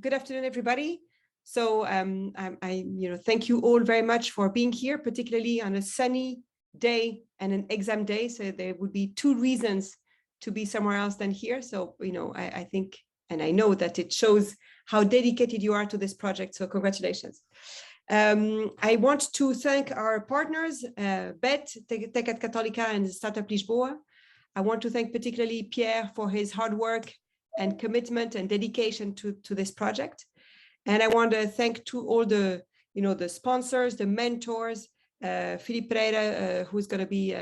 Good afternoon, everybody. So thank you all very much for being here, particularly on a sunny day and an exam day. So there would be two reasons to be somewhere else than here. So, I think, and I know that it shows how dedicated you are to this project. So congratulations. I want to thank our partners, BET, TechEd Católica, and Startup Lisboa. I want to thank particularly Pierre for his hard work and commitment and dedication to this project. And I want to thank to all the, the sponsors, the mentors, Filipe Pereira, who's going to be,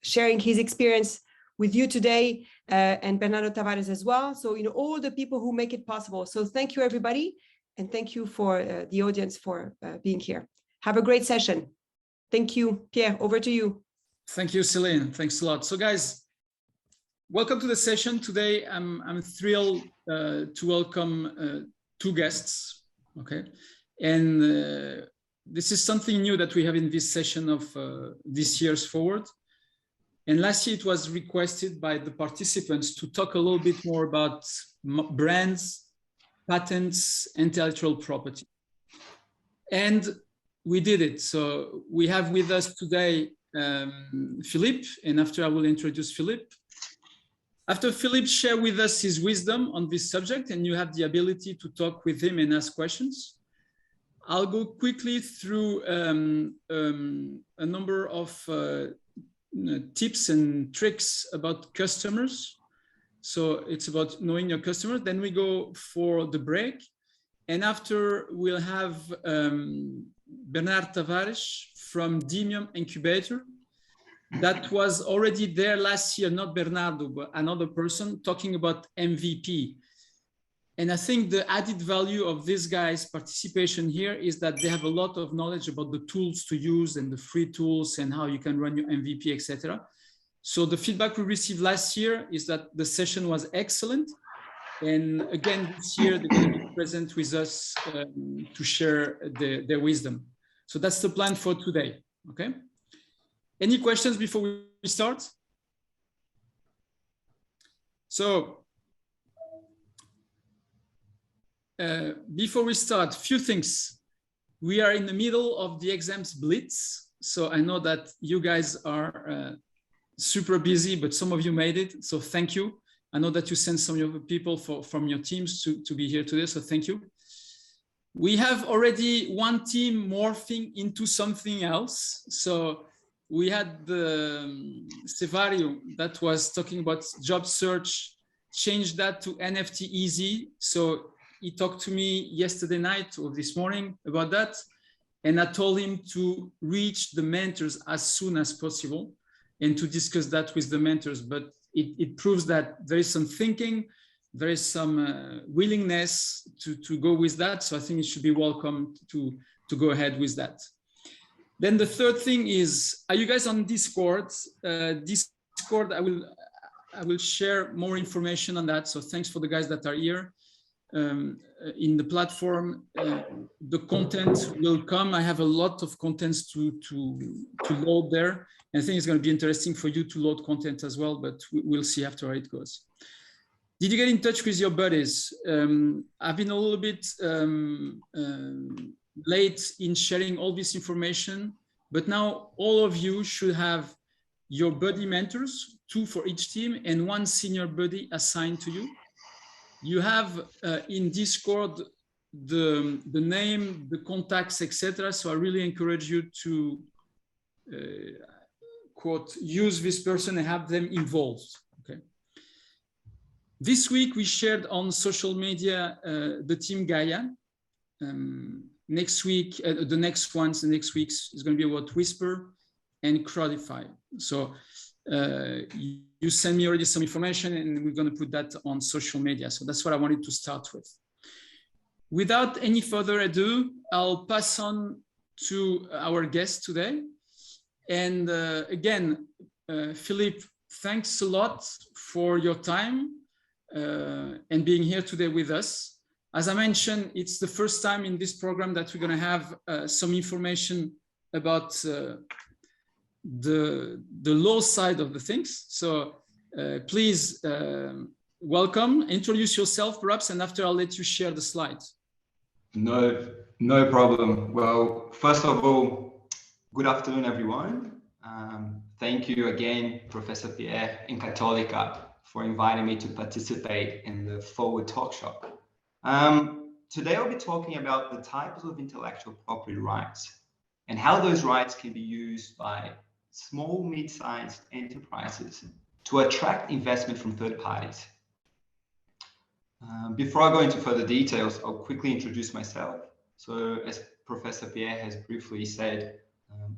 sharing his experience with you today, and Bernardo Tavares as well. So, all the people who make it possible. So thank you, everybody. And thank you for the audience for being here. Have a great session. Thank you. Pierre, over to you. Thank you, Celine. Thanks a lot. So guys, welcome to the session. Today, I'm thrilled to welcome two guests, okay? And this is something new that we have in this session of this year's Forward. And last year it was requested by the participants to talk a little bit more about brands, patents, intellectual property. And we did it. So we have with us today Philippe, and after I will introduce Philippe. After Philippe share with us his wisdom on this subject, and you have the ability to talk with him and ask questions, I'll go quickly through a number of tips and tricks about customers. So it's about knowing your customers. Then we go for the break. And after we'll have Bernard Tavares from Demium Incubator. That was already there last year, not Bernardo, but another person talking about MVP. And I think the added value of this guy's participation here is that they have a lot of knowledge about the tools to use and the free tools and how you can run your MVP, etc. So the feedback we received last year is that the session was excellent. And again, this year, they're going to be present with us to share their wisdom. So that's the plan for today, okay? Any questions before we start? So, before we start, few things. We are in the middle of the exams blitz. So I know that you guys are super busy, but some of you made it. So thank you. I know that you sent some of the people from your teams to be here today. So thank you. We have already one team morphing into something else. So we had the Cevario that was talking about job search, changed that to NFT Easy. So he talked to me yesterday night or this morning about that. And I told him to reach the mentors as soon as possible and to discuss that with the mentors. But it proves that there is some thinking, there is some willingness to go with that. So I think it should be welcome to go ahead with that. Then the third thing is, are you guys on Discord? Discord, I will share more information on that. So thanks for the guys that are here in the platform. The content will come. I have a lot of contents to load there. And I think it's going to be interesting for you to load content as well, but we'll see after how it goes. Did you get in touch with your buddies? I've been a little bit late in sharing all this information, but now all of you should have your buddy mentors, 2 for each team, and 1 senior buddy assigned to you. You have in Discord the name, the contacts, etc. So I really encourage you to quote, use this person and have them involved. Okay. This week we shared on social media the team Gaia. Next week, the next weeks is going to be about Whisper and Crowdify. So you send me already some information and we're going to put that on social media. So that's what I wanted to start with. Without any further ado, I'll pass on to our guest today. And again, Philippe, thanks a lot for your time and being here today with us. As I mentioned, it's the first time in this program that we're going to have some information about the law side of the things. So please welcome. Introduce yourself, perhaps, and after I'll let you share the slides. No problem. Well, first of all, good afternoon, everyone. Thank you again, Professor Pierre and Cattolica, for inviting me to participate in the Forward Talk Shop. Today I'll be talking about the types of intellectual property rights and how those rights can be used by small, mid-sized enterprises to attract investment from third parties. Before I go into further details, I'll quickly introduce myself. So as Professor Pierre has briefly said,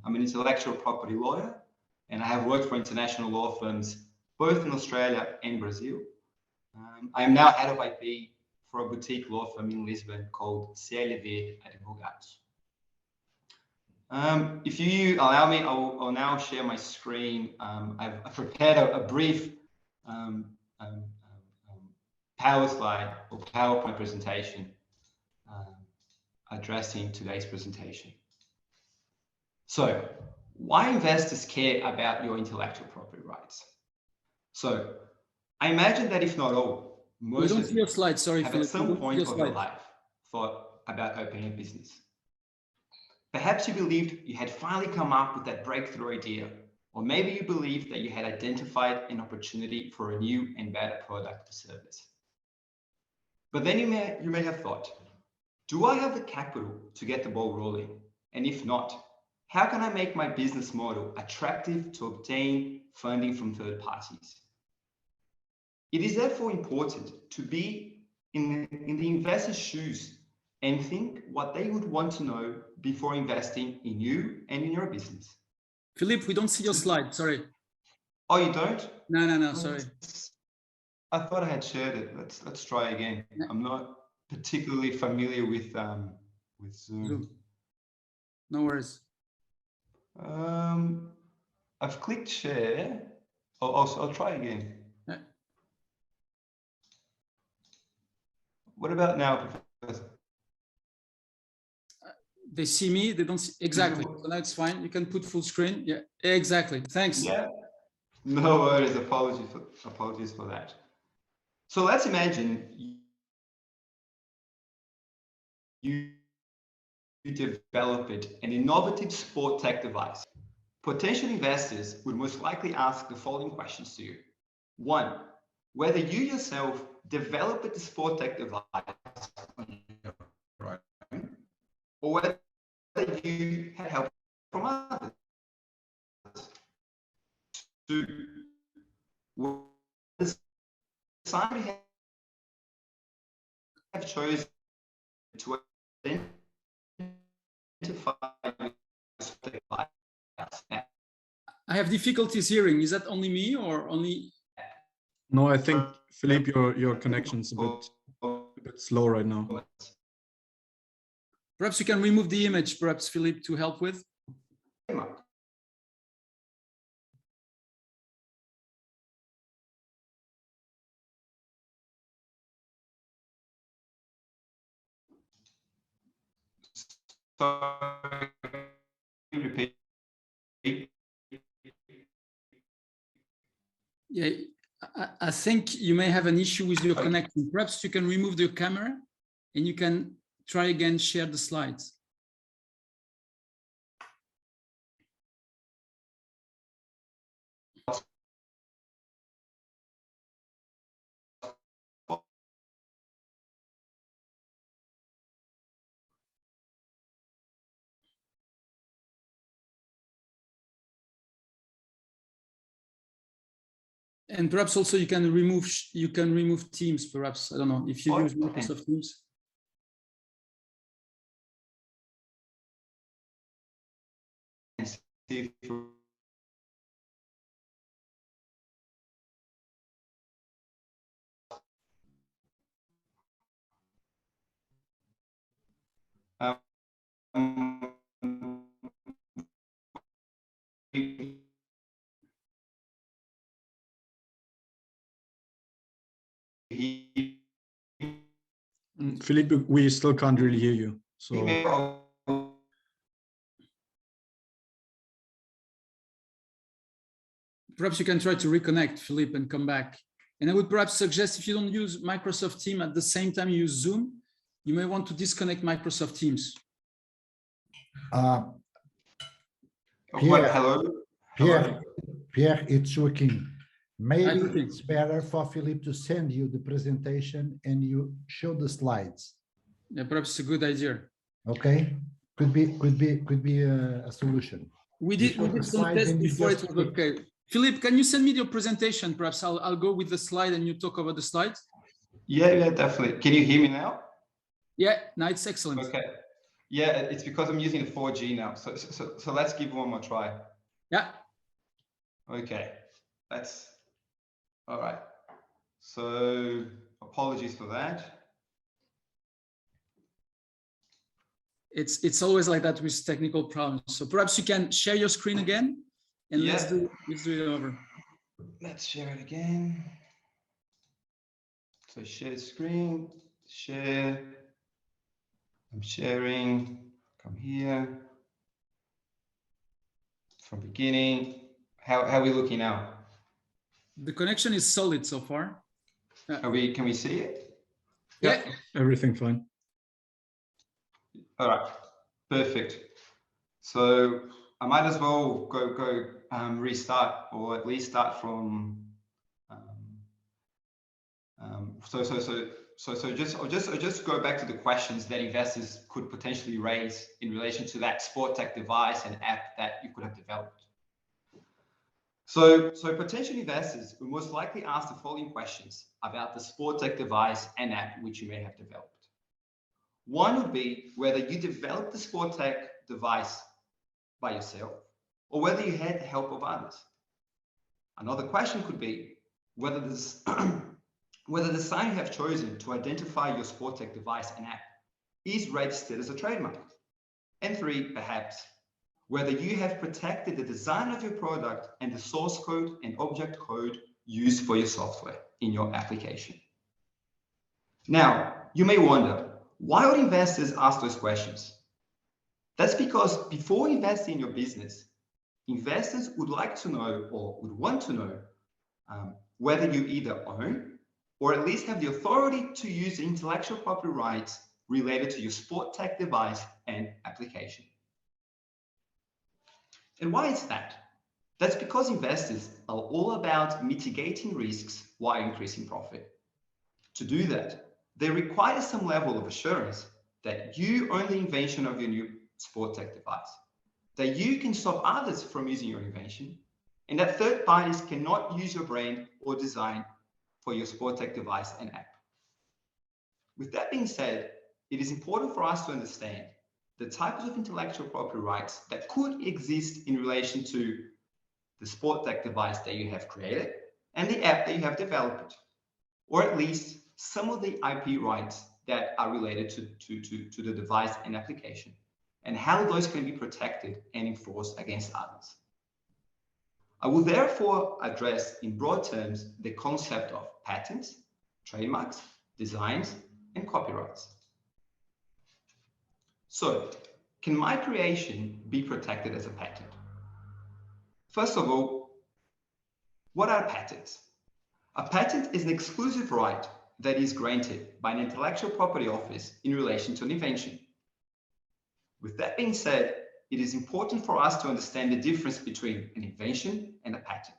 I'm an intellectual property lawyer, and I have worked for international law firms, both in Australia and Brazil. I am now head of IP for a boutique law firm in Lisbon called CLV Advogados. If you allow me, I'll now share my screen. I've prepared a brief power slide or PowerPoint presentation addressing today's presentation. So, why investors care about your intellectual property rights? So, I imagine that if not all, most We don't of see you your slide, sorry, have Philip. at some point of your life thought about opening a business. Perhaps you believed you had finally come up with that breakthrough idea, or maybe you believed that you had identified an opportunity for a new and better product or service. But then you may have thought, do I have the capital to get the ball rolling? And if not, how can I make my business model attractive to obtain funding from third parties? It is therefore important to be in the investor's shoes and think what they would want to know before investing in you and in your business. Philippe, we don't see your slide, sorry. Oh, you don't? No, sorry. I thought I had shared it. Let's try again. I'm not particularly familiar with Zoom. No worries. I've clicked share. I'll try again. Yeah. What about now, Professor? They see me, they don't see, exactly. So now it's fine. You can put full screen. Yeah, exactly. Thanks. Yeah. No worries. Apologies for that. So let's imagine you developed an innovative sport tech device. Potential investors would most likely ask the following questions to you. 1, whether you yourself developed the sport tech device or whether you had help from others. 2, whether somebody have chosen to identify I have difficulties hearing. Is that only me or only? No, I think Philippe, your connection's a bit slow right now. Perhaps you can remove the image, perhaps Philippe, to help with. Yeah, I think you may have an issue with your connection. Perhaps you can remove the camera and you can try again, share the slides. And perhaps also you can remove Teams, perhaps. I don't know if you use Microsoft Teams. Philippe, we still can't really hear you. So perhaps you can try to reconnect, Philippe, and come back. And I would perhaps suggest, if you don't use Microsoft Teams at the same time you use Zoom, you may want to disconnect Microsoft Teams. What, hello? Pierre, it's working. Maybe Okay. it's better for Philippe to send you the presentation and you show the slides. Yeah, perhaps it's a good idea. Okay, could be a solution. We did show the some slides tests and you before it just was okay. Philippe, can you send me your presentation? Perhaps I'll go with the slide and you talk about the slides. Yeah, definitely. Can you hear me now? Yeah, no, it's excellent. Okay. Yeah, it's because I'm using the 4G now. So let's give one more try. Yeah. Okay, all right. So apologies for that. It's always like that with technical problems. So perhaps you can share your screen again and Yeah. let's do it over. Let's share it again. So share the screen, share. I'm sharing, come here. From beginning. How are we looking now? The connection is solid so far. Can we see it? Yeah. Everything fine. All right, perfect. So I might as well go restart, or at least start from. I'll just go back to the questions that investors could potentially raise in relation to that SportTech device and app that you could have developed. So potential investors will most likely ask the following questions about the SportTech device and app which you may have developed. One would be whether you developed the SportTech device by yourself or whether you had the help of others. Another question could be whether this whether the sign you have chosen to identify your SportTech device and app is registered as a trademark. And three, perhaps, whether you have protected the design of your product and the source code and object code used for your software in your application. Now, you may wonder, why would investors ask those questions? That's because before investing in your business, investors would like to know or would want to know whether you either own or at least have the authority to use the intellectual property rights related to your SportTech device and application. And why is that? That's because investors are all about mitigating risks while increasing profit. To do that, they require some level of assurance that you own the invention of your new SportTech device, that you can stop others from using your invention, and that third parties cannot use your brand or design for your SportTech device and app. With that being said, it is important for us to understand the types of intellectual property rights that could exist in relation to the SportTech device that you have created and the app that you have developed, or at least some of the IP rights that are related to the device and application, and how those can be protected and enforced against others. I will therefore address in broad terms the concept of patents, trademarks, designs, and copyrights. So, can my creation be protected as a patent? First of all, what are patents? A patent is an exclusive right that is granted by an intellectual property office in relation to an invention. With that being said, it is important for us to understand the difference between an invention and a patent.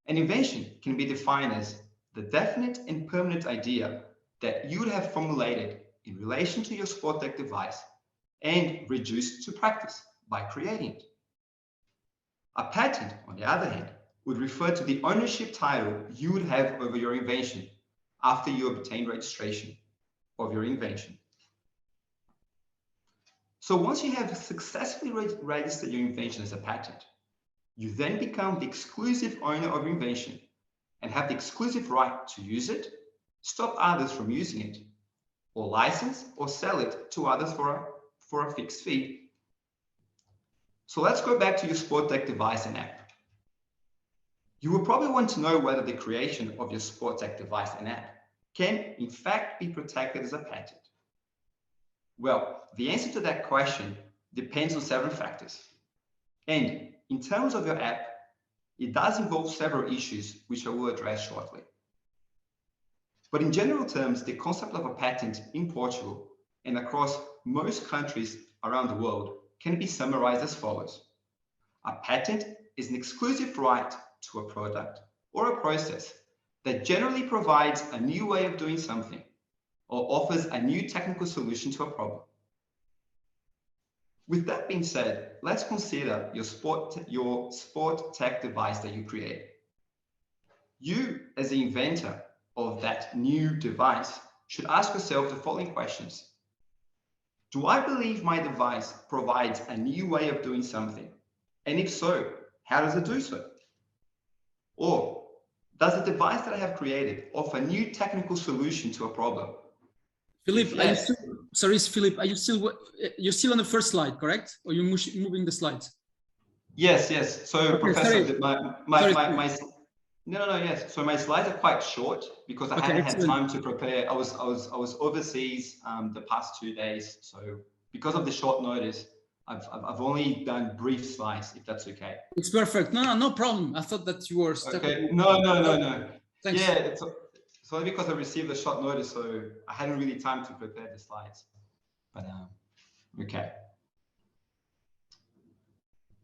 An invention can be defined as the definite and permanent idea that you would have formulated in relation to your SportTech device and reduced to practice by creating it. A patent, on the other hand, would refer to the ownership title you would have over your invention after you obtain registration of your invention. So once you have successfully registered your invention as a patent, you then become the exclusive owner of your invention and have the exclusive right to use it, stop others from using it, or license or sell it to others for a fixed fee. So let's go back to your SportTech device and app. You will probably want to know whether the creation of your SportTech device and app can in fact be protected as a patent. Well, the answer to that question depends on several factors. And in terms of your app, it does involve several issues which I will address shortly. But in general terms, the concept of a patent in Portugal and across most countries around the world can be summarized as follows. A patent is an exclusive right to a product or a process that generally provides a new way of doing something or offers a new technical solution to a problem. With that being said, let's consider your sport tech device that you create. You, as the inventor of that new device, should ask yourself the following questions. Do I believe my device provides a new way of doing something? And if so, how does it do so? Or does the device that I have created offer a new technical solution to a problem? Philippe, Yes. sorry, Philippe, are you still on the first slide, correct? Or you're moving the slides? Yes, yes. So, Okay, Professor, sorry. yes. So my slides are quite short because I haven't had time to prepare. I was overseas the past 2 days. So because of the short notice, I've only done brief slides, if that's okay. It's perfect. No problem. I thought that you were stuck. Okay. No. Thanks. Yeah, it's only because I received a short notice, so I hadn't really time to prepare the slides. But okay.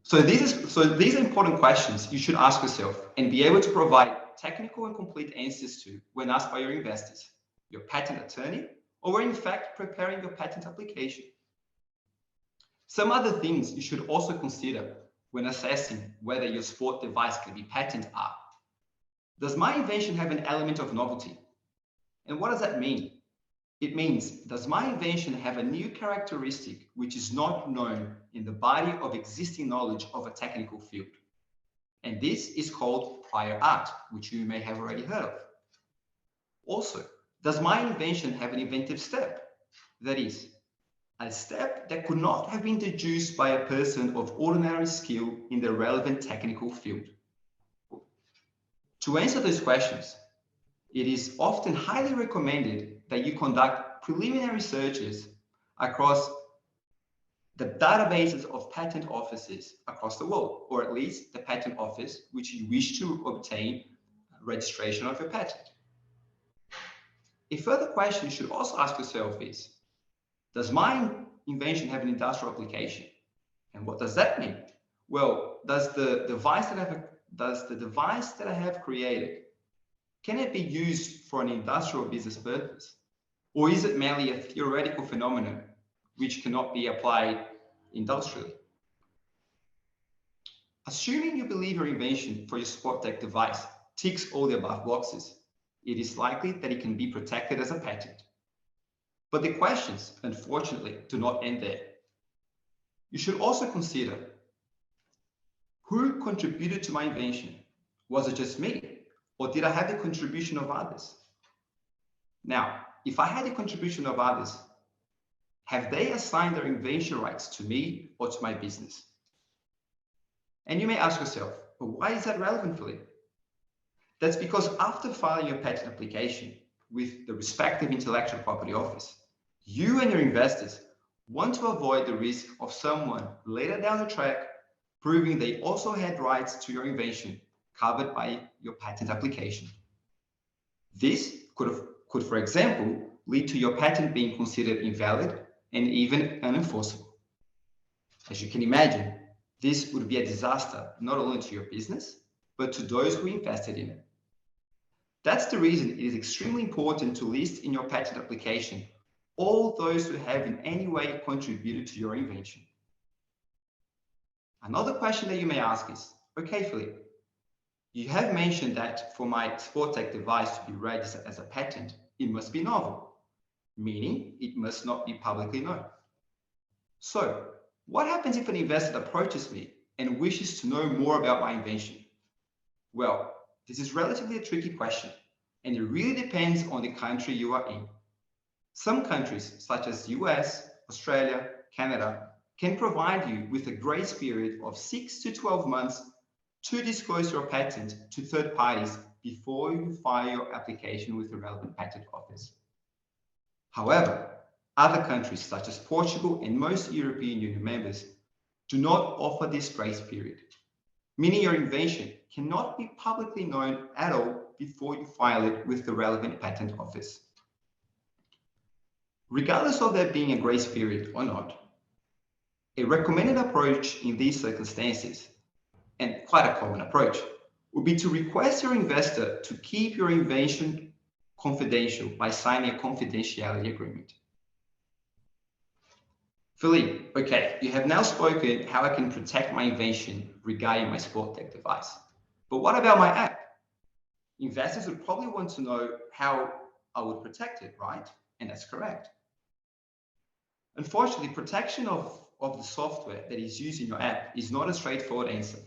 So these are important questions you should ask yourself and be able to provide technical and complete answers to when asked by your investors, your patent attorney, or when in fact preparing your patent application. Some other things you should also consider when assessing whether your sport device can be patented are: does my invention have an element of novelty? And what does that mean? It means, does my invention have a new characteristic which is not known in the body of existing knowledge of a technical field? And this is called prior art, which you may have already heard of. Also, does my invention have an inventive step? That is, a step that could not have been deduced by a person of ordinary skill in the relevant technical field. To answer those questions, it is often highly recommended that you conduct preliminary searches across the databases of patent offices across the world, or at least the patent office which you wish to obtain registration of your patent. A further question you should also ask yourself is, does my invention have an industrial application? And what does that mean? Well, does the device that I have created, can it be used for an industrial business purpose? Or is it merely a theoretical phenomenon which cannot be applied industrially? Assuming you believe your invention for your sport tech device ticks all the above boxes, it is likely that it can be protected as a patent. But the questions, unfortunately, do not end there. You should also consider, who contributed to my invention? Was it just me? Or did I have the contribution of others? Now, if I had the contribution of others, have they assigned their invention rights to me or to my business? And you may ask yourself, well, why is that relevant, Philippe? That's because after filing your patent application with the respective intellectual property office, you and your investors want to avoid the risk of someone later down the track proving they also had rights to your invention covered by your patent application. This could, for example, lead to your patent being considered invalid and even unenforceable. As you can imagine, this would be a disaster not only to your business, but to those who invested in it. That's the reason it is extremely important to list in your patent application all those who have in any way contributed to your invention. Another question that you may ask is, okay, Philippe, you have mentioned that for my sport tech device to be registered as a patent, it must be novel, meaning it must not be publicly known. So, what happens if an investor approaches me and wishes to know more about my invention? Well, this is relatively a tricky question, and it really depends on the country you are in. Some countries, such as US, Australia, Canada, can provide you with a grace period of 6 to 12 months to disclose your patent to third parties before you file your application with the relevant patent office. However, other countries such as Portugal and most European Union members do not offer this grace period, meaning your invention cannot be publicly known at all before you file it with the relevant patent office. Regardless of there being a grace period or not, a recommended approach in these circumstances, and quite a common approach, would be to request your investor to keep your invention confidential by signing a confidentiality agreement. Philippe, okay, you have now spoken how I can protect my invention regarding my sport tech device. But what about my app? Investors would probably want to know how I would protect it, right? And that's correct. Unfortunately, protection of the software that is used in your app is not a straightforward answer.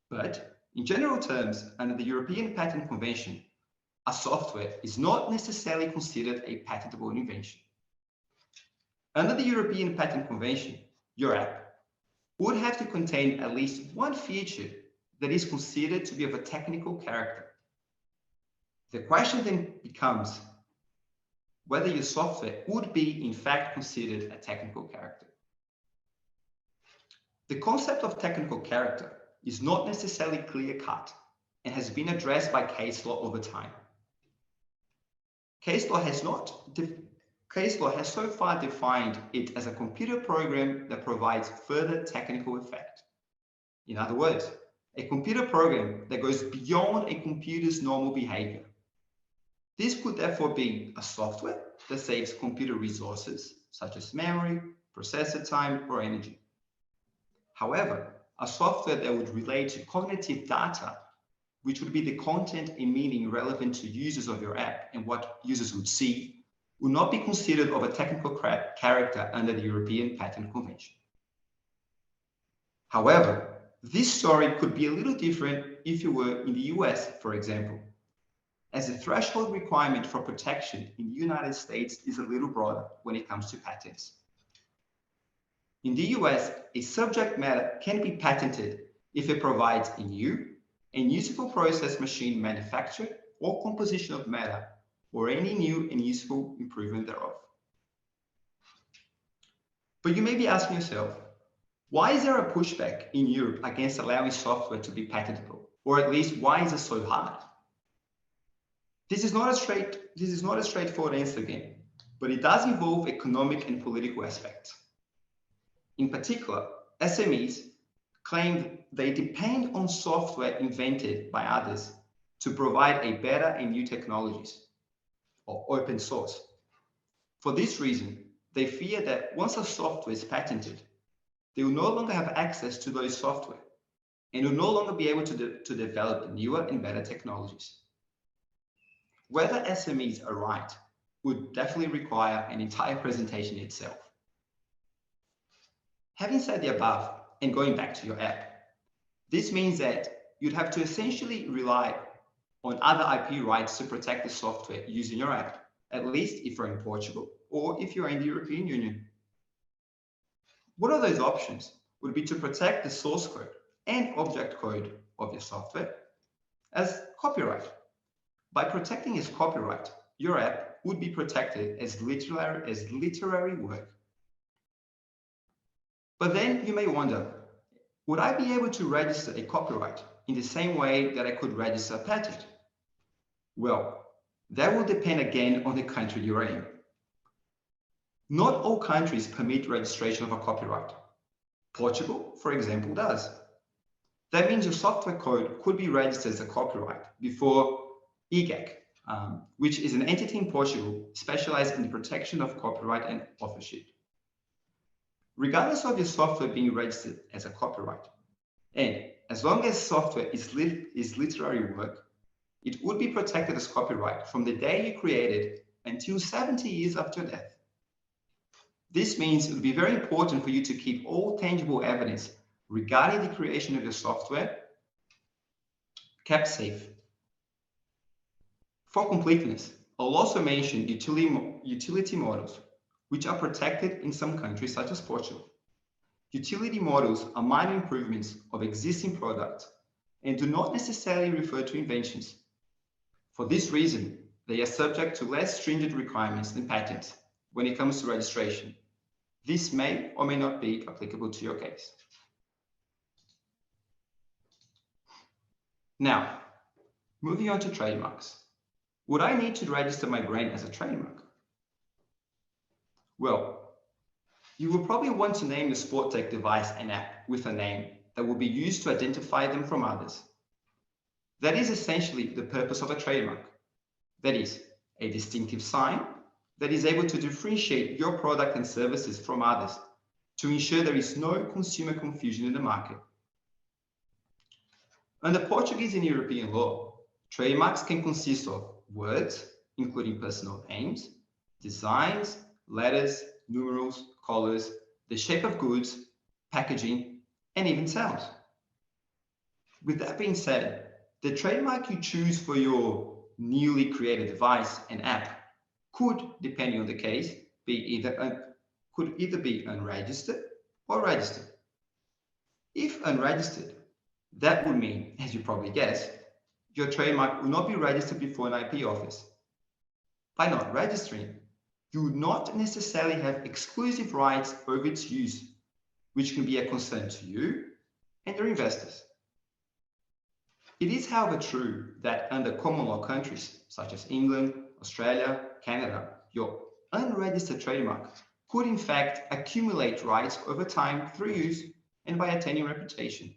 But in general terms, under the European Patent Convention, a software is not necessarily considered a patentable invention. Under the European Patent Convention, your app would have to contain at least one feature that is considered to be of a technical character. The question then becomes whether your software would be in fact considered a technical character. The concept of technical character is not necessarily clear-cut and has been addressed by case law over time. Case law has so far defined it as a computer program that provides further technical effect. In other words, a computer program that goes beyond a computer's normal behavior. This could therefore be a software that saves computer resources, such as memory, processor time, or energy. However, a software that would relate to cognitive data, which would be the content and meaning relevant to users of your app and what users would see, would not be considered of a technical character under the European Patent Convention. However, this story could be a little different if you were in the US, for example, as the threshold requirement for protection in the United States is a little broader when it comes to patents. In the US, a subject matter can be patented if it provides a new and useful process machine manufacture or composition of matter, or any new and useful improvement thereof. But you may be asking yourself, why is there a pushback in Europe against allowing software to be patentable? Or at least, why is it so hard? This is not a straightforward answer again, but it does involve economic and political aspects. In particular, SMEs claim they depend on software invented by others to provide a better and new technologies, or open source. For this reason, they fear that once a software is patented, they will no longer have access to those software and will no longer be able to develop newer and better technologies. Whether SMEs are right would definitely require an entire presentation itself. Having said the above, and going back to your app, this means that you'd have to essentially rely on other IP rights to protect the software using your app, at least if you're in Portugal or if you're in the European Union. One of those options would be to protect the source code and object code of your software as copyright. By protecting its copyright, your app would be protected as literary work. But then you may wonder, would I be able to register a copyright in the same way that I could register a patent? Well, that will depend again on the country you're in. Not all countries permit registration of a copyright. Portugal, for example, does. That means your software code could be registered as a copyright before IGEC, which is an entity in Portugal specialized in the protection of copyright and authorship. Regardless of your software being registered as a copyright, and as long as software is literary work, it would be protected as copyright from the day you created it until 70 years after death. This means it would be very important for you to keep all tangible evidence regarding the creation of your software kept safe. For completeness, I'll also mention utility models, which are protected in some countries such as Portugal. Utility models are minor improvements of existing products and do not necessarily refer to inventions. For this reason, they are subject to less stringent requirements than patents when it comes to registration. This may or may not be applicable to your case. Now, Moving on to trademarks. Would I need to register my brand as a trademark? Well, you will probably want to name the Sporttech device and app with a name that will be used to identify them from others. That is essentially the purpose of a trademark. That is, a distinctive sign that is able to differentiate your product and services from others to ensure there is no consumer confusion in the market. Under Portuguese and European law, trademarks can consist of words, including personal names, designs, letters, numerals, colors, the shape of goods, packaging, and even sounds. With that being said, the trademark you choose for your newly created device and app could, depending on the case, could either be unregistered or registered. If unregistered, that would mean, as you probably guessed, your trademark will not be registered before an IP office. By not registering, you would not necessarily have exclusive rights over its use, which can be a concern to you and your investors. It is, however, true that under common law countries such as England, Australia, Canada, your unregistered trademark could in fact accumulate rights over time through use and by attaining reputation.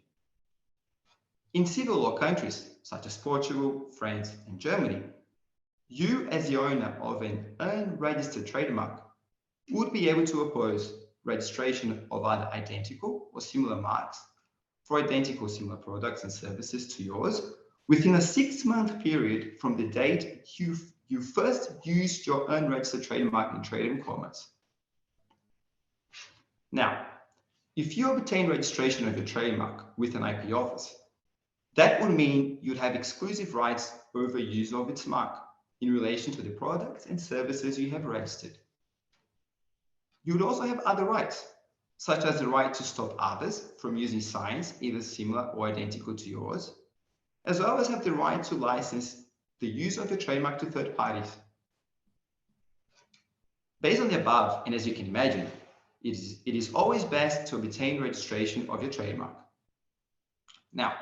In civil law countries such as Portugal, France, and Germany, you as the owner of an unregistered trademark would be able to oppose registration of other identical or similar marks for identical similar products and services to yours within a 6-month period from the date you first used your unregistered trademark in trade and commerce. Now, if you obtain registration of your trademark with an IP office, that would mean you'd have exclusive rights over use of its mark in relation to the products and services you have registered. You would also have other rights, such as the right to stop others from using signs either similar or identical to yours, as well as have the right to license the use of your trademark to third parties. Based on the above, and as you can imagine, it is always best to obtain registration of your trademark. Now,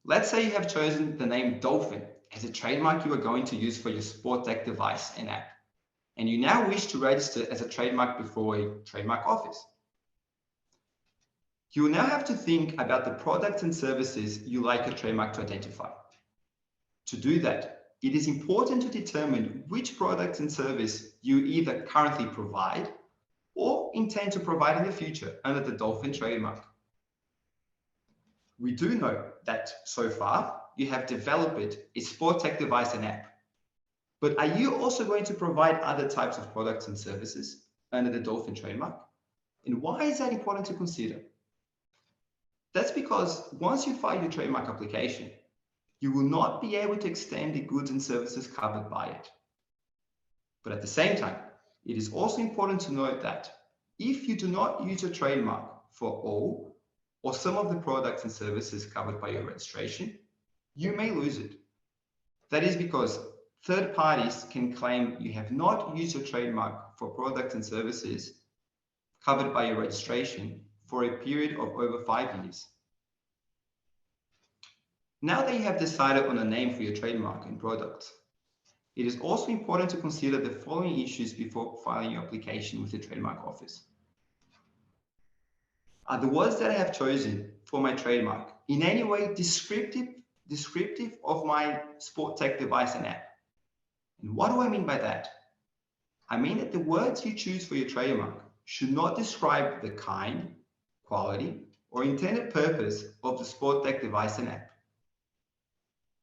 let's say you have chosen the name Dolphin as a trademark you are going to use for your Sporttech device and app, and you now wish to register as a trademark before a trademark office. You will now have to think about the products and services you like your trademark to identify. To do that, it is important to determine which products and service you either currently provide or intend to provide in the future under the Dolphin trademark. We do know that so far you have developed a Sporttech device and app, but are you also going to provide other types of products and services under the Dolphin trademark? And why is that important to consider? That's because once you file your trademark application, you will not be able to extend the goods and services covered by it. But at the same time, it is also important to note that if you do not use your trademark for all or some of the products and services covered by your registration, you may lose it. That is because third parties can claim you have not used your trademark for products and services covered by your registration for a period of over 5 years. Now that you have decided on a name for your trademark and products, it is also important to consider the following issues before filing your application with the trademark office. Are the words that I have chosen for my trademark in any way descriptive of my Sporttech device and app? And what do I mean by that? I mean that the words you choose for your trademark should not describe the kind, quality, or intended purpose of the Sporttech device and app.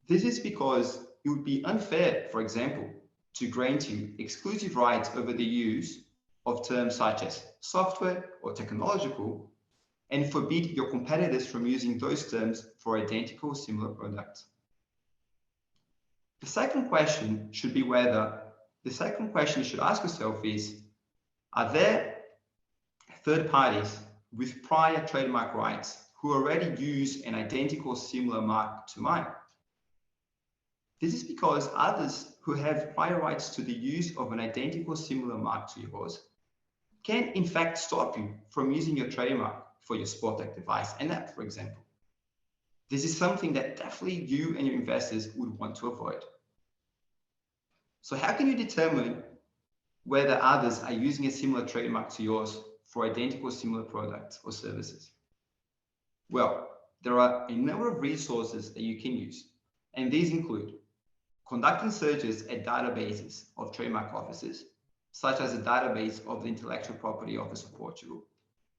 This is because it would be unfair, for example, to grant you exclusive rights over the use of terms such as software or technological and forbid your competitors from using those terms for identical or similar products. The second question you should ask yourself is, are there third parties with prior trademark rights who already use an identical or similar mark to mine? This is because others who have prior rights to the use of an identical or similar mark to yours can in fact stop you from using your trademark for your Sporttech device and app, for example. This is something that definitely you and your investors would want to avoid. So how can you determine whether others are using a similar trademark to yours for identical similar products or services? Well, there are a number of resources that you can use, and these include conducting searches at databases of trademark offices, such as the database of the Intellectual Property Office of Portugal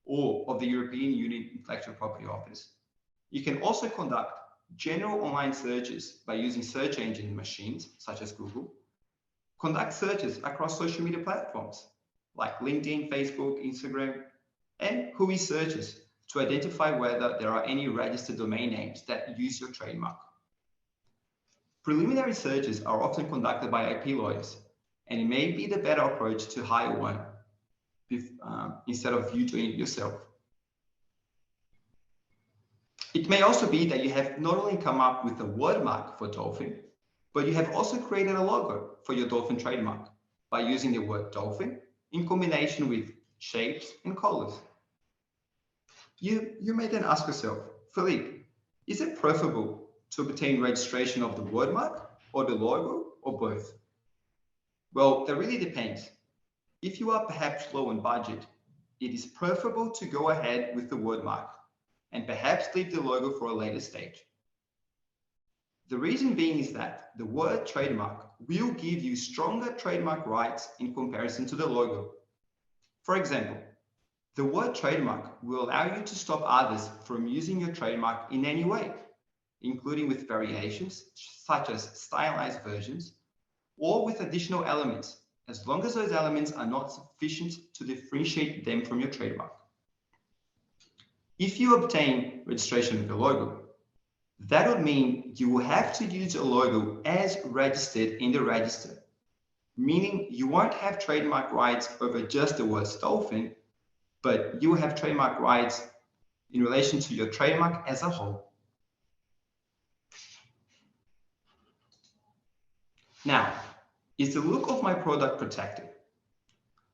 or of the European Union Intellectual Property Office. You can also conduct general online searches by using search engine machines, such as Google. Conduct searches across social media platforms like LinkedIn, Facebook, Instagram, and WHOIS searches to identify whether there are any registered domain names that use your trademark. Preliminary searches are often conducted by IP lawyers, and it may be the better approach to hire one instead of you doing it yourself. It may also be that you have not only come up with a word mark for dolphin, but you have also created a logo for your dolphin trademark by using the word dolphin in combination with shapes and colors. You may then ask yourself, Philippe, is it preferable to obtain registration of the word mark or the logo or both? Well, that really depends. If you are perhaps low on budget, it is preferable to go ahead with the word mark and perhaps leave the logo for a later stage. The reason being is that the word trademark will give you stronger trademark rights in comparison to the logo. For example, the word trademark will allow you to stop others from using your trademark in any way, including with variations such as stylized versions or with additional elements, as long as those elements are not sufficient to differentiate them from your trademark. If you obtain registration of the logo, that would mean you will have to use a logo as registered in the register, meaning you won't have trademark rights over just the word dolphin, but you will have trademark rights in relation to your trademark as a whole. Now, is the look of my product protected?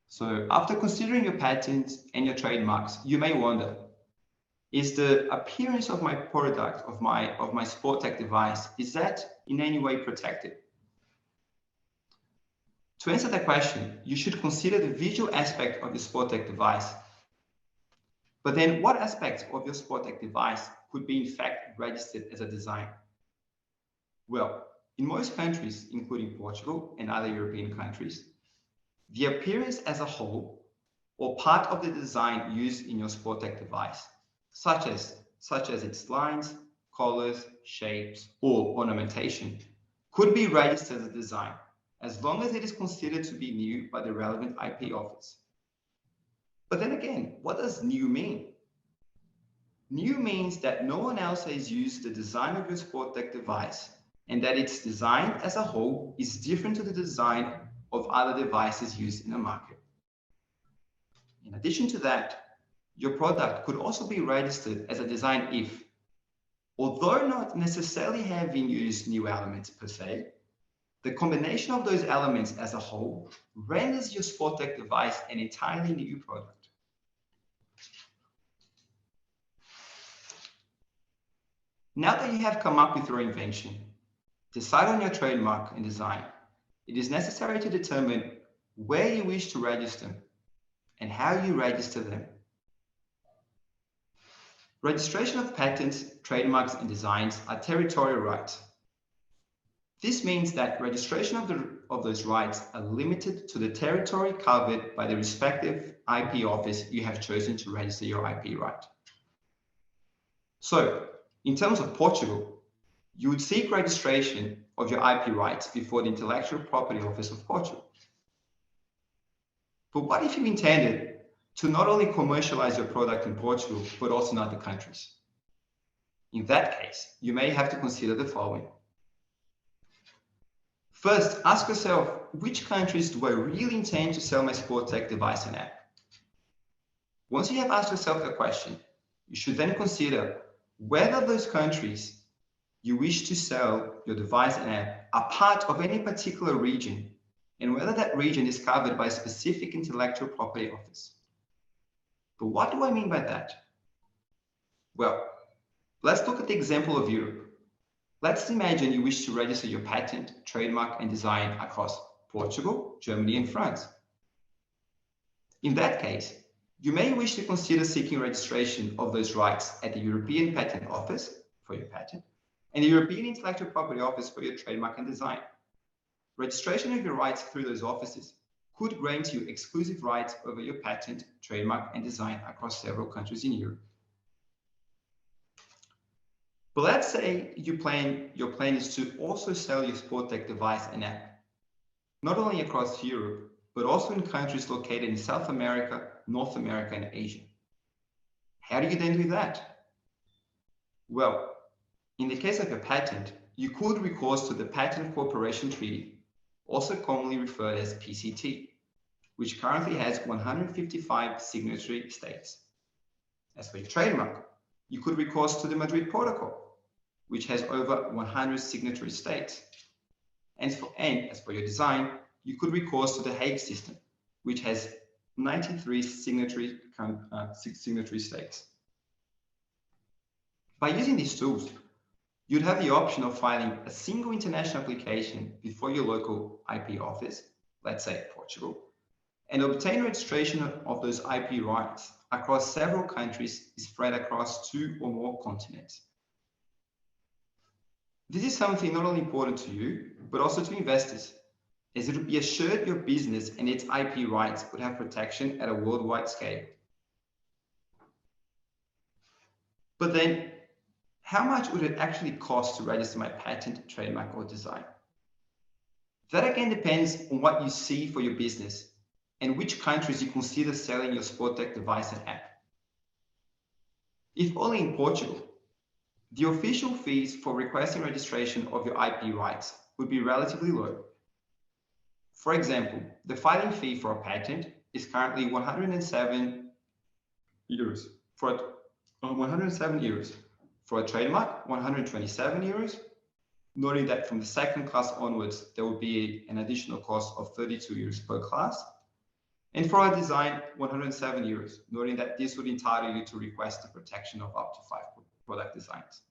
So after considering your patents and your trademarks, you may wonder, is the appearance of my product, of my Sportech device, is that in any way protected? To answer that question, you should consider the visual aspect of the Sportech device. But then what aspects of your Sportech device could be in fact registered as a design? Well, in most countries, including Portugal and other European countries, the appearance as a whole or part of the design used in your Sportech device, such as its lines, colors, shapes, or ornamentation, could be registered as a design, as long as it is considered to be new by the relevant IP office. But then again, what does new mean? New means that no one else has used the design of your Sportech device, and that its design as a whole is different to the design of other devices used in the market. In addition to that, your product could also be registered as a design if, although not necessarily having used new elements per se, the combination of those elements as a whole renders your Sportech device an entirely new product. Now that you have come up with your invention, decide on your trademark and design, it is necessary to determine where you wish to register and how you register them. Registration of patents, trademarks, and designs are territorial rights. This means that registration of those rights are limited to the territory covered by the respective IP office you have chosen to register your IP right. So, in terms of Portugal, you would seek registration of your IP rights before the Intellectual Property Office of Portugal. But what if you intended to not only commercialize your product in Portugal, but also in other countries? In that case, you may have to consider the following. First, ask yourself, which countries do I really intend to sell my Sportech device and app? Once you have asked yourself the question, you should then consider whether those countries you wish to sell your device and app are part of any particular region, and whether that region is covered by a specific intellectual property office. But what do I mean by that? Well, Let's look at the example of Europe. Let's imagine you wish to register your patent, trademark, and design across Portugal, Germany, and France. In that case, you may wish to consider seeking registration of those rights at the European Patent Office for your patent and the European Intellectual Property Office for your trademark and design. Registration of your rights through those offices could grant you exclusive rights over your patent, trademark, and design across several countries in Europe. But let's say your plan is to also sell your SportTech device and app, not only across Europe, but also in countries located in South America, North America, and Asia. How do you then do that? Well, in the case of a patent, you could recourse to the Patent Cooperation Treaty, also commonly referred as PCT, which currently has 155 signatory states. As for your trademark, you could recourse to the Madrid Protocol, which has over 100 signatory states. And as for your design, you could recourse to the Hague System, which has 93 signatory states. By using these tools, you'd have the option of filing a single international application before your local IP office, let's say Portugal, and obtain registration of those IP rights across several countries spread across 2 or more continents. This is something not only important to you, but also to investors, as it would be assured your business and its IP rights would have protection at a worldwide scale. But then, how much would it actually cost to register my patent, trademark, or design? That again depends on what you see for your business and which countries you consider selling your SportTech device and app. If only in Portugal, the official fees for requesting registration of your IP rights would be relatively low. For example, the filing fee for a patent is currently 107 euros. For a trademark, 127 euros, noting that from the second class onwards, there will be an additional cost of 32 euros per class. And for a design, 107 euros, noting that this would entitle you to request the protection of up to 5 product designs.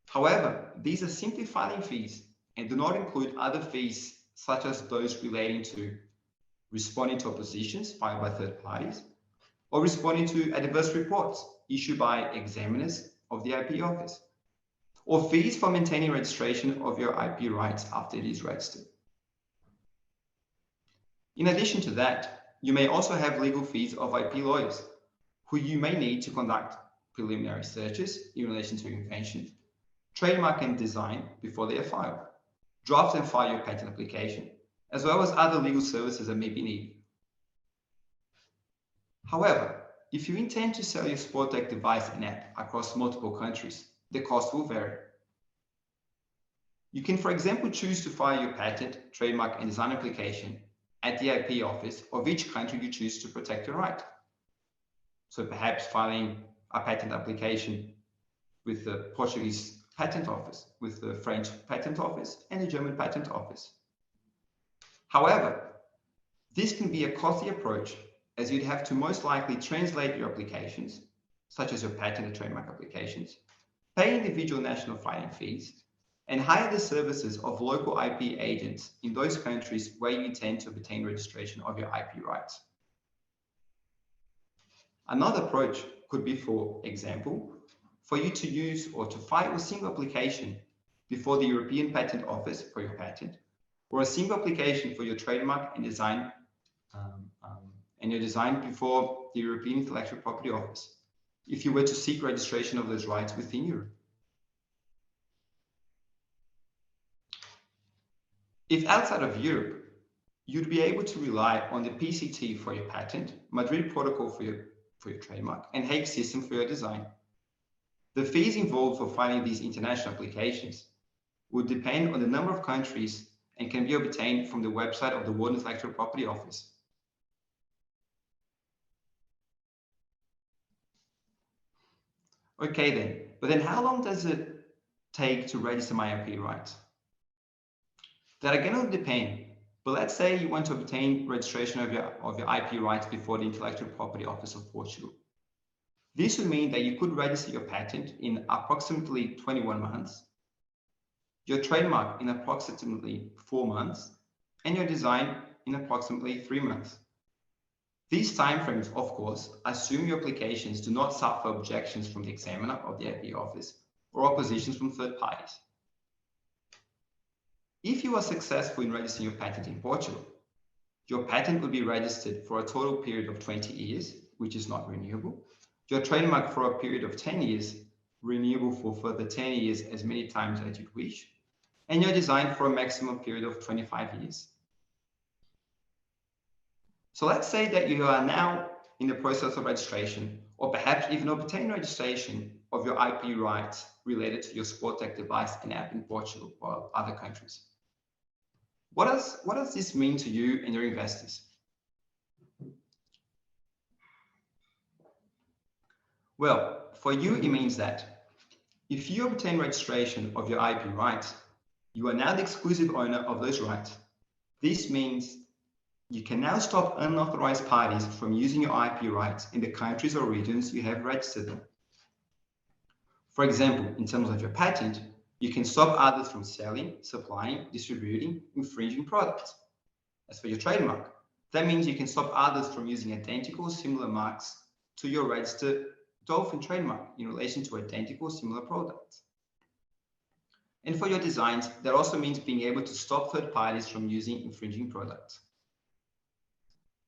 However, these are simply filing fees and do not include other fees such as those relating to responding to oppositions filed by third parties or responding to adverse reports issued by examiners of the IP office, or fees for maintaining registration of your IP rights after it is registered. In addition to that, you may also have legal fees of IP lawyers, who you may need to conduct preliminary searches in relation to your invention, trademark and design before they are filed, draft and file your patent application, as well as other legal services that may be needed. However, if you intend to sell your SportTech device and app across multiple countries, the cost will vary. You can, for example, choose to file your patent, trademark, and design application at the IP office of each country you choose to protect your right. So perhaps filing a patent application with the Portuguese Patent Office, with the French Patent Office, and the German Patent Office. However, this can be a costly approach, as you'd have to most likely translate your applications, such as your patent and trademark applications, pay individual national filing fees, and hire the services of local IP agents in those countries where you intend to obtain registration of your IP rights. Another approach could be, for example, for you to use or to file a single application before the European Patent Office for your patent, or a single application for your trademark and design before the European Intellectual Property Office, if you were to seek registration of those rights within Europe. If outside of Europe, you'd be able to rely on the PCT for your patent, Madrid Protocol for your trademark, and Hague System for your design. The fees involved for filing these international applications would depend on the number of countries and can be obtained from the website of the World Intellectual Property Office. Okay then, but then how long does it take to register my IP rights? That again will depend, but let's say you want to obtain registration of your IP rights before the Intellectual Property Office of Portugal. This would mean that you could register your patent in approximately 21 months, your trademark in approximately 4 months, and your design in approximately 3 months. These timeframes, of course, assume your applications do not suffer objections from the examiner of the IP office or oppositions from third parties. If you are successful in registering your patent in Portugal, your patent will be registered for a total period of 20 years, which is not renewable. Your trademark for a period of 10 years, renewable for further 10 years as many times as you wish, and your design for a maximum period of 25 years. So let's say that you are now in the process of registration, or perhaps even obtain registration of your IP rights related to your Sportec device and app in Portugal or other countries. What does this mean to you and your investors? Well, for you, it means that if you obtain registration of your IP rights, you are now the exclusive owner of those rights. This means you can now stop unauthorized parties from using your IP rights in the countries or regions you have registered them. For example, in terms of your patent, you can stop others from selling, supplying, distributing, infringing products. As for your trademark, that means you can stop others from using identical or similar marks to your registered Dolphin trademark in relation to identical or similar products. And for your designs, that also means being able to stop third parties from using infringing products.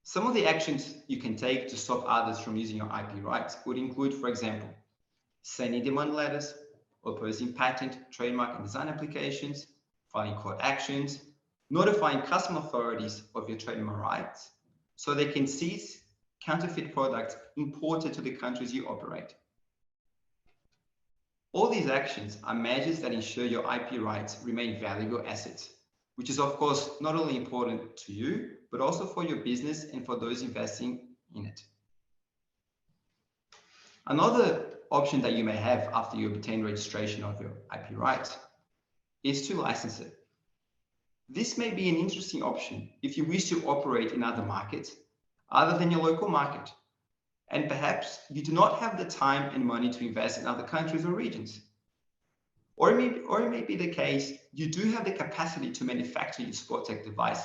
Some of the actions you can take to stop others from using your IP rights would include, for example, sending demand letters, opposing patent, trademark, and design applications, filing court actions, notifying custom authorities of your trademark rights so they can seize counterfeit products imported to the countries you operate. All these actions are measures that ensure your IP rights remain valuable assets, which is of course not only important to you, but also for your business and for those investing in it. Another option that you may have after you obtain registration of your IP rights is to license it. This may be an interesting option if you wish to operate in other markets other than your local market, and perhaps you do not have the time and money to invest in other countries or regions. Or it may be the case you do have the capacity to manufacture your Sportec device,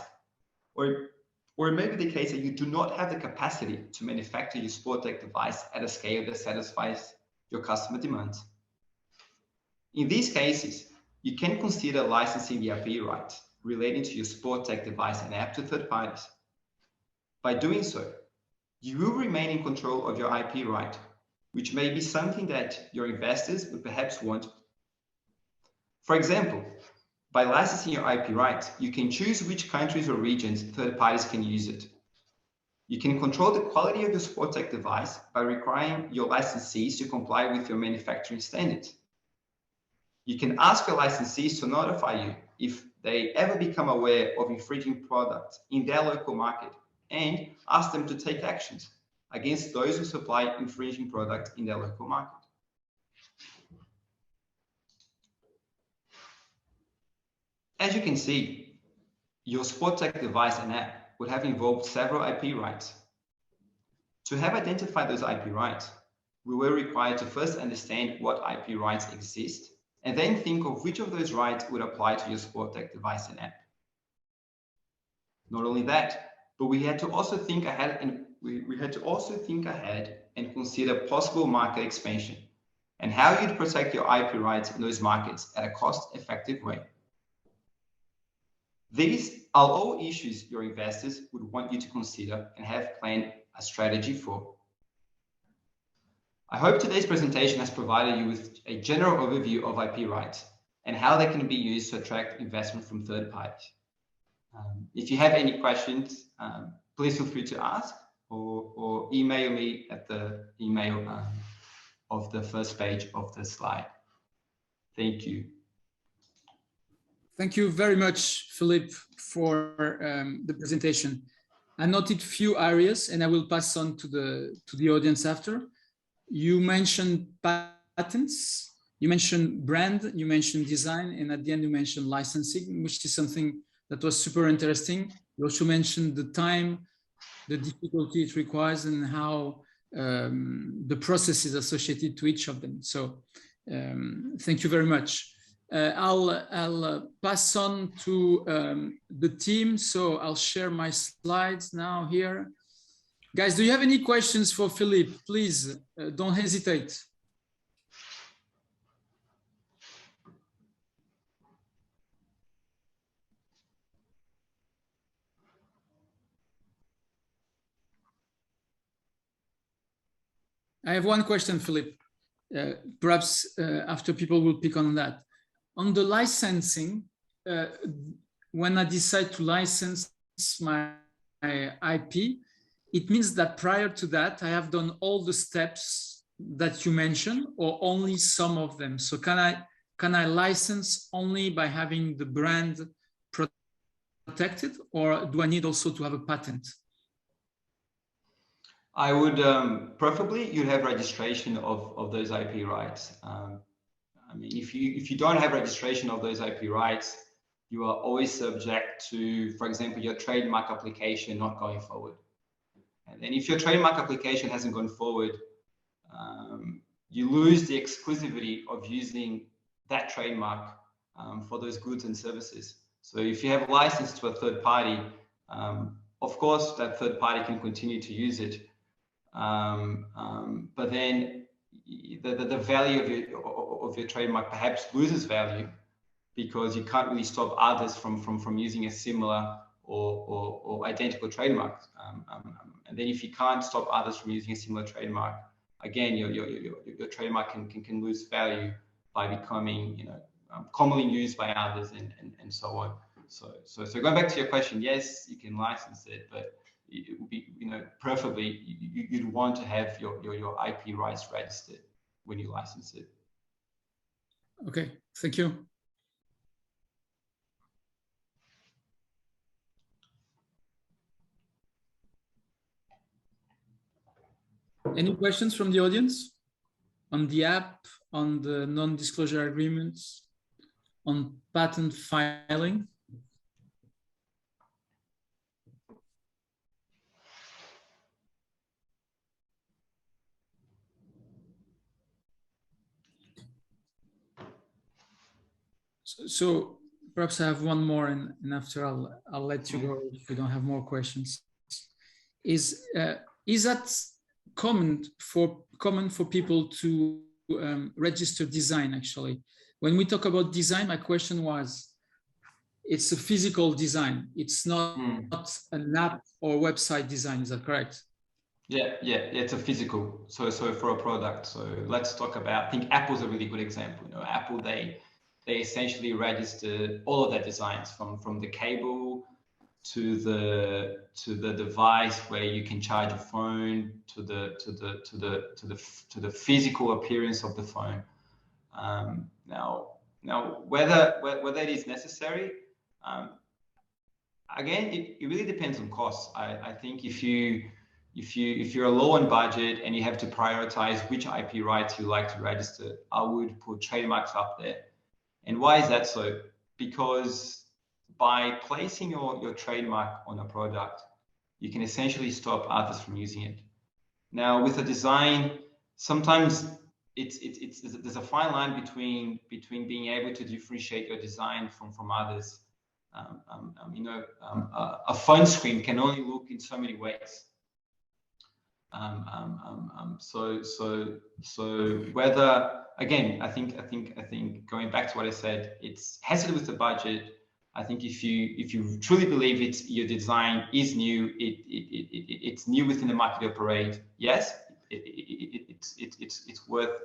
or it may be the case that you do not have the capacity to manufacture your Sportec device at a scale that satisfies your customer demands. In these cases, you can consider licensing the IP rights relating to your Sportec device and app to third parties. By doing so, you will remain in control of your IP right, which may be something that your investors would perhaps want. For example, by licensing your IP rights, you can choose which countries or regions third parties can use it. You can control the quality of your Sportec device by requiring your licensees to comply with your manufacturing standards. You can ask your licensees to notify you if they ever become aware of infringing products in their local market, and ask them to take actions against those who supply infringing products in their local market. As you can see, your Sportec device and app would have involved several IP rights. To have identified those IP rights, we were required to first understand what IP rights exist, and then think of which of those rights would apply to your Sportec device and app. Not only that, but we had to also think ahead and consider possible market expansion and how you'd protect your IP rights in those markets at a cost-effective way. These are all issues your investors would want you to consider and have planned a strategy for. I hope today's presentation has provided you with a general overview of IP rights and how they can be used to attract investment from third parties. If you have any questions, please feel free to ask or email me at the email of the first page of the slide. Thank you. Thank you very much, Philippe, for the presentation. I noted few areas and I will pass on to the audience after. You mentioned patents, you mentioned brand, you mentioned design, and at the end you mentioned licensing, which is something that was super interesting. You also mentioned the time, the difficulty it requires, and how the processes associated to each of them. So thank you very much. I'll pass on to the team. So I'll share my slides now here. Guys, do you have any questions for Philippe? Please don't hesitate. I have one question, Philippe. Perhaps after people will pick on that. On the licensing, when I decide to license my IP, it means that prior to that, I have done all the steps that you mentioned, or only some of them. So can I license only by having the brand protected, or do I need also to have a patent? I would preferably you'd have registration of those IP rights. I mean, if you don't have registration of those IP rights, you are always subject to, for example, your trademark application not going forward. And then if your trademark application hasn't gone forward, you lose the exclusivity of using that trademark for those goods and services. So if you have a license to a third party, of course, that third party can continue to use it. But then the value of your trademark perhaps loses value because you can't really stop others from using a similar or identical trademark. And then if you can't stop others from using a similar trademark, again, your trademark can lose value by becoming, commonly used by others and so on. So going back to your question, yes, you can license it, but it would be, preferably you'd want to have your IP rights registered when you license it. Okay, thank you. Any questions from the audience on the app, on the non-disclosure agreements, on patent filing? So perhaps I have one more, and after I'll let you go if we don't have more questions. Is that common for people to register design? Actually, when we talk about design, my question was, it's a physical design. It's not an app or website design. Is that correct? Yeah, it's a physical. So for a product. So let's talk about. I think Apple's a really good example. Apple they essentially registered all of their designs from the cable to the device where you can charge a phone to the physical appearance of the phone. Now whether it is necessary, again, it really depends on costs. I think if you're low on budget and you have to prioritize which IP rights you like to register, I would put trademarks up there. And why is that so? Because by placing your trademark on a product, you can essentially stop others from using it. Now, with a design, sometimes there's a fine line between being able to differentiate your design from others. A phone screen can only look in so many ways. So whether, again, I think going back to what I said, it's has to do with the budget. I think if you truly believe your design is new, it's new within the market you operate, yes, it's worth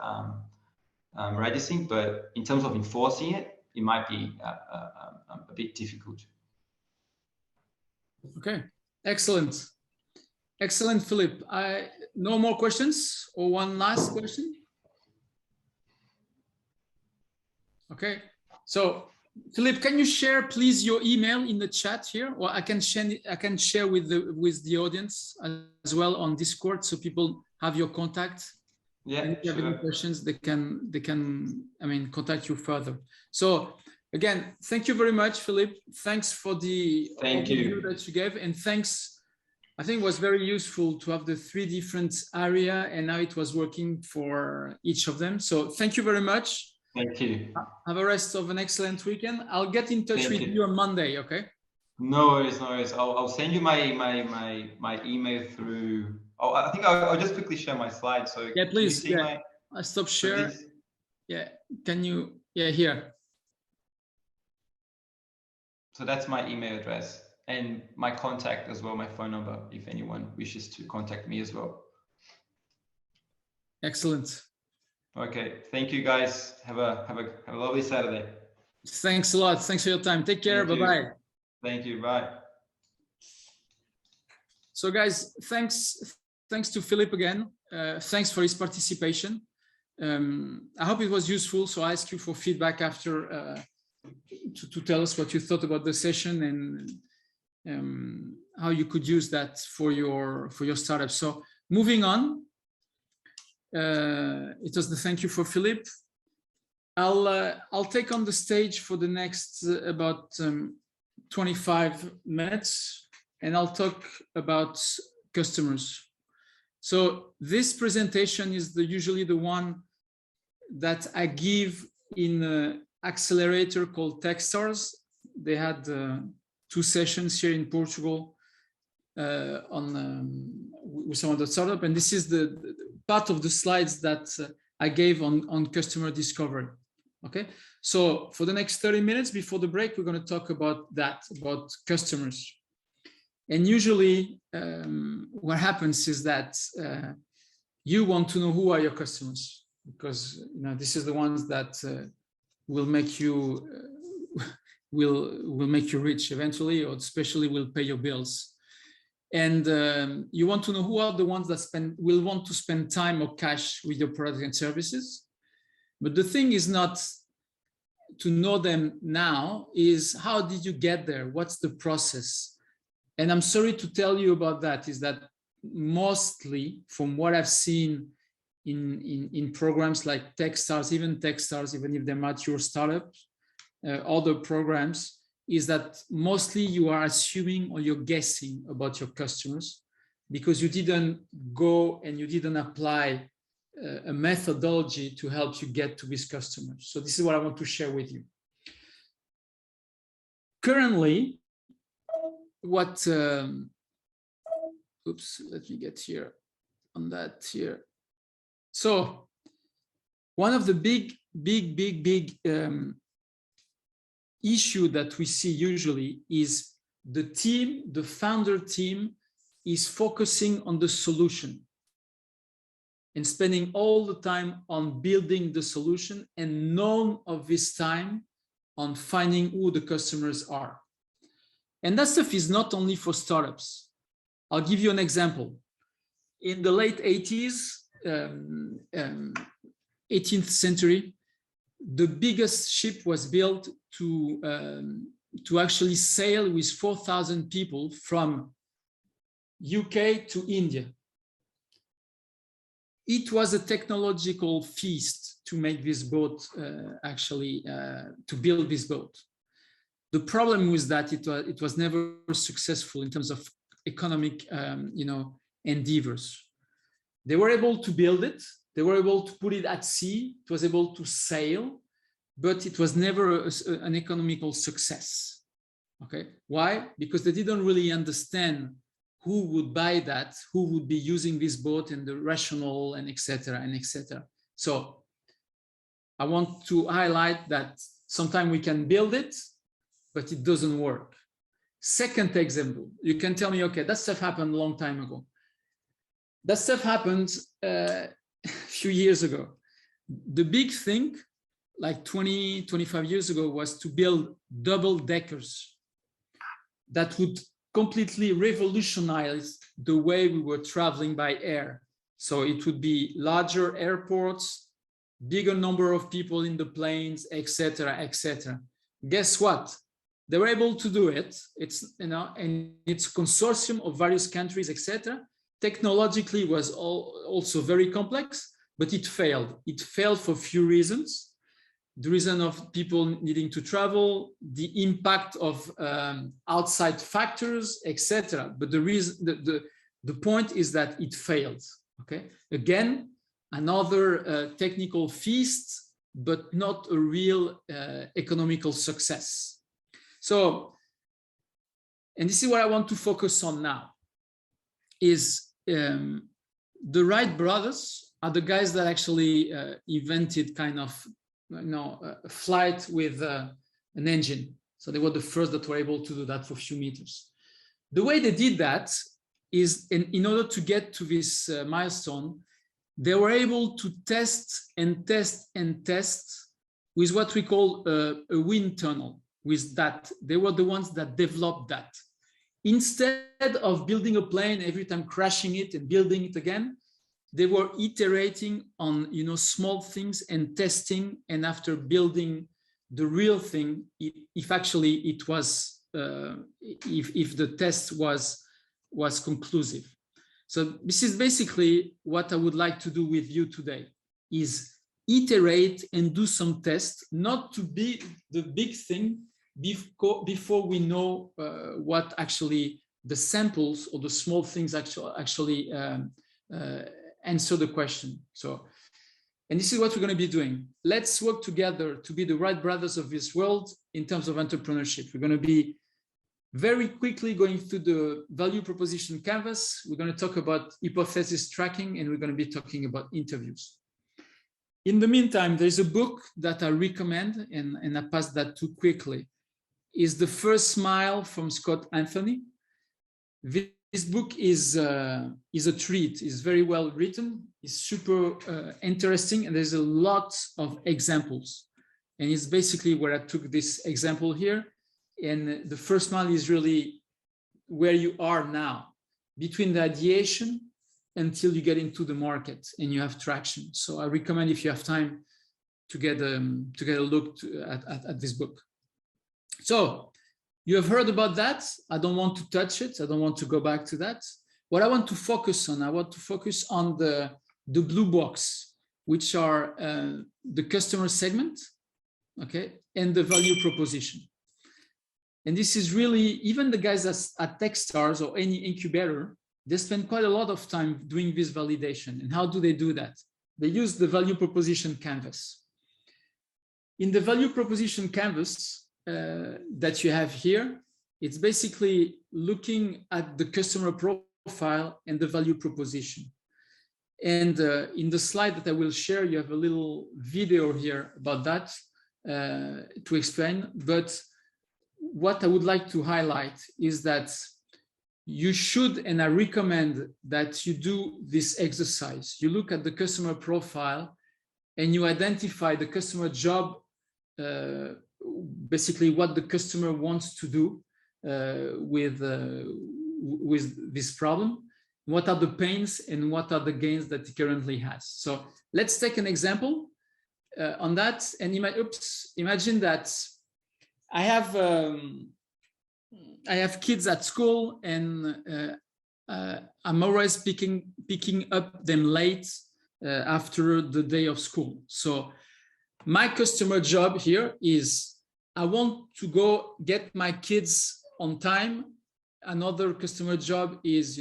registering. But in terms of enforcing it, it might be a bit difficult. Okay, excellent. Excellent, Philippe. No more questions, or one last question? Okay, so Philippe, can you share please your email in the chat here, or I can share with the audience as well on Discord, so people have your contact. Yeah, and if you have any questions, they can contact you further. So again, thank you very much, Philippe. Thanks for the overview that you gave, and thanks I think it was very useful to have the 3 different area and how it was working for each of them. So thank you very much. Thank you. Have a rest of an excellent weekend. I'll get in touch Thank with you. you on Monday, okay? No worries, no worries. I'll send you my email through. Oh, I think I'll just quickly share my slides. So Yeah, please. Can you see Yeah. I stop so share. this- Yeah, can you? Yeah, here. So that's my email address and my contact as well, my phone number, if anyone wishes to contact me as well. Excellent. Okay, thank you guys. Have a lovely Saturday. Thanks a lot. Thanks for your time. Take care. Thank you. Bye-bye. Thank you. Bye. So guys, thanks to Philip again. Thanks for his participation. I hope it was useful. So I ask you for feedback after to tell us what you thought about the session and how you could use that for your startup. So moving on, it was the thank you for Philip. I'll take on the stage for the next about 25 minutes, and I'll talk about customers. So this presentation is usually the one that I give in an accelerator called Techstars. They had 2 sessions here in Portugal with some of the startup, and this is the part of the slides that I gave on customer discovery. Okay, so for the next 30 minutes before the break, we're going to talk about that, about customers. And usually what happens is that you want to know who are your customers, because this is the ones that will make you will make you rich eventually, or especially will pay your bills. And you want to know who are the ones that will want to spend time or cash with your products and services. But the thing is not to know them now, is how did you get there? What's the process? And I'm sorry to tell you about that, is that mostly from what I've seen in programs like Techstars, even if they're mature startups, other programs, is that mostly you are assuming or you're guessing about your customers because you didn't go and you didn't apply a methodology to help you get to these customers. So this is what I want to share with you. Currently, what, oops, let me get here on that here. So one of the big issue that we see usually is the founder team is focusing on the solution and spending all the time on building the solution and none of this time on finding who the customers are. And that stuff is not only for startups. I'll give you an example. In the late 18th century, the biggest ship was built to actually sail with 4,000 people from UK to India. It was a technological feast to make this boat, to build this boat. The problem was that it was never successful in terms of economic, endeavors. They were able to build it. They were able to put it at sea. It was able to sail, but it was never an economical success. Okay, why? Because they didn't really understand who would buy that, who would be using this boat and the rationale and etc. and etc. So I want to highlight that sometimes we can build it, but it doesn't work. Second example, you can tell me, okay, that stuff happened a long time ago. That stuff happened a few years ago. The big thing, like 20, 25 years ago, was to build double deckers that would completely revolutionize the way we were traveling by air. So it would be larger airports, bigger number of people in the planes, etc., etc. Guess what? They were able to do it. It's, and it's a consortium of various countries, etc. Technologically was also very complex, but it failed. It failed for a few reasons. the reason of people needing to travel, the impact of outside factors, etc. But the reason, the point is that it failed. Okay, again, another technical feast, but not a real economical success. So, and this is what I want to focus on now, is the Wright brothers are the guys that actually invented kind of, a flight with an engine. So they were the first that were able to do that for a few meters. The way they did that is, in order to get to this milestone, they were able to test and test and test with what we call a wind tunnel. With that, they were the ones that developed that. Instead of building a plane every time, crashing it and building it again, they were iterating on small things and testing, and after building the real thing, if actually it was if the test was conclusive. So this is basically what I would like to do with you today, is iterate and do some tests, not to be the big thing before we know what actually the samples or the small things actually answer the question. So, and this is what we're going to be doing. Let's work together to be the Wright brothers of this world in terms of entrepreneurship. We're going to be very quickly going through the value proposition canvas. We're going to talk about hypothesis tracking, and we're going to be talking about interviews. In the meantime, there's a book that I recommend, and I pass that too quickly, is The First Smile from Scott Anthony. This book is a treat. It's very well written. It's super interesting, and there's a lot of examples. And it's basically where I took this example here. And the first smile is really where you are now, between the ideation until you get into the market and you have traction. So I recommend, if you have time, to get a look at this book. So you have heard about that. I don't want to touch it. I don't want to go back to that. What I want to focus on, the blue box, which are the customer segment, okay, and the value proposition. And this is really, even the guys at Techstars or any incubator, they spend quite a lot of time doing this validation. And how do they do that? They use the value proposition canvas. In the value proposition canvas that you have here, it's basically looking at the customer profile and the value proposition. And in the slide that I will share, you have a little video here about that to explain. But what I would like to highlight is that you should, and I recommend that you do this exercise. You look at the customer profile and you identify the customer job, basically what the customer wants to do with this problem. What are the pains and what are the gains that he currently has? So let's take an example on that. And imagine that I have kids at school, and I'm always picking up them late after the day of school. So my customer job here is I want to go get my kids on time. Another customer job is,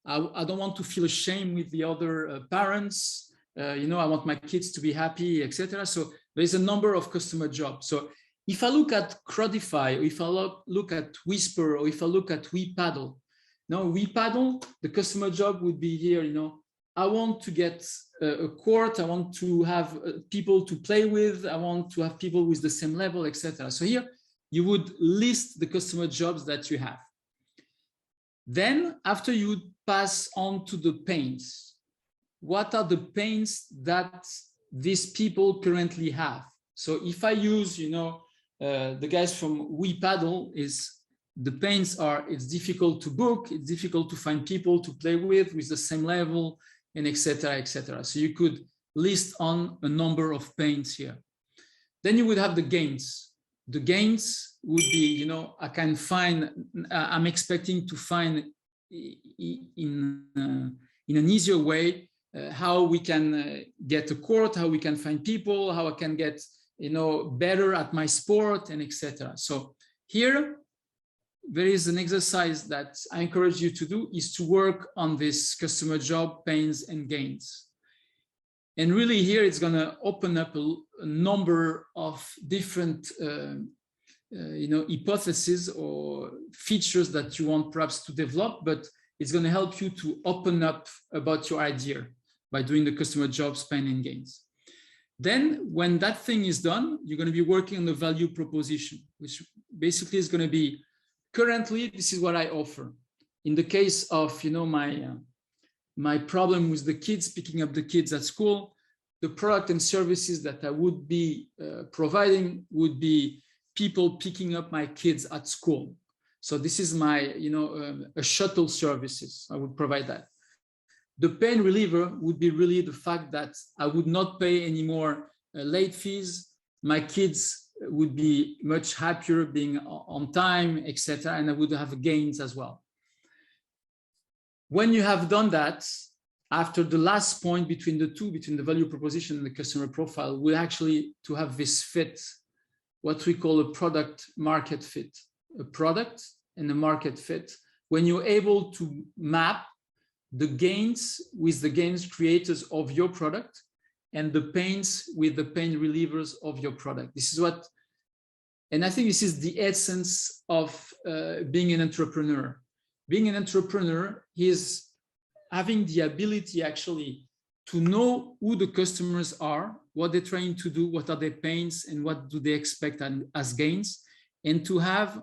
I don't want to feel ashamed with the other parents. I want my kids to be happy, etc. So there's a number of customer jobs. So if I look at Crowdify, or if I look at Whisper, or if I look at WePaddle, WePaddle, the customer job would be here, I want to get a court, I want to have people to play with, I want to have people with the same level, etc. So here you would list the customer jobs that you have. Then after you would pass on to the pains. What are the pains that these people currently have? So if I use, the guys from WePaddle, the pains are, it's difficult to book, it's difficult to find people to play with the same level, and etc., etc. So you could list on a number of pains here. Then you would have the gains. The gains would be, I'm expecting to find in an easier way how we can get a court, how we can find people, how I can get better at my sport and etc. So here, there is an exercise that I encourage you to do, is to work on this customer job, pains and gains. And really here, it's going to open up a number of different hypotheses or features that you want perhaps to develop, but it's going to help you to open up about your idea by doing the customer jobs, pain and gains. Then when that thing is done, you're going to be working on the value proposition, which basically is going to be, currently, this is what I offer. In the case of, my problem with the kids, picking up the kids at school, the product and services that I would be providing would be people picking up my kids at school. So this is my, a shuttle services. I would provide that. The pain reliever would be really the fact that I would not pay any more late fees. My kids would be much happier being on time, etc. And I would have gains as well. When you have done that, after the last point between the two, between the value proposition and the customer profile, we actually to have this fit, what we call a product market fit, a product and a market fit. When you're able to map the gains with the gains creators of your product and the pains with the pain relievers of your product. This is what, and I think this is the essence of being an entrepreneur. Being an entrepreneur is having the ability actually to know who the customers are, what they're trying to do, what are their pains, and what do they expect as gains, and to have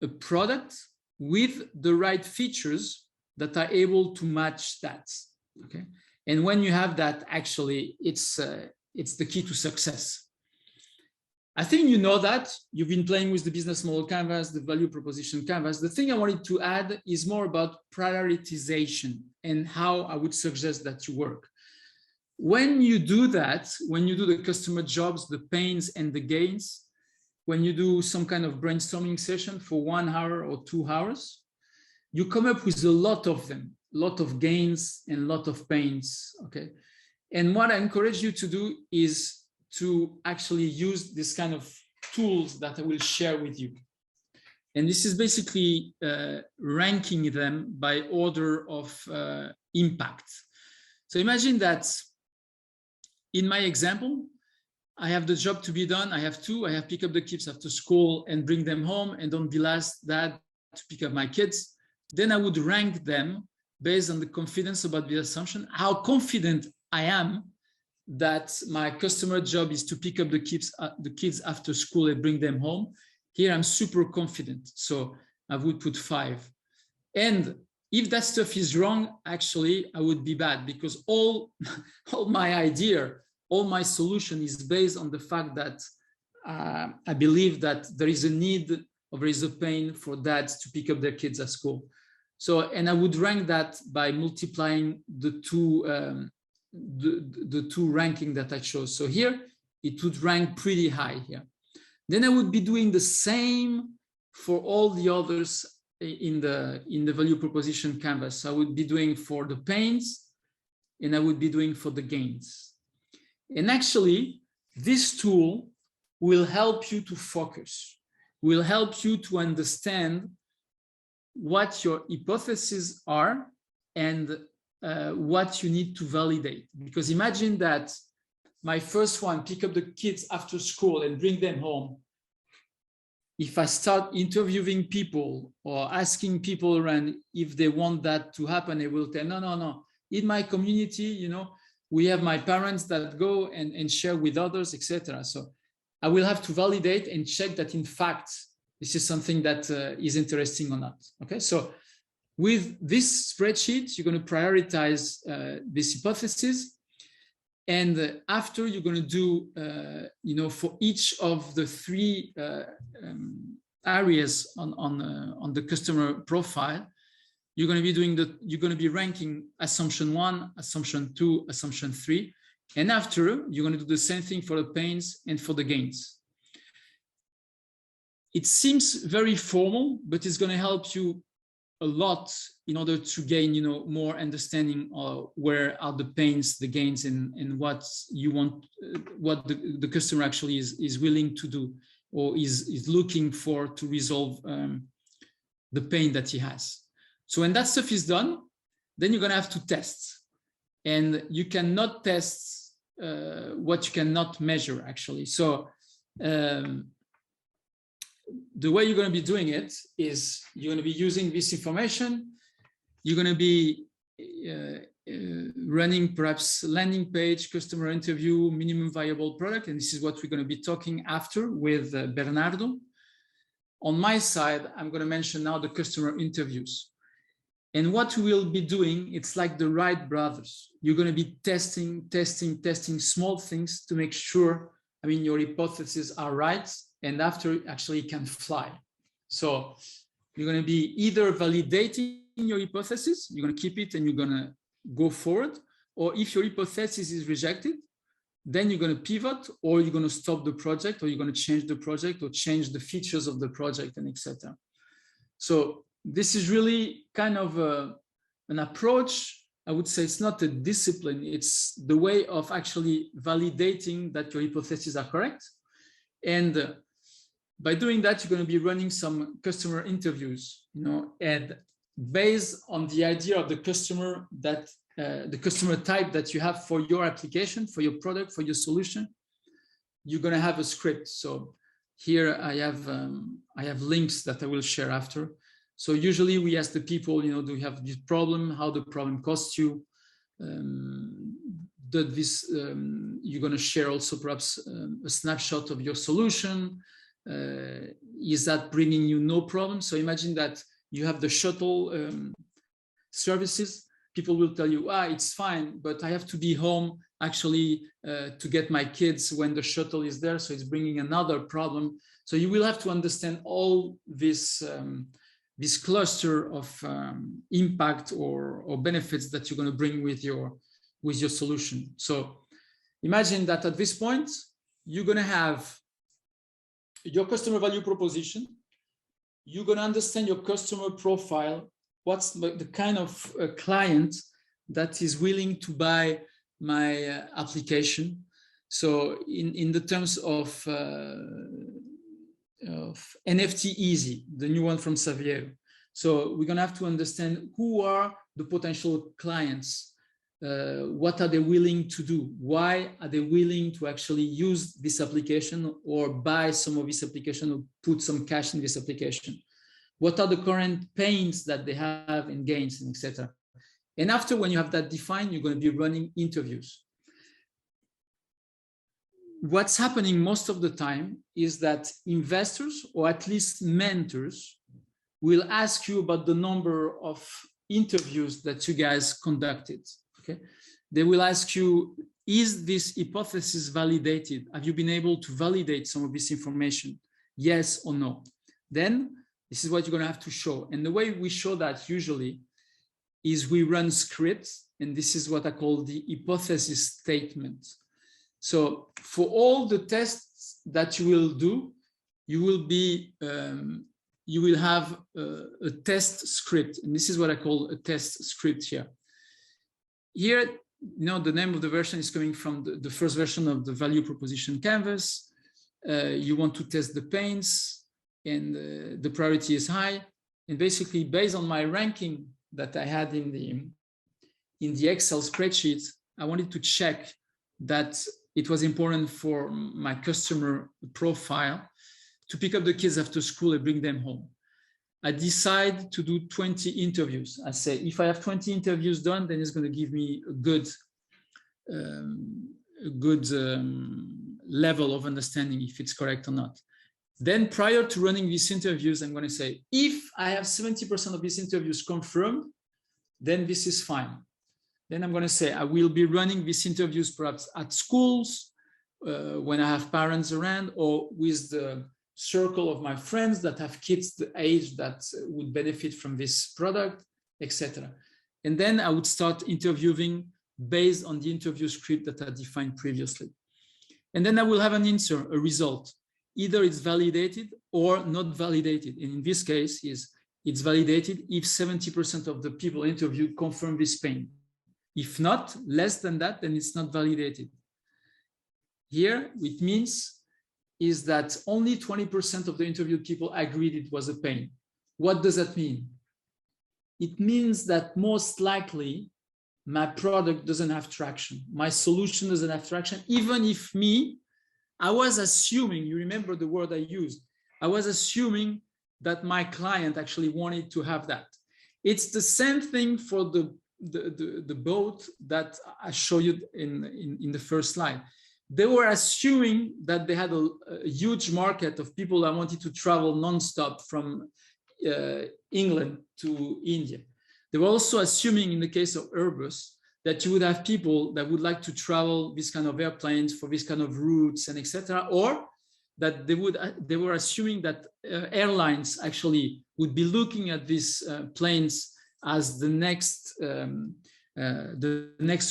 a product with the right features that are able to match that, okay? And when you have that, actually, it's the key to success. I think you know that. You've been playing with the business model canvas, the value proposition canvas. The thing I wanted to add is more about prioritization and how I would suggest that you work. When you do that, when you do the customer jobs, the pains and the gains, when you do some kind of brainstorming session for 1 hour or 2 hours, you come up with a lot of them, a lot of gains and a lot of pains, okay? And what I encourage you to do is to actually use this kind of tools that I will share with you. And this is basically ranking them by order of impact. So imagine that in my example, I have the job to be done. I have two. I have pick up the kids after school and bring them home, and on the last that to pick up my kids. Then I would rank them based on the confidence about the assumption, how confident I am that my customer job is to pick up the kids after school and bring them home. Here I'm super confident, so I would put 5. And if that stuff is wrong, actually I would be bad, because all my idea, all my solution is based on the fact that I believe that there is a need or there is a pain for dads to pick up their kids at school. So, and I would rank that by multiplying the two ranking that I chose. So here it would rank pretty high here. Then I would be doing the same for all the others in the value proposition canvas. So I would be doing for the pains and I would be doing for the gains. And actually, this tool will help you to focus, will help you to understand what your hypotheses are and what you need to validate. Because imagine that my first one, pick up the kids after school and bring them home. If I start interviewing people or asking people around if they want that to happen, they will tell, no. In my community, you know, we have my parents that go and share with others, etc. So I will have to validate and check that in fact, this is something that is interesting or not. Okay, so with this spreadsheet, you're going to prioritize this hypothesis. And after you're going to do, you know, for each of the 3 areas on the customer profile, you're going to be doing you're going to be ranking assumption 1, assumption 2, assumption 3. And after, you're going to do the same thing for the pains and for the gains. It seems very formal, but it's going to help you a lot in order to gain, more understanding of where are the pains, the gains, and what you want, what the customer actually is willing to do or is looking for to resolve the pain that he has. So when that stuff is done, then you're gonna have to test, and you cannot test what you cannot measure actually. So the way you're going to be doing it is you're going to be using this information. You're going to be running perhaps landing page, customer interview, minimum viable product. And this is what we're going to be talking after with Bernardo. On my side, I'm going to mention now the customer interviews. And what we will be doing, it's like the Wright brothers. You're going to be testing small things to make sure, your hypotheses are right. And after actually can fly. So you're going to be either validating your hypothesis, you're going to keep it and you're going to go forward, or if your hypothesis is rejected, then you're going to pivot, or you're going to stop the project, or you're going to change the project, or change the features of the project, and etc. So this is really kind of an approach. I would say it's not a discipline, it's the way of actually validating that your hypotheses are correct. And by doing that, you're going to be running some customer interviews, and based on the idea of the customer that the customer type that you have for your application, for your product, for your solution, you're going to have a script. So here I have links that I will share after. So usually we ask the people, do you have this problem? How the problem costs you? You're going to share also perhaps a snapshot of your solution. Is that bringing you no problem? So imagine that you have the shuttle services. People will tell you, it's fine, but I have to be home actually to get my kids when the shuttle is there. So it's bringing another problem. So you will have to understand all this cluster of impact or benefits that you're going to bring with your solution. So imagine that at this point, you're going to have your customer value proposition. You're going to understand your customer profile. What's the kind of client that is willing to buy my application? So in the terms of NFT Easy, the new one from Xavier. So we're going to have to understand who are the potential clients. What are they willing to do? Why are they willing to actually use this application or buy some of this application or put some cash in this application? What are the current pains that they have and gains, and etc. And after, when you have that defined, you're going to be running interviews. What's happening most of the time is that investors, or at least mentors, will ask you about the number of interviews that you guys conducted. Okay, they will ask you, is this hypothesis validated? Have you been able to validate some of this information? Yes or no? Then this is what you're going to have to show. And the way we show that usually is we run scripts, and this is what I call the hypothesis statement. So for all the tests that you will do, you will have a test script, and this is what I call a test script here. Here, the name of the version is coming from the first version of the value proposition canvas. You want to test the pains, and the priority is high. And basically, based on my ranking that I had in the Excel spreadsheet, I wanted to check that it was important for my customer profile to pick up the kids after school and bring them home. I decide to do 20 interviews. I say, if I have 20 interviews done, then it's going to give me a good level of understanding if it's correct or not. Then prior to running these interviews, I'm going to say, if I have 70% of these interviews confirmed, then this is fine. Then I'm going to say, I will be running these interviews perhaps at schools, when I have parents around, or with the circle of my friends that have kids the age that would benefit from this product, etc. And then I would start interviewing based on the interview script that I defined previously. And then I will have an answer, a result. Either it's validated or not validated. And in this case is it's validated if 70% of the people interviewed confirm this pain. If not, less than that, then it's not validated. Here, it means is that only 20% of the interviewed people agreed it was a pain. What does that mean? It means that most likely my product doesn't have traction. My solution doesn't have traction, even if I was assuming, you remember the word I used, I was assuming that my client actually wanted to have that. It's the same thing for the boat that I showed you in the first slide. They were assuming that they had a huge market of people that wanted to travel nonstop from England to India. They were also assuming in the case of Airbus that you would have people that would like to travel this kind of airplanes for this kind of routes and etc. Or that they were assuming that airlines actually would be looking at these planes as the next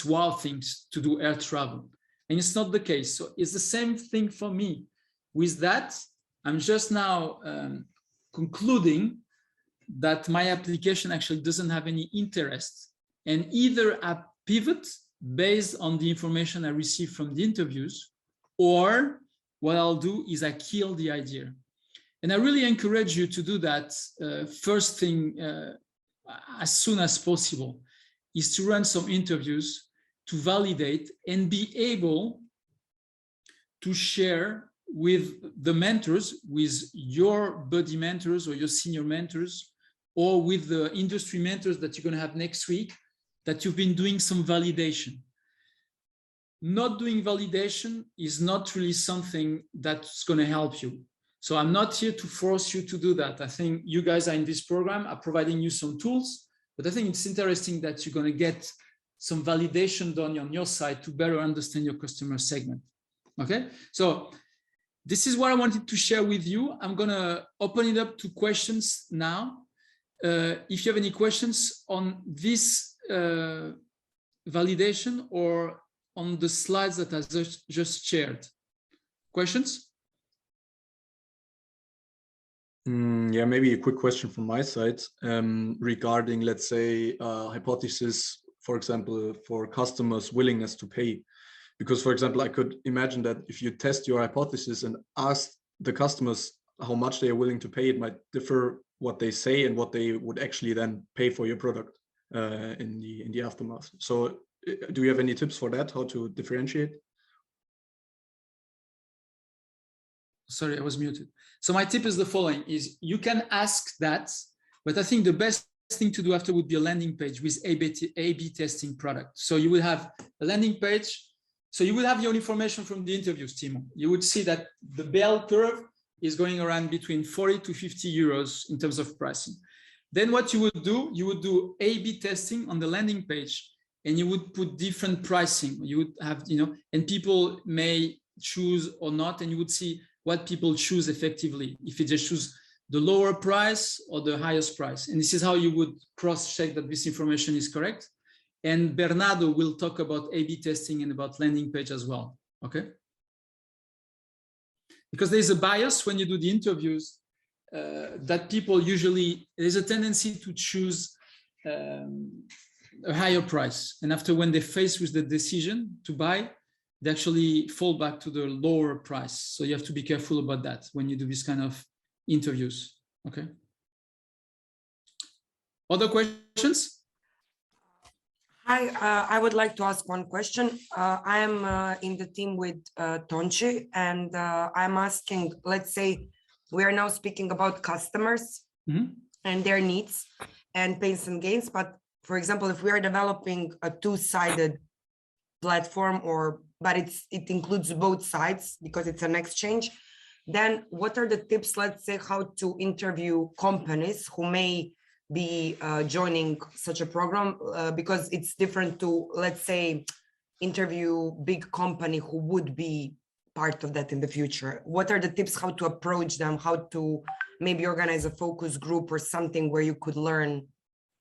wow things to do air travel. And it's not the case. So it's the same thing for me. With that, I'm just now concluding that my application actually doesn't have any interest, and either I pivot based on the information I receive from the interviews, or what I'll do is I kill the idea. And I really encourage you to do that first thing as soon as possible, is to run some interviews to validate and be able to share with the mentors, with your buddy mentors or your senior mentors, or with the industry mentors that you're going to have next week, that you've been doing some validation. Not doing validation is not really something that's going to help you. So I'm not here to force you to do that. I think you guys are in this program, are providing you some tools, but I think it's interesting that you're going to get some validation done on your side to better understand your customer segment. Okay, so this is what I wanted to share with you. I'm going to open it up to questions now. If you have any questions on this validation or on the slides that I just shared. Questions? Yeah, maybe a quick question from my side regarding, let's say, hypothesis, for example, for customers' willingness to pay. Because, for example, I could imagine that if you test your hypothesis and ask the customers how much they are willing to pay, it might differ what they say and what they would actually then pay for your product in the aftermath. So do you have any tips for that, how to differentiate? Sorry, I was muted. So my tip is the following, is you can ask that, but I think the best thing to do after would be a landing page with A/B testing product. So you will have a landing page. So you will have your information from the interviews, Timo. You would see that the bell curve is going around between 40 to 50 euros in terms of pricing. Then what you would do A/B testing on the landing page, and you would put different pricing. You would have, and people may choose or not, and you would see what people choose effectively, if they just choose the lower price or the highest price. And this is how you would cross-check that this information is correct. And Bernardo will talk about A/B testing and about landing page as well, okay? Because there's a bias when you do the interviews that people usually, there's a tendency to choose a higher price. And after, when they're faced with the decision to buy, they actually fall back to the lower price. So you have to be careful about that when you do this kind of interviews, okay? Other questions? Hi, I would like to ask one question. I am in the team with Tonchi, and I'm asking, let's say we are now speaking about customers and their needs and pains and gains. But for example, if we are developing a two-sided platform, but it includes both sides because it's an exchange, then what are the tips, let's say, how to interview companies who may be joining such a program, because it's different to, let's say, interview big company who would be part of that in the future? What are the tips how to approach them, how to maybe organize a focus group or something where you could learn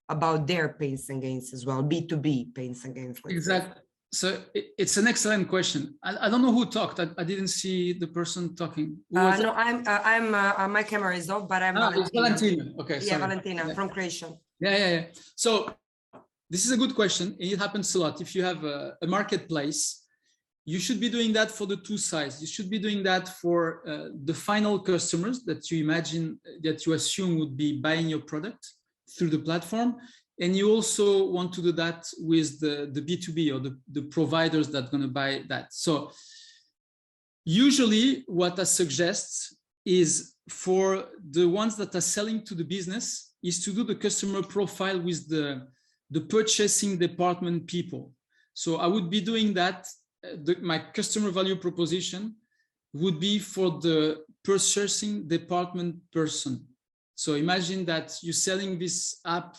about their pains and gains as well, B2B pains and gains? Exactly. It's an excellent question. I don't know who talked. I didn't see the person talking. Who was No, that? my camera is off, but I'm It's Valentina. Okay, Yeah, sorry. Valentina Yeah. from Croatia. Yeah. So this is a good question. And it happens a lot. If you have a marketplace, you should be doing that for the two sides. You should be doing that for the final customers that you imagine, that you assume would be buying your product through the platform. And you also want to do that with the B2B or the providers that are going to buy that. So usually what I suggest is for the ones that are selling to the business is to do the customer profile with the purchasing department people. So I would be doing that. My customer value proposition would be for the purchasing department person. So imagine that you're selling this app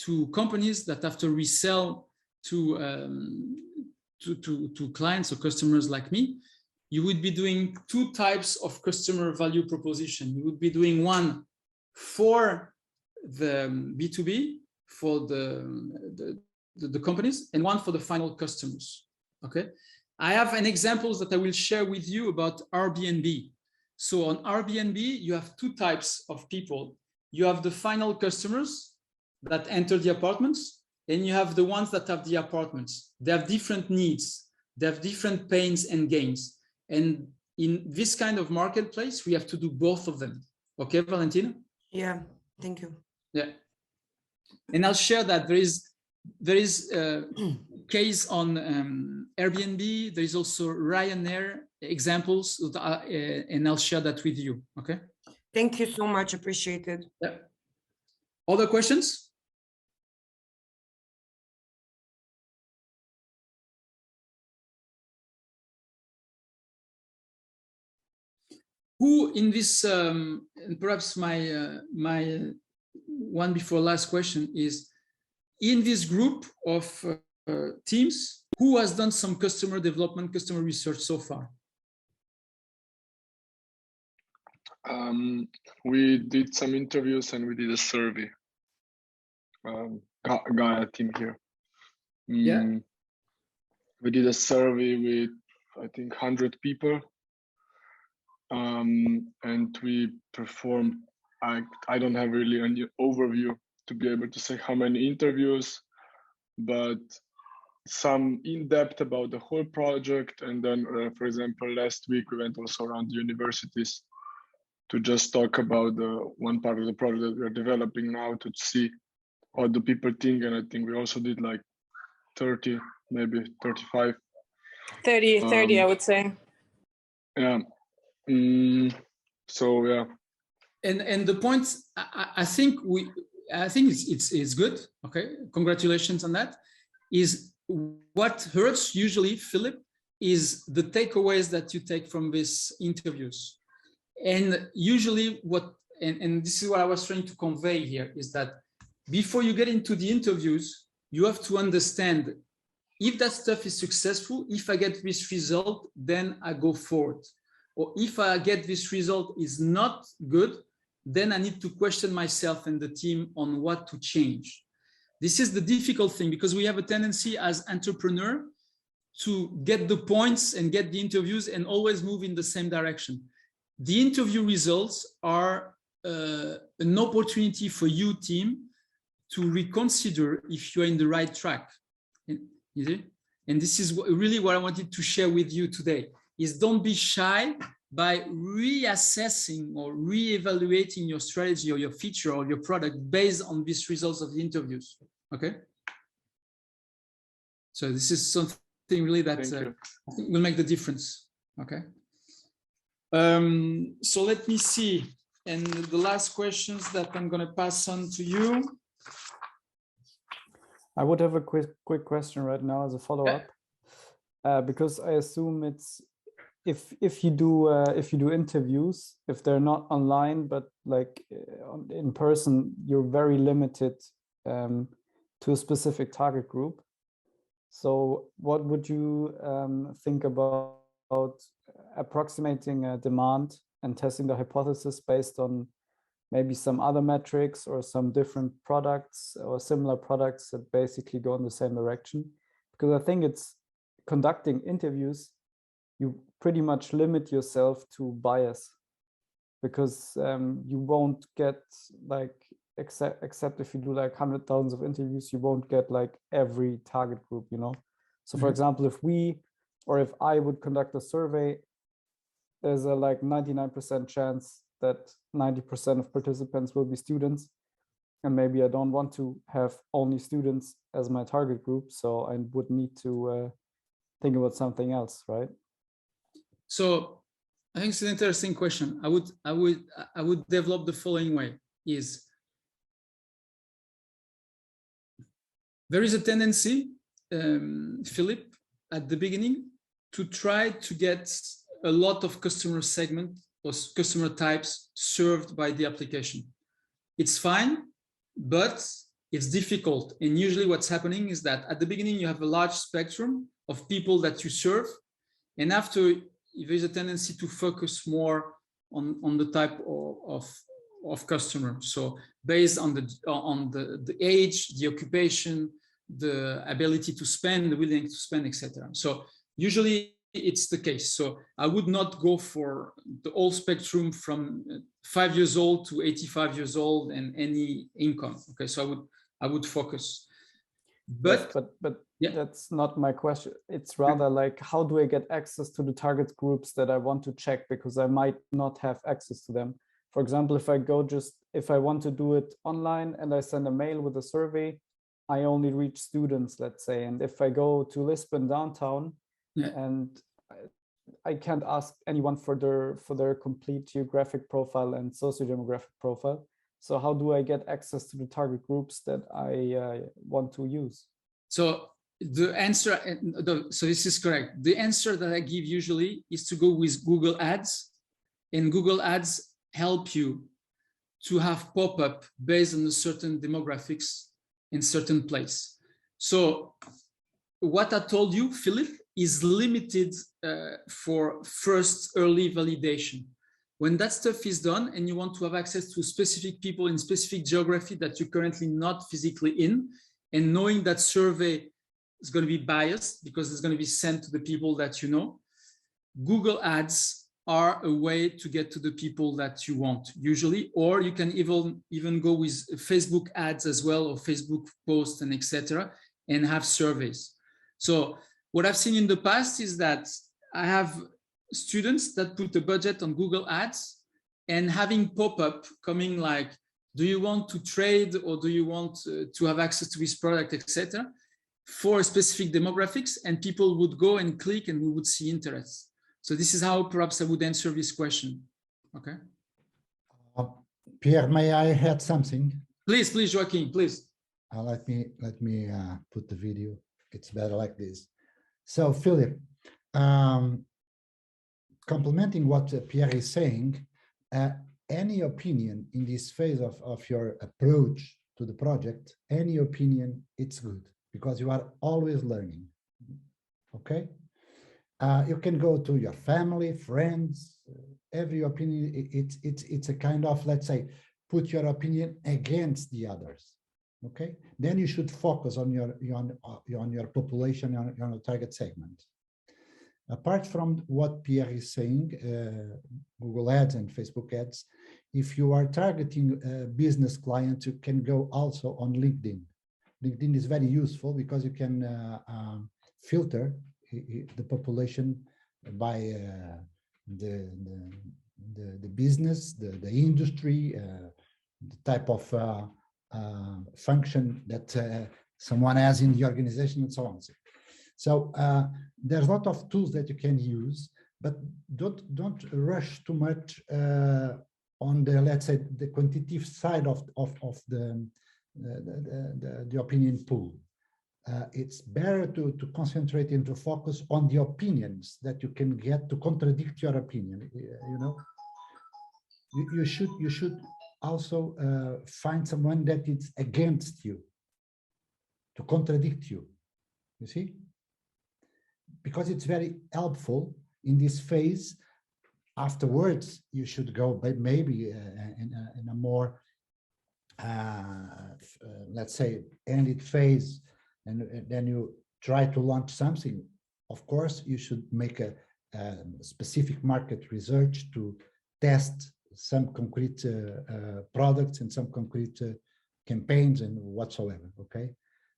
to companies that have to resell to clients or customers like me. You would be doing two types of customer value proposition. You would be doing one for the B2B, for the companies, and one for the final customers. Okay. I have an examples that I will share with you about Airbnb. So on Airbnb, you have two types of people. You have the final customers that enter the apartments, and you have the ones that have the apartments. They have different needs. They have different pains and gains. And in this kind of marketplace, we have to do both of them. Okay, Valentina? Yeah, thank you. Yeah. And I'll share that there is a case on Airbnb. There is also Ryanair examples, and I'll share that with you. Okay. Thank you so much. Appreciated. Yeah. Other questions? Who in this, and perhaps my one before last question is, in this group of teams, who has done some customer development, customer research so far? We did some interviews and we did a survey. Gaia team here. Yeah. We did a survey with, I think, 100 people. And we performed, I don't have really an overview to be able to say how many interviews, but some in depth about the whole project. And then, for example, last week we went also around the universities to just talk about the one part of the project that we're developing now to see what the people think. And I think we also did like 30, maybe 35. 30, I would say. Yeah. So yeah. And the point, I think it's good. Okay, congratulations on that. Is what hurts usually, Philip, is the takeaways that you take from these interviews. And usually and this is what I was trying to convey here, is that before you get into the interviews, you have to understand if that stuff is successful, if I get this result, then I go forward. Or if I get this result is not good, then I need to question myself and the team on what to change. This is the difficult thing, because we have a tendency as entrepreneur to get the points and get the interviews and always move in the same direction. The interview results are an opportunity for you, team, to reconsider if you're in the right track. And this is really what I wanted to share with you today, is don't be shy by reassessing or reevaluating your strategy or your feature or your product based on these results of the interviews. Okay. So this is something really that I think will make the difference. Okay. So let me see. And the last questions that I'm going to pass on to you. I would have a quick question right now as a follow-up, because I assume it's if you do interviews, if they're not online but like in person, you're very limited to a specific target group. So what would you think about approximating a demand and testing the hypothesis based on maybe some other metrics or some different products or similar products that basically go in the same direction? Because I think it's conducting interviews, you pretty much limit yourself to bias, because you won't get like, except if you do like 100,000 of interviews, you won't get like every target group, you know. So for example, if I would conduct a survey, there's a like 99% chance that 90% of participants will be students. And maybe I don't want to have only students as my target group. So I would need to think about something else, right? So I think it's an interesting question. I would develop the following way: is there is a tendency, Philip, at the beginning to try to get a lot of customer segment or customer types served by the application. It's fine, but it's difficult. And usually what's happening is that at the beginning you have a large spectrum of people that you serve, and after there's a tendency to focus more on the type of customer. So based on the age, the occupation, the ability to spend, the willingness to spend, etc. So usually it's the case. So I would not go for the whole spectrum from 5 years old to 85 years old and any income. Okay, so I would focus. But yeah, that's not my question. It's rather like, how do I get access to the target groups that I want to check, because I might not have access to them. For example, if I want to do it online and I send a mail with a survey, I only reach students, let's say. And if I go to Lisbon downtown, and I can't ask anyone for their complete geographic profile and socio-demographic profile. So how do I get access to the target groups that I want to use? So the answer, so this is correct. The answer that I give usually is to go with Google Ads, and Google Ads help you to have pop-up based on a certain demographics in certain place. So what I told you, Philip, is limited for first early validation. When that stuff is done and you want to have access to specific people in specific geography that you're currently not physically in, and knowing that survey is going to be biased because it's going to be sent to the people that you know, Google Ads are a way to get to the people that you want usually, or you can even go with Facebook ads as well, or Facebook posts and etc., and have surveys. So what I've seen in the past is that I have students that put a budget on Google Ads and having pop-up coming like, do you want to trade, or do you want to have access to this product, etc., for specific demographics, and people would go and click and we would see interest. So this is how perhaps I would answer this question. Okay. Pierre, may I add something? Please, Joaquin, please. Let me put the video. It's better like this. So Philip, complementing what Pierre is saying, any opinion in this phase of your approach to the project, any opinion, it's good, because you are always learning. Okay. You can go to your family, friends, every opinion. It's a kind of, let's say, put your opinion against the others. Okay, then you should focus on your population, on your target segment. Apart from what Pierre is saying, Google Ads and Facebook Ads, if you are targeting business clients, you can go also on LinkedIn. LinkedIn is very useful because you can filter the population by the business, the industry, the type of function that someone has in the organization, and so on. So there's a lot of tools that you can use, but don't rush too much on the, let's say, the quantitative side of the opinion pool. It's better to concentrate and to focus on the opinions that you can get to contradict your opinion. You know, you should also find someone that is against you, to contradict you. You see, because it's very helpful in this phase. Afterwards, you should go maybe in a more, let's say, ended phase, and then you try to launch something. Of course, you should make a specific market research to test some concrete products and some concrete campaigns and whatsoever, okay?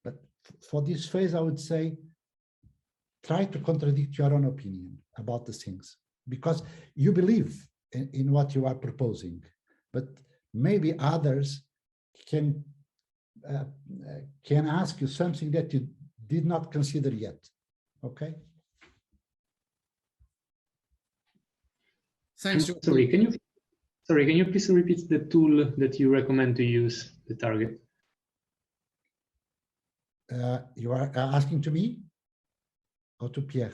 But for this phase, I would say, try to contradict your own opinion about the things, because you believe in what you are proposing, but maybe others can ask you something that you did not consider yet, okay? Thanks. Sorry, can you please repeat the tool that you recommend to use, the target? You are asking to me or to Pierre?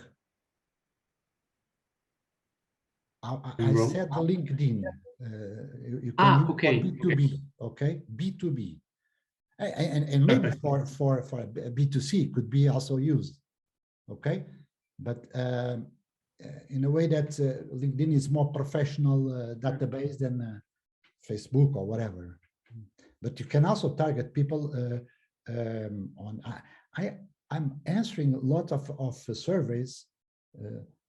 I said the LinkedIn. You can use okay. for B2B, okay? B2B. And maybe for B2C could be also used, okay? But in a way that LinkedIn is more professional database than Facebook or whatever. But you can also target people on. I'm answering a lot of surveys.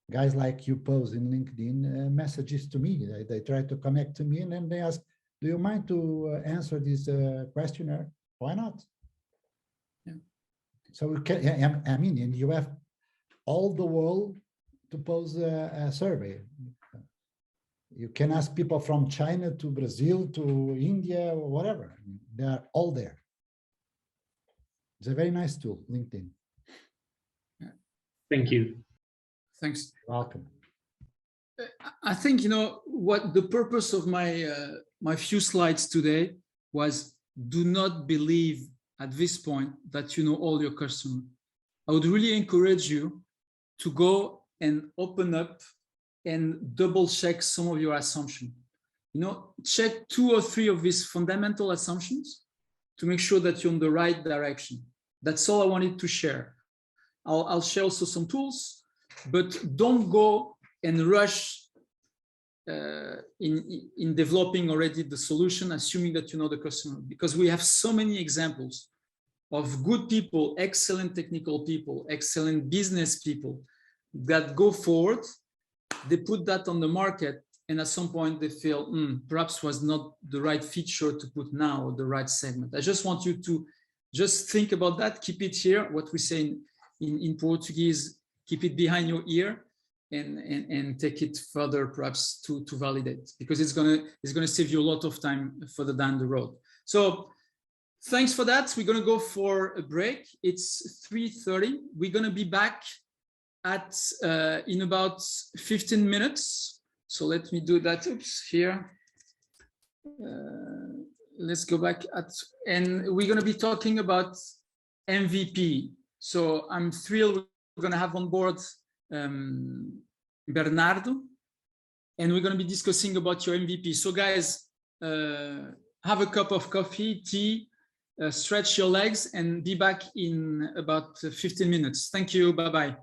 Guys like you pose in LinkedIn messages to me. They try to connect to me and then they ask, "Do you mind to answer this questionnaire?" Why not? Yeah. So we can. I mean, and you have all the world to pose a survey. You can ask people from China to Brazil to India or whatever. They are all there. It's a very nice tool, LinkedIn. Thank you. Thanks. Welcome. I think, you know, what the purpose of my few slides today was, do not believe at this point that you know all your customers. I would really encourage you to go and open up and double check some of your assumptions. You know, check 2 or 3 of these fundamental assumptions to make sure that you're in the right direction. That's all I wanted to share. I'll share also some tools, but don't go and rush in developing already the solution, assuming that you know the customer, because we have so many examples of good people, excellent technical people, excellent business people that go forward, they put that on the market, and at some point they feel perhaps was not the right feature to put now, or the right segment. I just want you to just think about that, keep it here, what we say in Portuguese, keep it behind your ear, and take it further perhaps to validate, because it's gonna save you a lot of time further down the road. So thanks for that. We're gonna go for a break. It's 3:30. We're gonna be back at in about 15 minutes. So let me do that. Oops, here. Let's go back and we're gonna be talking about MVP. So I'm thrilled we're gonna have on board Bernardo, and we're going to be discussing about your MVP. So guys, have a cup of coffee, tea, stretch your legs, and be back in about 15 minutes. Thank you. Bye-bye.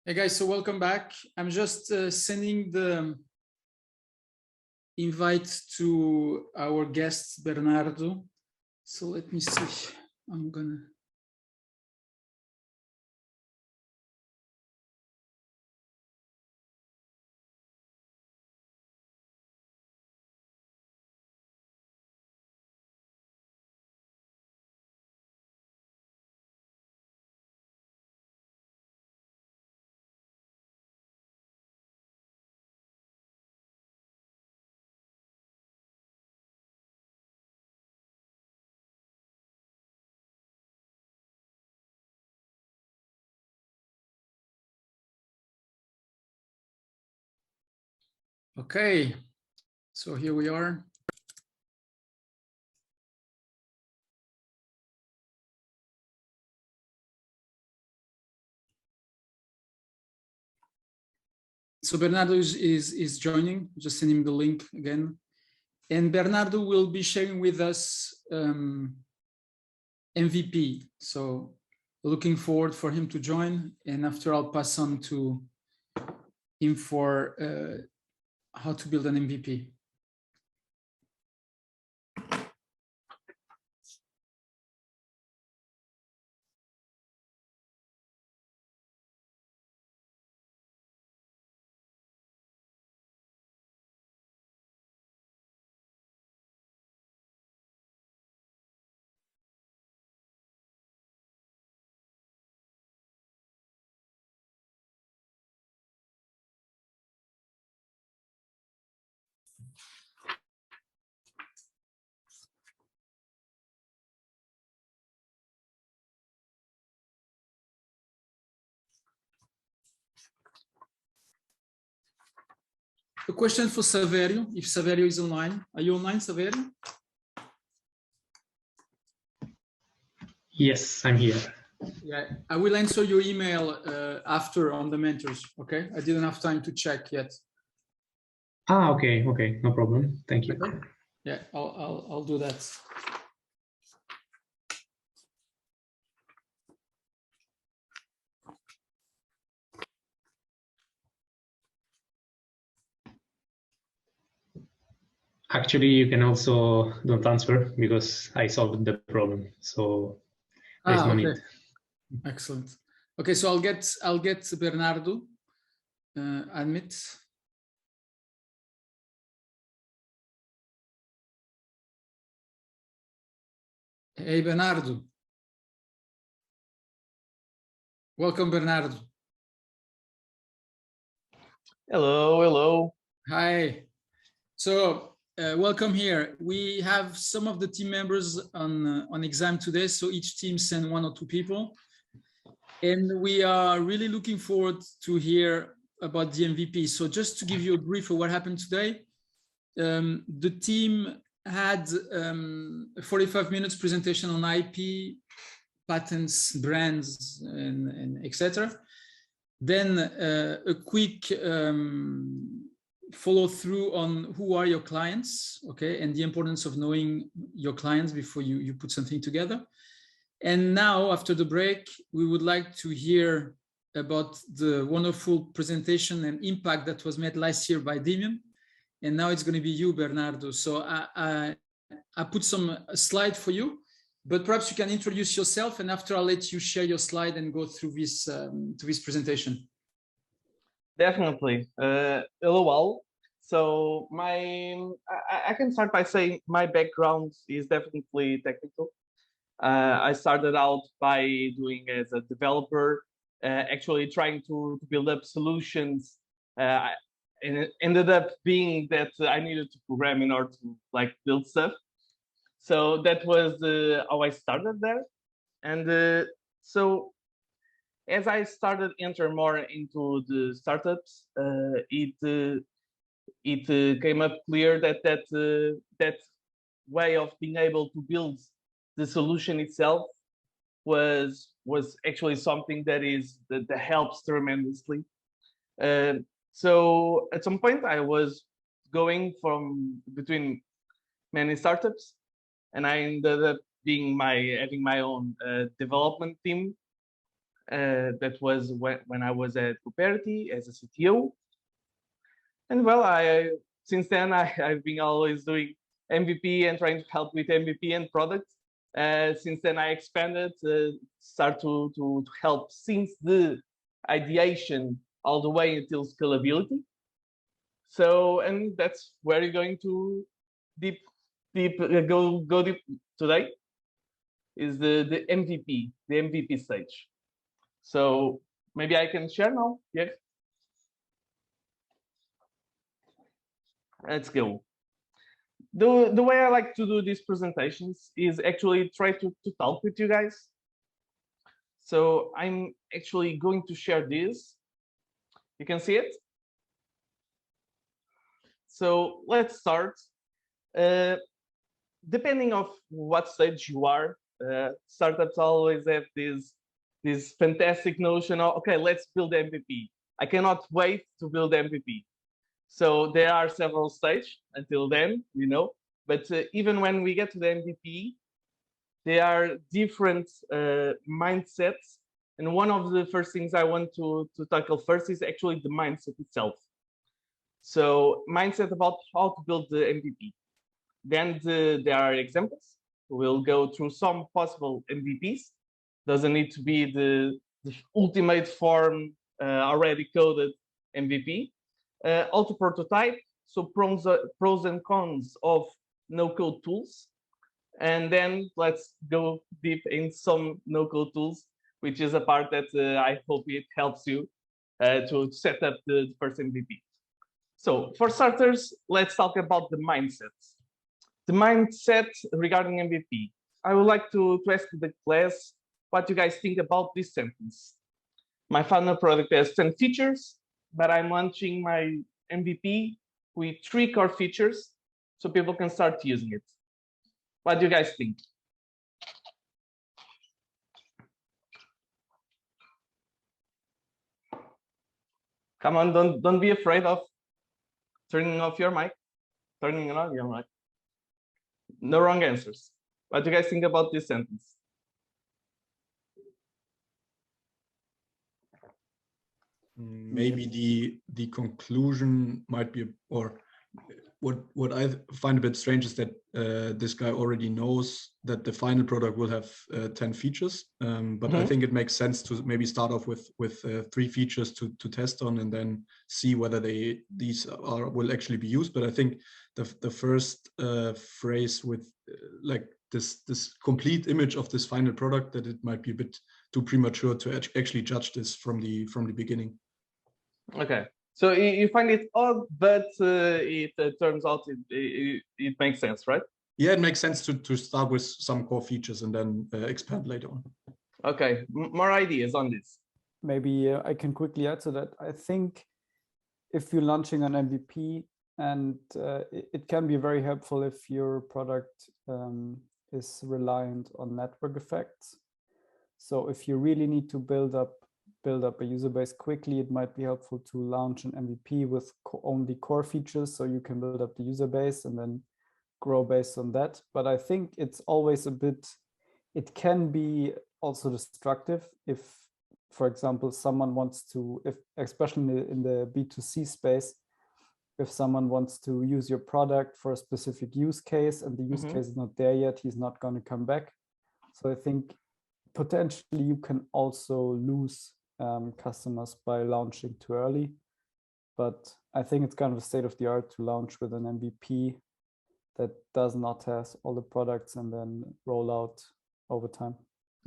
Hey guys, so welcome back. I'm just sending the invite to our guest, Bernardo. So let me see. I'm gonna. Okay, so here we are. So Bernardo is joining, just send him the link again. And Bernardo will be sharing with us MVP. So looking forward for him to join. And after I'll pass on to him for how to build an MVP. A question for Saverio, if Saverio is online. Are you online, Saverio? Yes, I'm here. Yeah, I will answer your email after on the mentors, okay? I didn't have time to check yet. Ah, okay, no problem. Thank you. Okay. Yeah, I'll do that. Actually, you can also don't answer because I solved the problem. So there's no need. Excellent. Okay, so I'll get Bernardo admit. Hey, Bernardo. Welcome, Bernardo. Hello. Hi. So welcome here. We have some of the team members on exam today, so each team send 1 or 2 people. And we are really looking forward to hear about the MVP. So just to give you a brief of what happened today, the team had a 45 minutes presentation on IP, patents, brands, and etc. Then a quick follow through on who are your clients, okay, and the importance of knowing your clients before you put something together. And now, after the break, we would like to hear about the wonderful presentation and impact that was made last year by Demian. And now it's going to be you, Bernardo. So I put some slide for you, but perhaps you can introduce yourself, and after I'll let you share your slide and go through this to this presentation. Definitely. Hello all. So I can start by saying my background is definitely technical. I started out by doing as a developer, actually trying to build up solutions, and it ended up being that I needed to program in order to build stuff. So that was how I started there, and so as I started enter more into the startups, it came up clear that that way of being able to build the solution itself was actually something that helps tremendously. So at some point I was going from between many startups, and I ended up having my own development team. That was when I was at Cooperity as a CTO. And well, since then I've been always doing MVP and trying to help with MVP and products. Since then I expanded, start to help since the ideation all the way until scalability. So, and that's where you're going to go deep today, is the MVP stage. So maybe I can share now. Yes. Let's go. The way I like to do these presentations is actually try to talk with you guys. So I'm actually going to share this. You can see it. So let's start. Depending of what stage you are, startups always have this fantastic notion of, okay, let's build MVP. I cannot wait to build MVP. So there are several stages until then, you know, but even when we get to the MVP, there are different mindsets. And one of the first things I want to tackle first is actually the mindset itself. So mindset about how to build the MVP. Then there are examples. We'll go through some possible MVPs. Doesn't need to be the ultimate form already coded MVP. Auto prototype, so pros and cons of no-code tools. And then let's go deep in some no-code tools, which is a part that I hope it helps you to set up the first MVP. So for starters, let's talk about the mindset. The mindset regarding MVP. I would like to ask the class what you guys think about this sentence. My final product has 10 features, but I'm launching my MVP with 3 core features so people can start using it. What do you guys think? Come on, don't be afraid of turning off your mic, turning on your mic. No wrong answers. What do you guys think about this sentence? Maybe the conclusion might be, or what I find a bit strange is that this guy already knows that the final product will have 10 features, but I think it makes sense to maybe start off with 3 features to test on, and then see whether these will actually be used. But I think the first phrase with like this complete image of this final product, that it might be a bit too premature to actually judge this from the beginning. Okay, so you find it odd, but it turns out it makes sense, right? Yeah, it makes sense to start with some core features and then expand later on. Okay, more ideas on this. Maybe I can quickly add to that. I think if you're launching an MVP, and it can be very helpful if your product is reliant on network effects. So if you really need to build up a user base quickly, it might be helpful to launch an MVP with only core features, so you can build up the user base and then grow based on that. But I think it's always it can be also destructive if, for example, someone wants to, especially in the B2C space, if someone wants to use your product for a specific use case and the use case is not there yet, he's not going to come back. So I think potentially you can also lose customers by launching too early. But I think it's kind of a state of the art to launch with an MVP that does not test all the products and then roll out over time.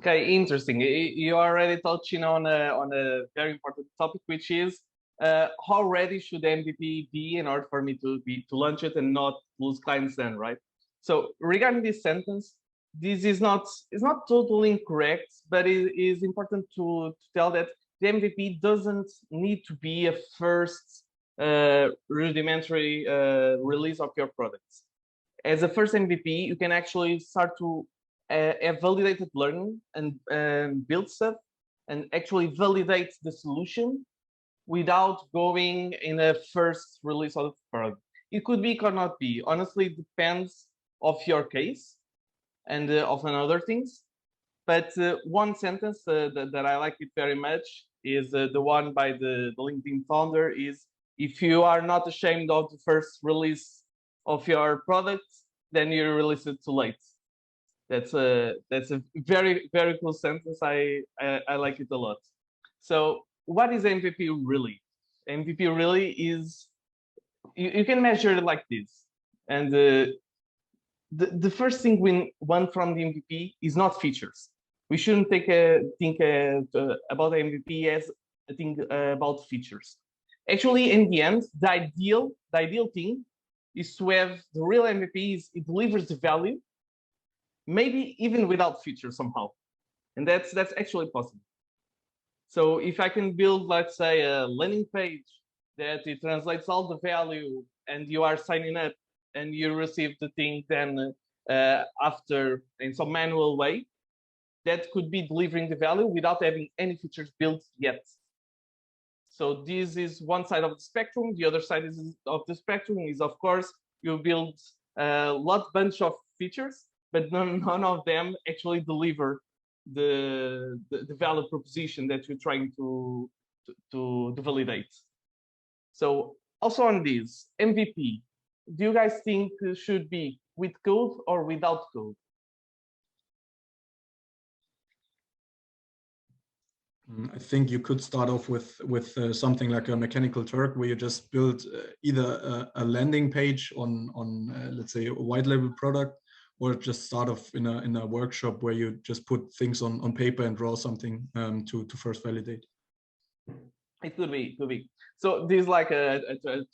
Okay, interesting. You already touching on a very important topic, which is how ready should the MVP be in order for me to launch it and not lose clients then, right? So regarding this sentence, this is not totally incorrect, but it is important to tell that the MVP doesn't need to be a first rudimentary release of your products. As a first MVP, you can actually start to have validated learning and build stuff and actually validate the solution without going in a first release of the product. It could be, could not be. Honestly, it depends of your case and of other things. But one sentence that I like it very much is the one by the LinkedIn founder is, if you are not ashamed of the first release of your product, then you release it too late. That's a very, very cool sentence. I like it a lot. So what is MVP really? MVP really is, you can measure it like this. And the first thing we want from the MVP is not features. We shouldn't think about MVP as a thing about features. Actually, in the end, the ideal thing is to have the real MVP is it delivers the value, maybe even without features somehow. And that's actually possible. So if I can build, let's say, a landing page that it translates all the value and you are signing up and you receive the thing then after in some manual way, that could be delivering the value without having any features built yet. So this is one side of the spectrum. The other side of the spectrum is, of course, you build a bunch of features, but none of them actually deliver the value proposition that you're trying to validate. So also on this MVP, do you guys think it should be with code or without code? I think you could start off with something like a Mechanical Turk, where you just build either a landing page on let's say a white label product, or just start off in a workshop where you just put things on paper and draw something to first validate. It could be. So this is like a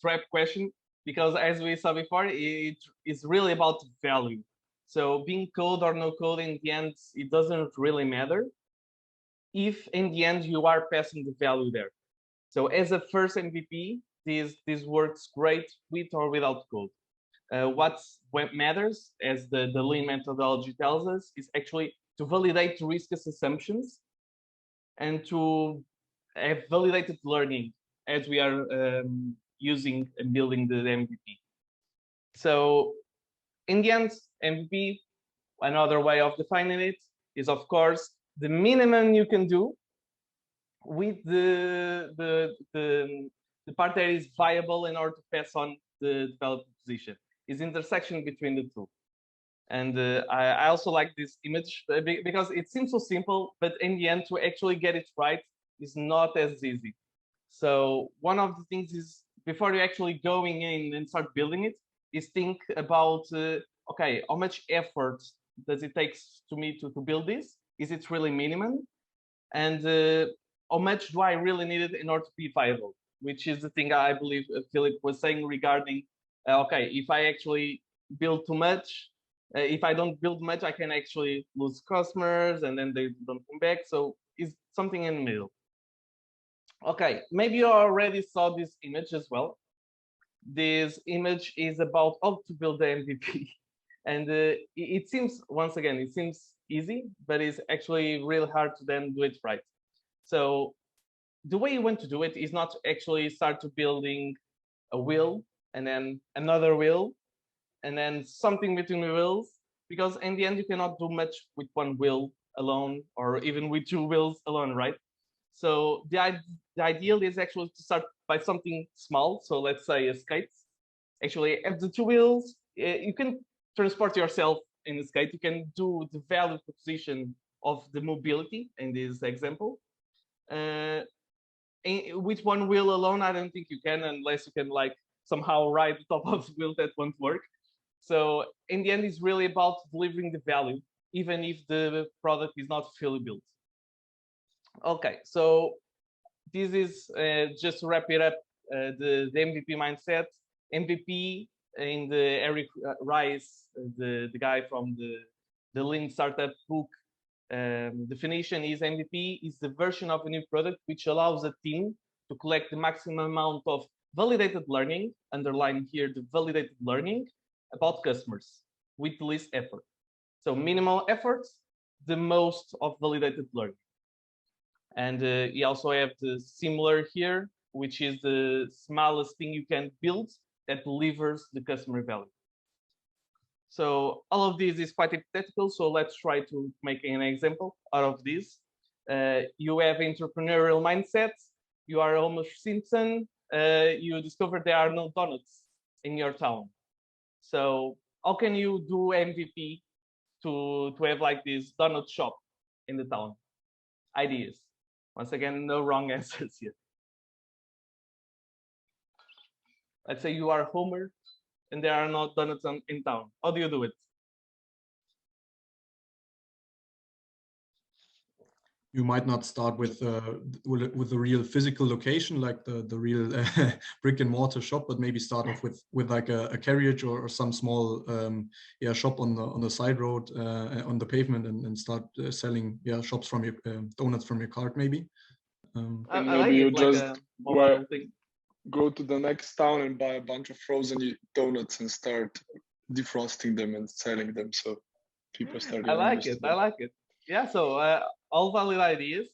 trap question, because as we saw before, it is really about value. So being code or no code, in the end, it doesn't really matter if in the end you are passing the value there. So as a first MVP, this works great with or without code. What matters, as the Lean methodology tells us, is actually to validate risk assumptions and to have validated learning as we are using and building the MVP. So in the end, MVP, another way of defining it is, of course, the minimum you can do with the part that is viable in order to pass on the developer position, is intersection between the two. And I also like this image because it seems so simple, but in the end, to actually get it right is not as easy. So one of the things is, before you actually going in and start building it, is think about, okay, how much effort does it take to me to build this? Is it really minimum? And how much do I really need it in order to be viable? Which is the thing I believe Philip was saying regarding, okay, if I actually build too much, if I don't build much, I can actually lose customers and then they don't come back. So it's something in the middle. Okay, maybe you already saw this image as well. This image is about how to build the MVP. And it seems, once again, it seems easy, but it's actually really hard to then do it right. So the way you want to do it is not to actually start to building a wheel and then another wheel and then something between the wheels, because in the end you cannot do much with one wheel alone, or even with two wheels alone, right? So the ideal is actually to start by something small. So let's say a skate. Actually, have the two wheels. You can transport yourself in the skate. You can do the value proposition of the mobility in this example. With one wheel alone, I don't think you can, unless you can like somehow ride the top of the wheel. That won't work. So in the end, it's really about delivering the value, even if the product is not fully built. Okay, so this is just to wrap it up, the MVP mindset. MVP in the Eric Rice, the guy from the Lean Startup book, definition is MVP is the version of a new product which allows a team to collect the maximum amount of validated learning, underline here the validated learning, about customers with the least effort. So minimal efforts, the most of validated learning. And you also have the similar here, which is the smallest thing you can build that delivers the customer value. So all of this is quite hypothetical. So let's try to make an example out of this. You have entrepreneurial mindset. You are Homer Simpson. You discover there are no donuts in your town. So how can you do MVP to have like this donut shop in the town? Ideas. Once again, no wrong answers here. Let's say you are Homer and there are no donuts in town. How do you do it? You might not start with the real physical location, like the real brick and mortar shop, but maybe start off with like a carriage or some small shop on the side road on the pavement, and start selling shops from your donuts from your cart maybe. And I maybe like you it, like just a mobile thing. go to the next town and buy a bunch of frozen donuts and start defrosting them and selling them. So people start. I like it. I like it. Yeah. So all valid ideas.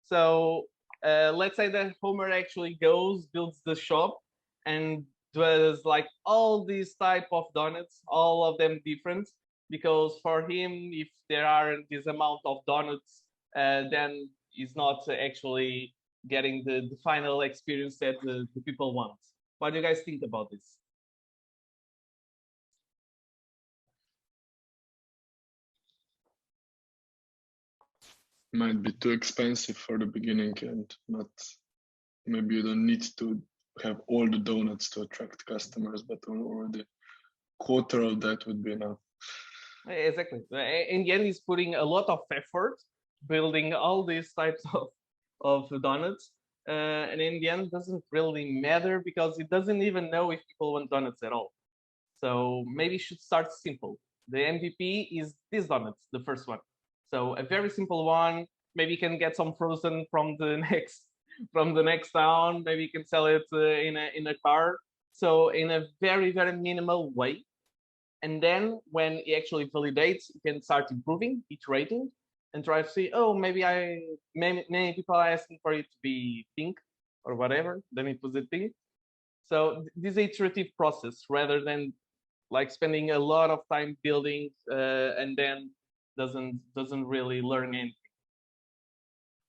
So let's say that Homer actually goes, builds the shop, and does like all these type of donuts, all of them different, because for him, if there aren't this amount of donuts, then he's not actually getting the final experience that the people want. What do you guys think about this? Might be too expensive for the beginning, and not. Maybe you don't need to have all the donuts to attract customers, but already quarter of that would be enough. Exactly. In the end, he's putting a lot of effort building all these types of donuts, and in the end, doesn't really matter because he doesn't even know if people want donuts at all. So maybe you should start simple. The MVP is these donuts, the first one. So a very simple one. Maybe you can get some frozen from the next town. Maybe you can sell it in a car. So in a very minimal way. And then when he actually validates, you can start improving, iterating, and try to see, oh, maybe many people are asking for it to be pink or whatever. Then it was a pink. So this iterative process rather than like spending a lot of time building and then doesn't really learn anything.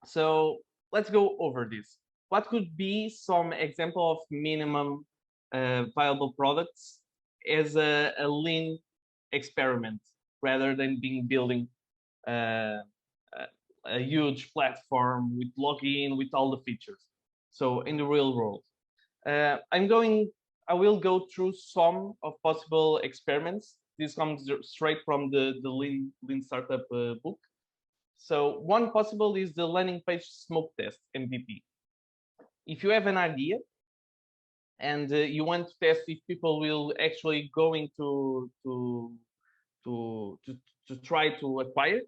So let's go over this. What could be some example of minimum viable products as a lean experiment rather than building a huge platform with login with all the features? So in the real world, I will go through some of possible experiments. This comes straight from the Lean Startup book. So one possible is the landing page smoke test, MVP. If you have an idea and you want to test if people will actually going to try to acquire,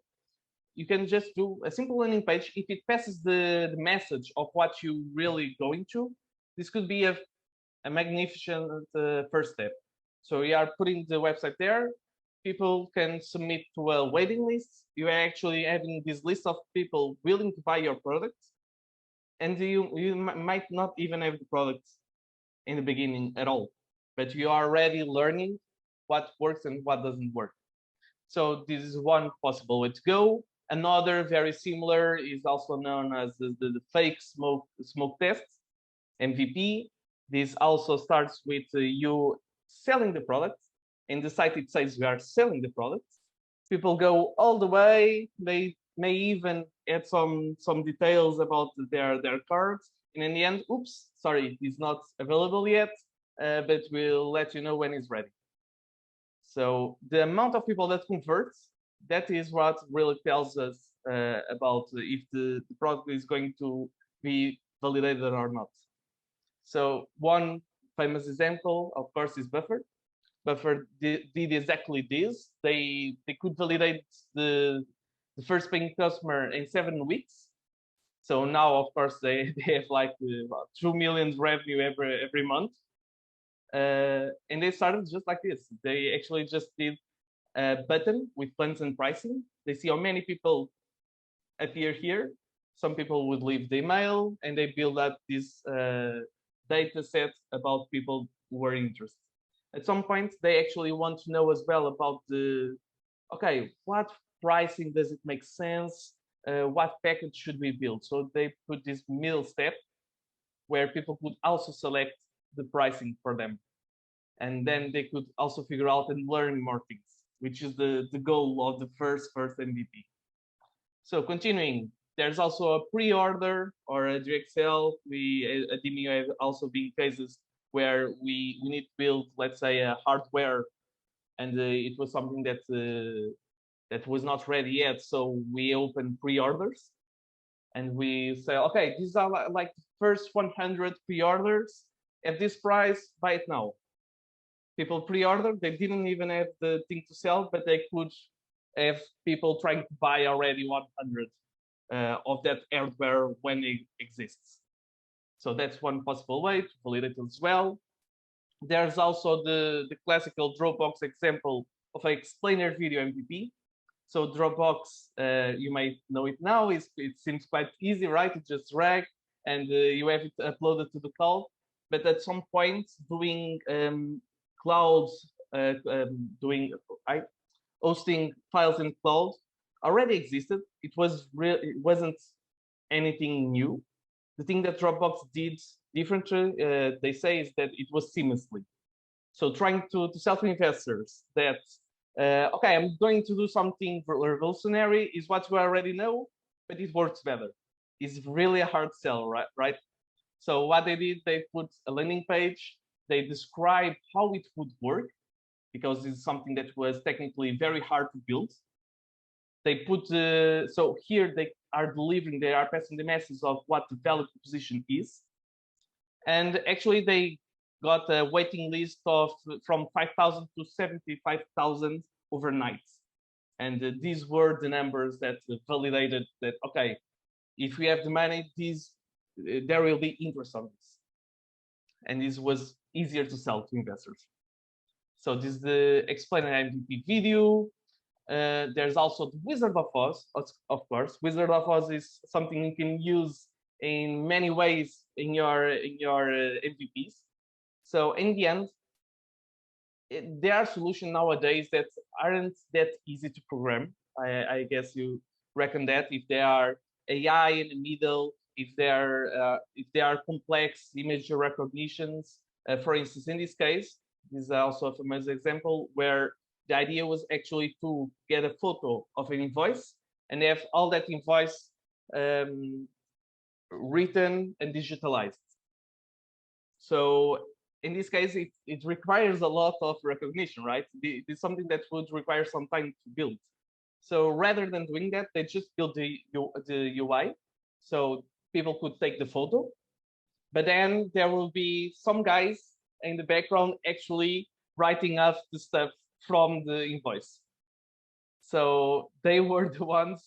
you can just do a simple landing page. If it passes the message of what you really going to, this could be a magnificent first step. So we are putting the website there. People can submit to a waiting list. You are actually having this list of people willing to buy your products, and you might not even have the products in the beginning at all, but you are already learning what works and what doesn't work. So this is one possible way to go. Another very similar is also known as the fake smoke test, MVP. This also starts with you selling the product. In the site, it says we are selling the product. People go all the way. They may even add some details about their cards. And in the end, oops, sorry, it's not available yet, but we'll let you know when it's ready. So the amount of people that converts, that is what really tells us about if the product is going to be validated or not. So one famous example, of course, is Buffer. Buffer did exactly this. They could validate the first paying customer in 7 weeks. So now, of course, they have like 2 million revenue every month. And they started just like this. They actually just did a button with plans and pricing. They see how many people appear here. Some people would leave the email, and they build up this data set about people who were interested. At some point, they actually want to know as well about the, okay, what pricing does it make sense? What package should we build? So they put this middle step where people could also select the pricing for them. And then they could also figure out and learn more things, which is the goal of the first MVP. So continuing, there's also a pre-order or a direct sale. We at Demio have also been cases where we need to build, let's say, a hardware, and it was something that that was not ready yet. So we open pre-orders, and we say, okay, these are like the first 100 pre-orders at this price. Buy it now. People pre-order. They didn't even have the thing to sell, but they could have people trying to buy already 100 of that hardware when it exists. So that's one possible way to validate it as well. There's also the classical Dropbox example of an explainer video MVP. So Dropbox, you might know it now, it seems quite easy, right? You just drag and you have it uploaded to the cloud. But at some point, doing clouds, hosting files in cloud already existed. It wasn't anything new. The thing that Dropbox did differently, they say, is that it was seamlessly. So trying to sell to investors that, okay, I'm going to do something revolutionary is what we already know, but it works better. It's really a hard sell, right? So what they did, they put a landing page, they describe how it would work, because it's something that was technically very hard to build. They put, so here they are delivering, they are passing the message of what the value proposition is. And actually they got a waiting list of from 5,000 to 75,000 overnight. And these were the numbers that validated that, okay, if we have the money, there will be interest on this. And this was easier to sell to investors. So this is the explainer MVP video. There's also the Wizard of Oz, of course. Wizard of Oz is something you can use in many ways in your MVPs. So in the end, there are solutions nowadays that aren't that easy to program. I guess you reckon that if there are AI in the middle, if there are complex image recognitions. For instance, in this case, this is also a famous example where the idea was actually to get a photo of an invoice and have all that invoice written and digitalized. So in this case, it requires a lot of recognition, right? It's something that would require some time to build. So rather than doing that, they just built the UI. So people could take the photo, but then there will be some guys in the background actually writing up the stuff from the invoice. So they were the ones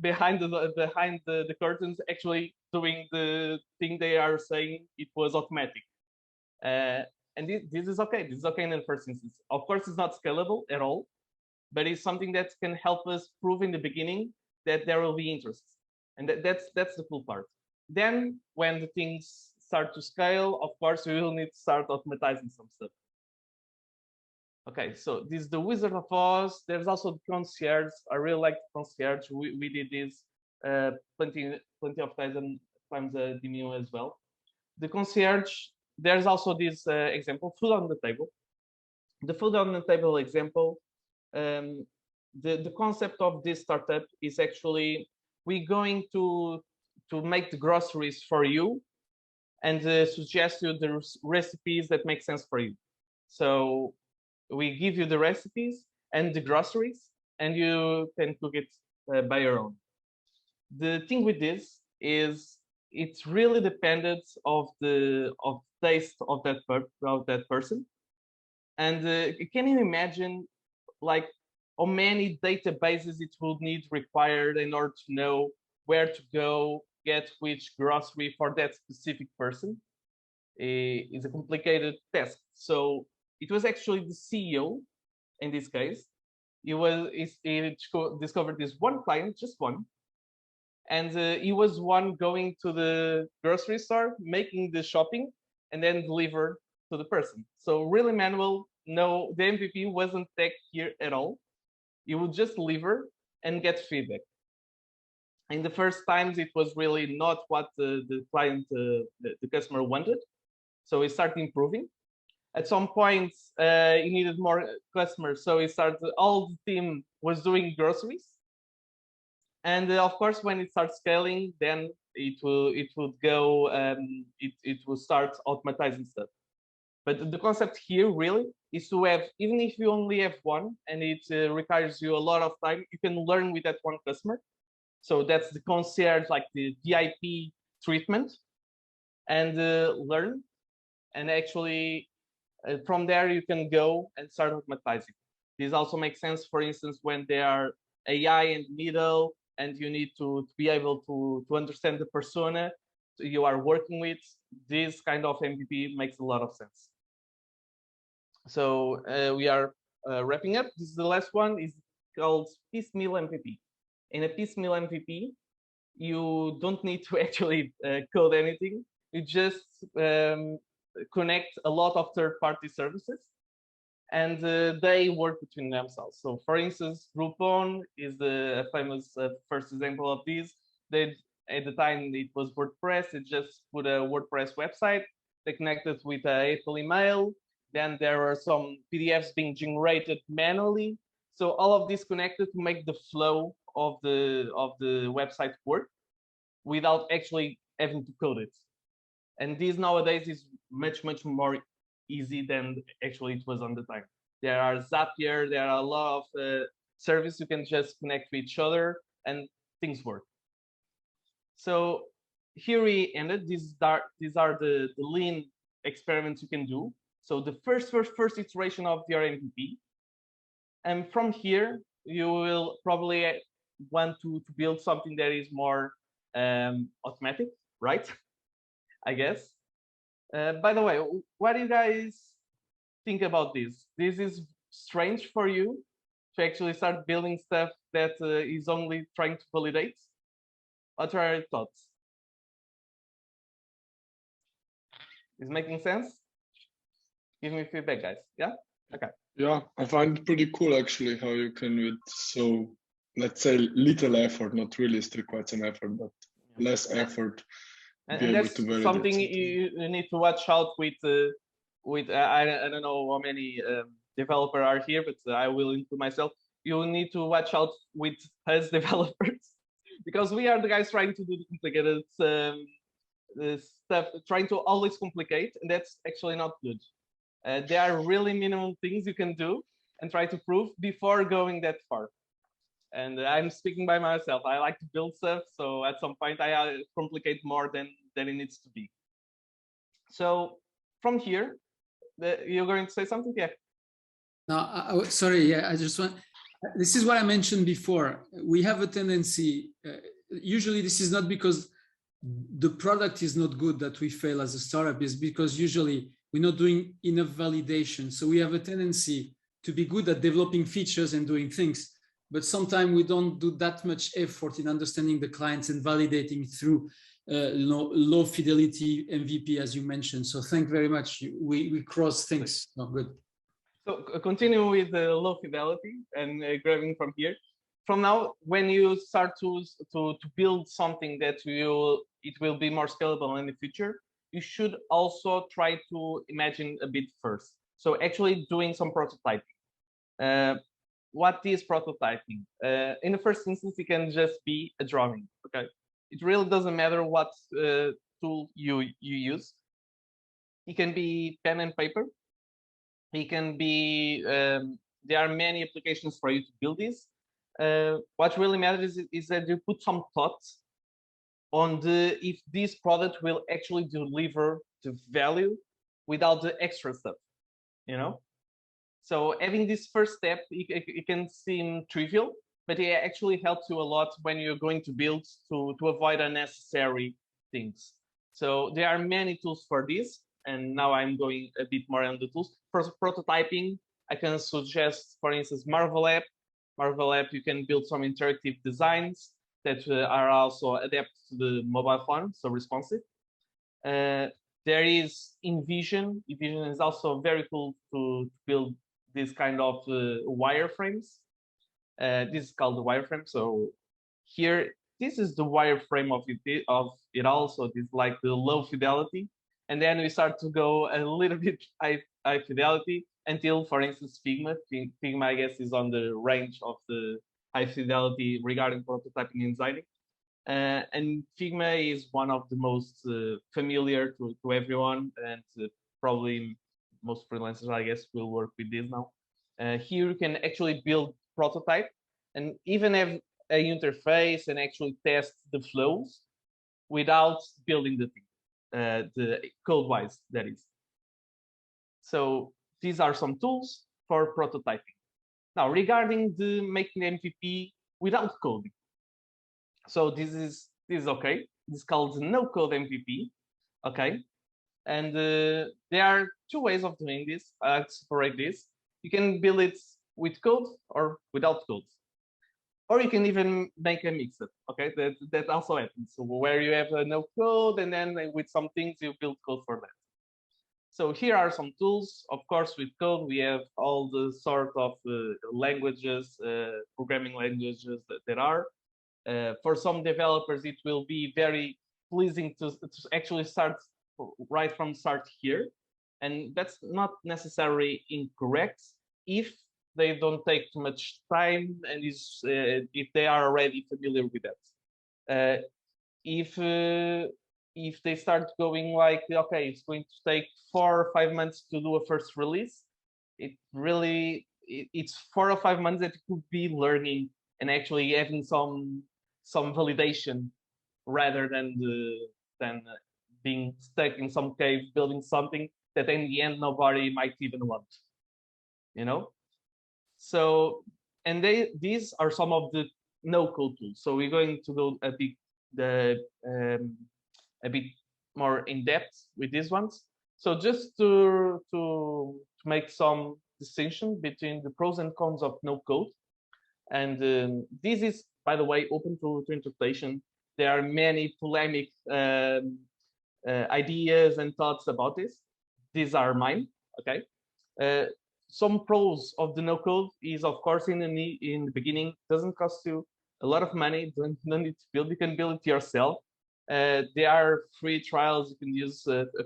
behind the curtains actually doing the thing they are saying it was automatic. And this is okay. This is okay in the first instance. Of course, it's not scalable at all, but it's something that can help us prove in the beginning that there will be interest. And that's the cool part. Then when the things start to scale, of course, we will need to start automatizing some stuff. Okay, so this is the Wizard of Oz. There's also the concierge. I really like the concierge. We did this plenty of times at Demio as well. The concierge, there's also this example, food on the table. The food on the table example, the concept of this startup is actually we're going to make the groceries for you and suggest you the recipes that make sense for you. So we give you the recipes and the groceries, and you can cook it by your own. The thing with this is it's really dependent of the taste of that person. And can you imagine like how many databases it will need required in order to know where to go get which grocery for that specific person? It's a complicated task. So it was actually the CEO in this case. He discovered this one client, just one, and he was one going to the grocery store, making the shopping, and then deliver to the person. So really manual, no, the MVP wasn't tech here at all. You would just deliver and get feedback. In the first times, it was really not what the client, the customer wanted. So we started improving. At some point, he needed more customers. So he started, all the team was doing groceries. And of course, when it starts scaling, then it would go, it will start automatizing stuff. But the concept here really is to have, even if you only have one and it requires you a lot of time, you can learn with that one customer. So that's the concierge, like the VIP treatment, and learn. And actually, from there, you can go and start automatizing. This also makes sense, for instance, when there are AI in the middle and you need to be able to understand the persona you are working with. This kind of MVP makes a lot of sense. So we are wrapping up. This is the last one, is called piecemeal MVP. In a piecemeal MVP, you don't need to actually code anything. You just connect a lot of third-party services, and they work between themselves. So, for instance, Groupon is the famous first example of this. They, at the time, it was WordPress. It just put a WordPress website. They connected with an Apple email. Then there were some PDFs being generated manually. So all of this connected to make the flow of the website work without actually having to code it. And this nowadays is much more easy than actually it was on the time. There are Zapier, there are a lot of services you can just connect to each other and things work. So here we ended. These are the lean experiments you can do. So the first iteration of your MVP. And from here, you will probably want to build something that is more automatic, right? I guess. By the way, what do you guys think about this? This is strange for you to actually start building stuff that is only trying to validate? What are your thoughts? Is making sense? Give me feedback, guys. Yeah? Okay. Yeah, I find it pretty cool actually how you can, with so, let's say, little effort, not really still quite some effort, but less effort, and that's something you need to watch out with I don't know how many developers are here, but I will include myself. You need to watch out with us developers, because we are the guys trying to do the complicated stuff, trying to always complicate, and that's actually not good. There are really minimum things you can do and try to prove before going that far. And I'm speaking by myself. I like to build stuff, so at some point I complicate more than it needs to be. So from here, you're going to say something? Yeah. No, sorry. Yeah, I just want. This is what I mentioned before. We have a tendency. Usually, this is not because the product is not good that we fail as a startup. Is because usually we're not doing enough validation. So we have a tendency to be good at developing features and doing things, but sometimes we don't do that much effort in understanding the clients and validating through low fidelity MVP, as you mentioned. So thank you very much. We cross things. Not good. So continue with the low fidelity and grabbing from here. From now, when you start to build something that it will be more scalable in the future, you should also try to imagine a bit first. So actually doing some prototyping. What is prototyping? In the first instance, it can just be a drawing. Okay, it really doesn't matter what tool you use. It can be pen and paper. It can be. There are many applications for you to build this. What really matters is that you put some thought on if this product will actually deliver the value without the extra stuff, you know. So having this first step, it can seem trivial, but it actually helps you a lot when you're going to build to avoid unnecessary things. So there are many tools for this, and now I'm going a bit more on the tools. For prototyping, I can suggest, for instance, Marvel App. Marvel App, you can build some interactive designs that are also adapted to the mobile phone, so responsive. There There is InVision. InVision is also very cool to build this kind of wireframes. This is called the wireframe. So here, this is the wireframe of it all. So this is like the low fidelity. And then we start to go a little bit high fidelity until, for instance, Figma. Figma, I guess, is on the range of the high fidelity regarding prototyping and designing. And Figma is one of the most familiar to everyone, and probably most freelancers, I guess, will work with this now. Here you can actually build prototype and even have a interface and actually test the flows without building the thing, the code-wise, that is. So these are some tools for prototyping. Now, regarding the making MVP without coding. So this is okay. This is called no-code MVP, okay? And there are two ways of doing this. I separate this. You can build it with code or without code. Or you can even make a mix-up, okay? That also happens. So where you have no code and then with some things you build code for that. So here are some tools. Of course, with code, we have all the sort of languages, programming languages that there are. For some developers, it will be very pleasing to actually start right from start here. And that's not necessarily incorrect if they don't take too much time and if they are already familiar with that. If they start going like, okay, it's going to take 4 or 5 months to do a first release, it's 4 or 5 months that you could be learning and actually having some validation rather than being stuck in some cave building something that in the end nobody might even want, you know. So, and these are some of the no-code tools. So we're going to go a bit more in depth with these ones. So just to make some distinction between the pros and cons of no-code, and this is, by the way, open to interpretation. There are many polemic ideas and thoughts about this. These are mine, okay? Some pros of the no-code is, of course, in the beginning, doesn't cost you a lot of money, don't need to build, you can build it yourself. There are free trials, you can use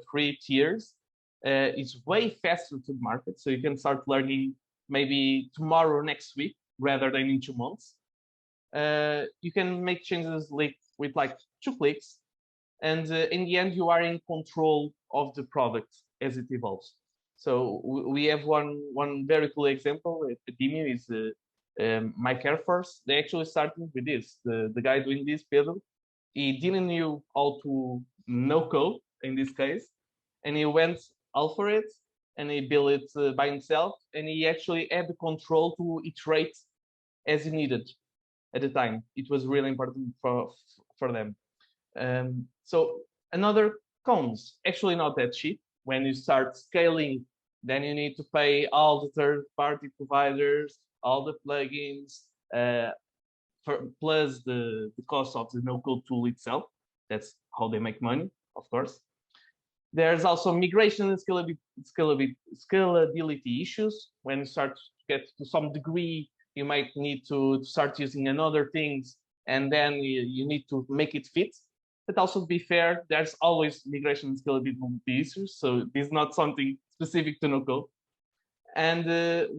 free tiers. It's way faster to market, so you can start learning maybe tomorrow or next week, rather than in 2 months. You can make changes with like 2 clicks, and in the end, you are in control of the product as it evolves. So we have one very cool example at Demio is Mike Air Force. They actually started with this. The guy doing this, Pedro, he didn't know how to no code in this case, and he went all for it, and he built it by himself, and he actually had the control to iterate as he needed at the time. It was really important for them. So another cons, actually not that cheap. When you start scaling, then you need to pay all the third-party providers, all the plugins, plus the cost of the no-code tool itself. That's how they make money, of course. There's also migration and scalability issues. When you start to get to some degree, you might need to start using another things, and then you need to make it fit. But also, to be fair, there's always migration and scalability issues, so this is not something specific to no-code. And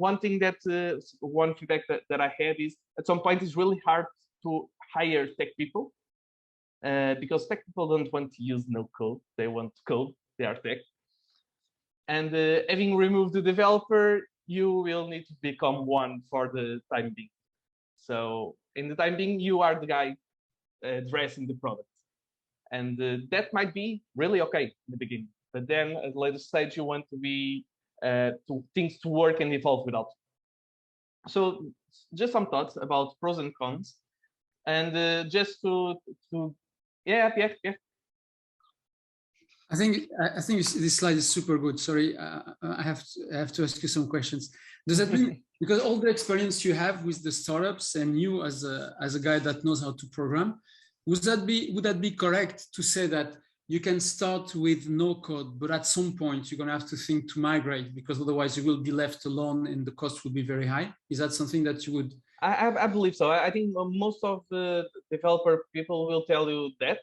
one feedback that I had is, at some point, it's really hard to hire tech people because tech people don't want to use no-code; they want code. They are tech. And having removed the developer, you will need to become one for the time being. So in the time being, you are the guy dressing the product. And that might be really okay in the beginning. But then at a later stage, you want to be things to work and evolve without. So just some thoughts about pros and cons. And just yeah. I think this slide is super good. Sorry, I have to ask you some questions. Does that mean, because all the experience you have with the startups and you as a guy that knows how to program, would that be correct to say that you can start with no code, but at some point you're going to have to think to migrate, because otherwise you will be left alone and the cost will be very high. Is that something that you would? I believe so. I think most of the developer people will tell you that.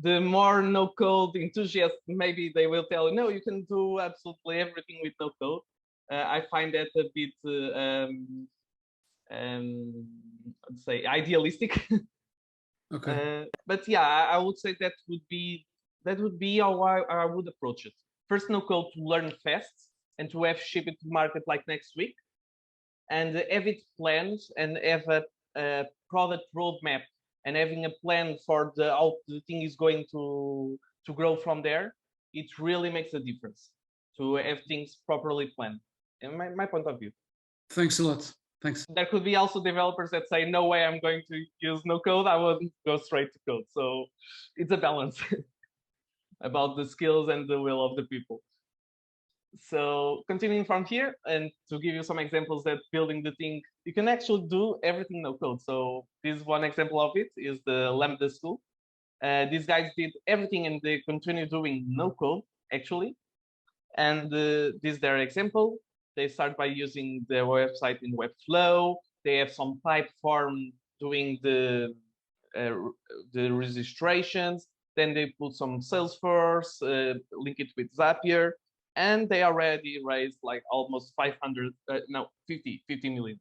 The more no code enthusiasts, maybe they will tell you, no, you can do absolutely everything with no code. I find that a bit, let's say, idealistic. Okay. But yeah, I would say that would be how I would approach it. First, no code to learn fast and to have ship it to market like next week, and have it planned and have a product roadmap and having a plan for how the thing is going to grow from there. It really makes a difference to have things properly planned, in my point of view. Thanks a lot. Thanks. There could be also developers that say, no way I'm going to use no code. I wouldn't go straight to code. So it's a balance about the skills and the will of the people. So continuing from here, and to give you some examples that building the thing, you can actually do everything no code. So this one example of it is the Lambda school. These guys did everything and they continue doing no code actually. And this is their example. They start by using their website in Webflow. They have some Typeform doing the registrations. Then they put some Salesforce, link it with Zapier, and they already raised like almost 50 million.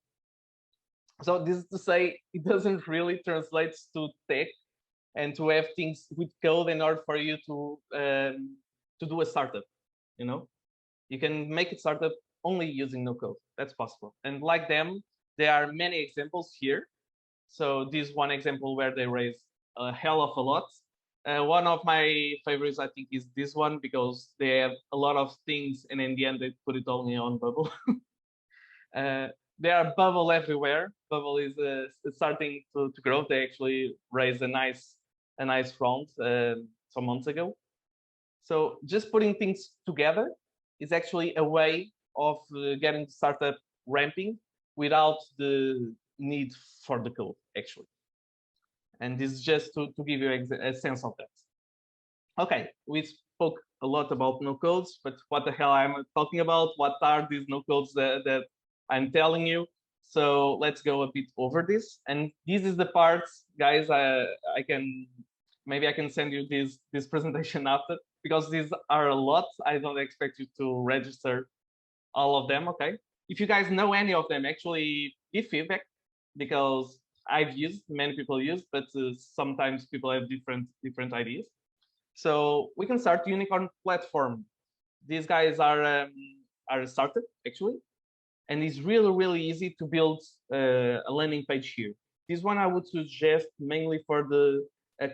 So this is to say, it doesn't really translate to tech and to have things with code in order for you to do a startup. You know, you can make a startup only using no code. That's possible. And like them, there are many examples here. So this one example where they raised a hell of a lot. One of my favorites, I think, is this one, because they have a lot of things, and in the end, they put it only on Bubble. There are Bubble everywhere. Bubble is starting to grow. They actually raised a nice round some months ago. So just putting things together is actually a way of getting the startup ramping without the need for the code, actually. And this is just to give you a sense of that. Okay, we spoke a lot about no codes, but what the hell am I talking about? What are these no codes that I'm telling you? So let's go a bit over this. And this is the parts, guys, maybe I can send you this presentation after, because these are a lot. I don't expect you to register all of them, okay? If you guys know any of them, actually give feedback, because I've used, many people use, but sometimes people have different ideas. So we can start Unicorn Platform. These guys are a startup, actually, and it's really, really easy to build a landing page here. This one I would suggest mainly for a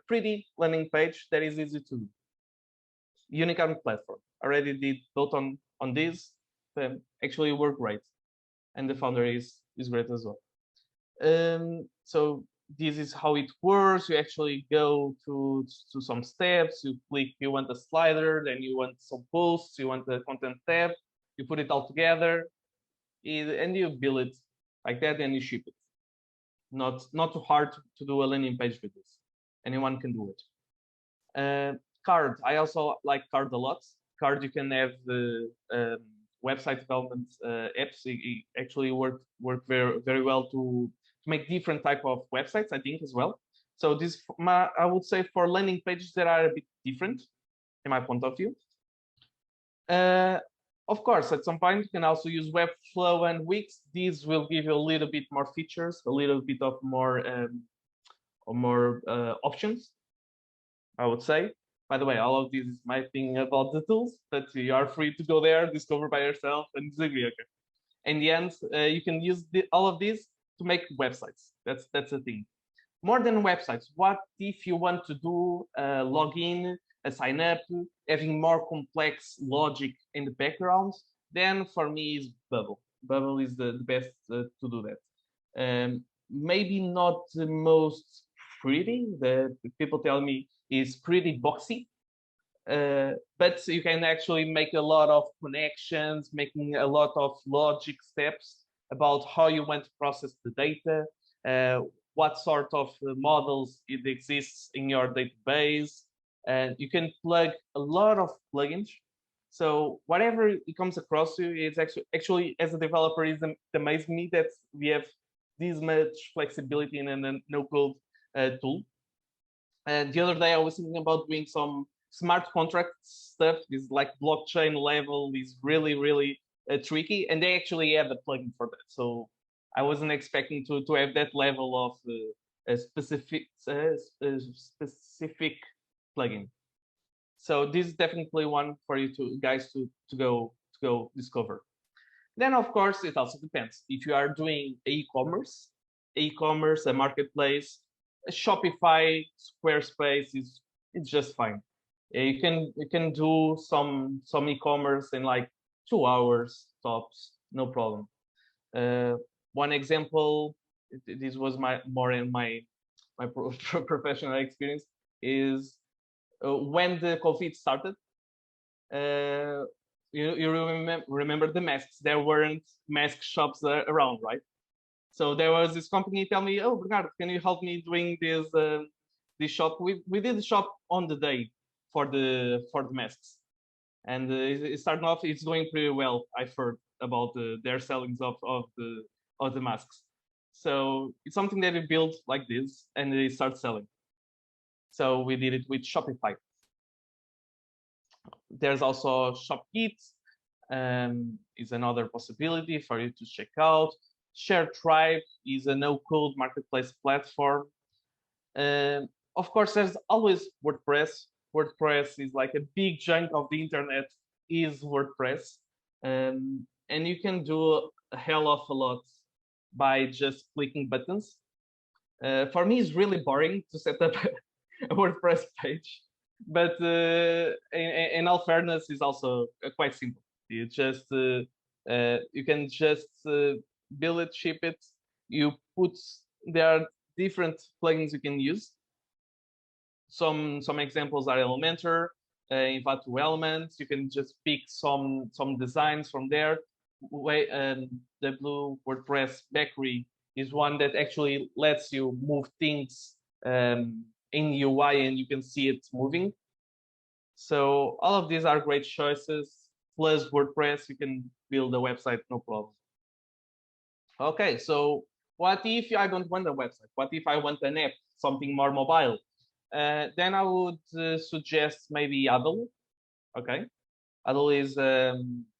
pretty landing page that is easy to do. Unicorn Platform. Already did both on this. Actually work great, and the founder is great as well. So this is how it works. You actually go to some steps. You click, you want a slider, then you want some posts, you want the content tab. You put it all together, and you build it like that, and you ship it. Not too hard to do a landing page with this. Anyone can do it. Card. I also like Card a lot. Card, you can have the website development apps. It actually work very, very well to make different type of websites, I think, as well. So this, I would say, for landing pages that are a bit different, in my point of view. Of course, at some point, you can also use Webflow and Wix. These will give you a little bit more features, a little bit of more options, I would say. By the way, all of this is my thing about the tools, but you are free to go there, discover by yourself, and disagree. Okay. In the end, you can use all of these to make websites. That's the thing. More than websites, what if you want to do a login, a sign up, having more complex logic in the background? Then for me is Bubble. Bubble is the best to do that. Maybe not the most pretty. The people tell me is pretty boxy, but you can actually make a lot of connections, making a lot of logic steps about how you want to process the data, what sort of models it exists in your database, and you can plug a lot of plugins. So whatever it comes across you, it's actually as a developer, it amazes me that we have this much flexibility in a no-code tool. And the other day I was thinking about doing some smart contract stuff. This like blockchain level is really tricky, and they actually have a plugin for that. So I wasn't expecting to have that level of a specific plugin. So this is definitely one for you guys to go discover. Then of course it also depends. If you are doing e-commerce, a marketplace, a Shopify, Squarespace it's just fine. You can do some e-commerce in like 2 hours tops, no problem. One example, this was more in my professional experience, is when the COVID started. You remember the masks? There weren't mask shops around, right? So there was this company tell me, "Oh, Bernardo, can you help me doing this shop?" We did the shop on the day for the masks, and it started off. It's going pretty well. I've heard about their sellings of the masks. So it's something that we built like this, and they start selling. So we did it with Shopify. There's also ShopKit, is another possibility for you to check out. ShareTribe is a no-code marketplace platform. Of course, there's always WordPress. WordPress is like a big chunk of the internet is WordPress. And you can do a hell of a lot by just clicking buttons. For me, it's really boring to set up a WordPress page, but in all fairness, it's also quite simple. You just you can just build it, ship it. There are different plugins you can use. Some examples are Elementor, Envato Elements. You can just pick some designs from there. The Blue WordPress Bakery is one that actually lets you move things in UI and you can see it moving. So all of these are great choices. Plus WordPress, you can build a website, no problem. Okay, so what if I don't want a website? What if I want an app, something more mobile? Then I would suggest maybe Adalo. Okay, Adalo is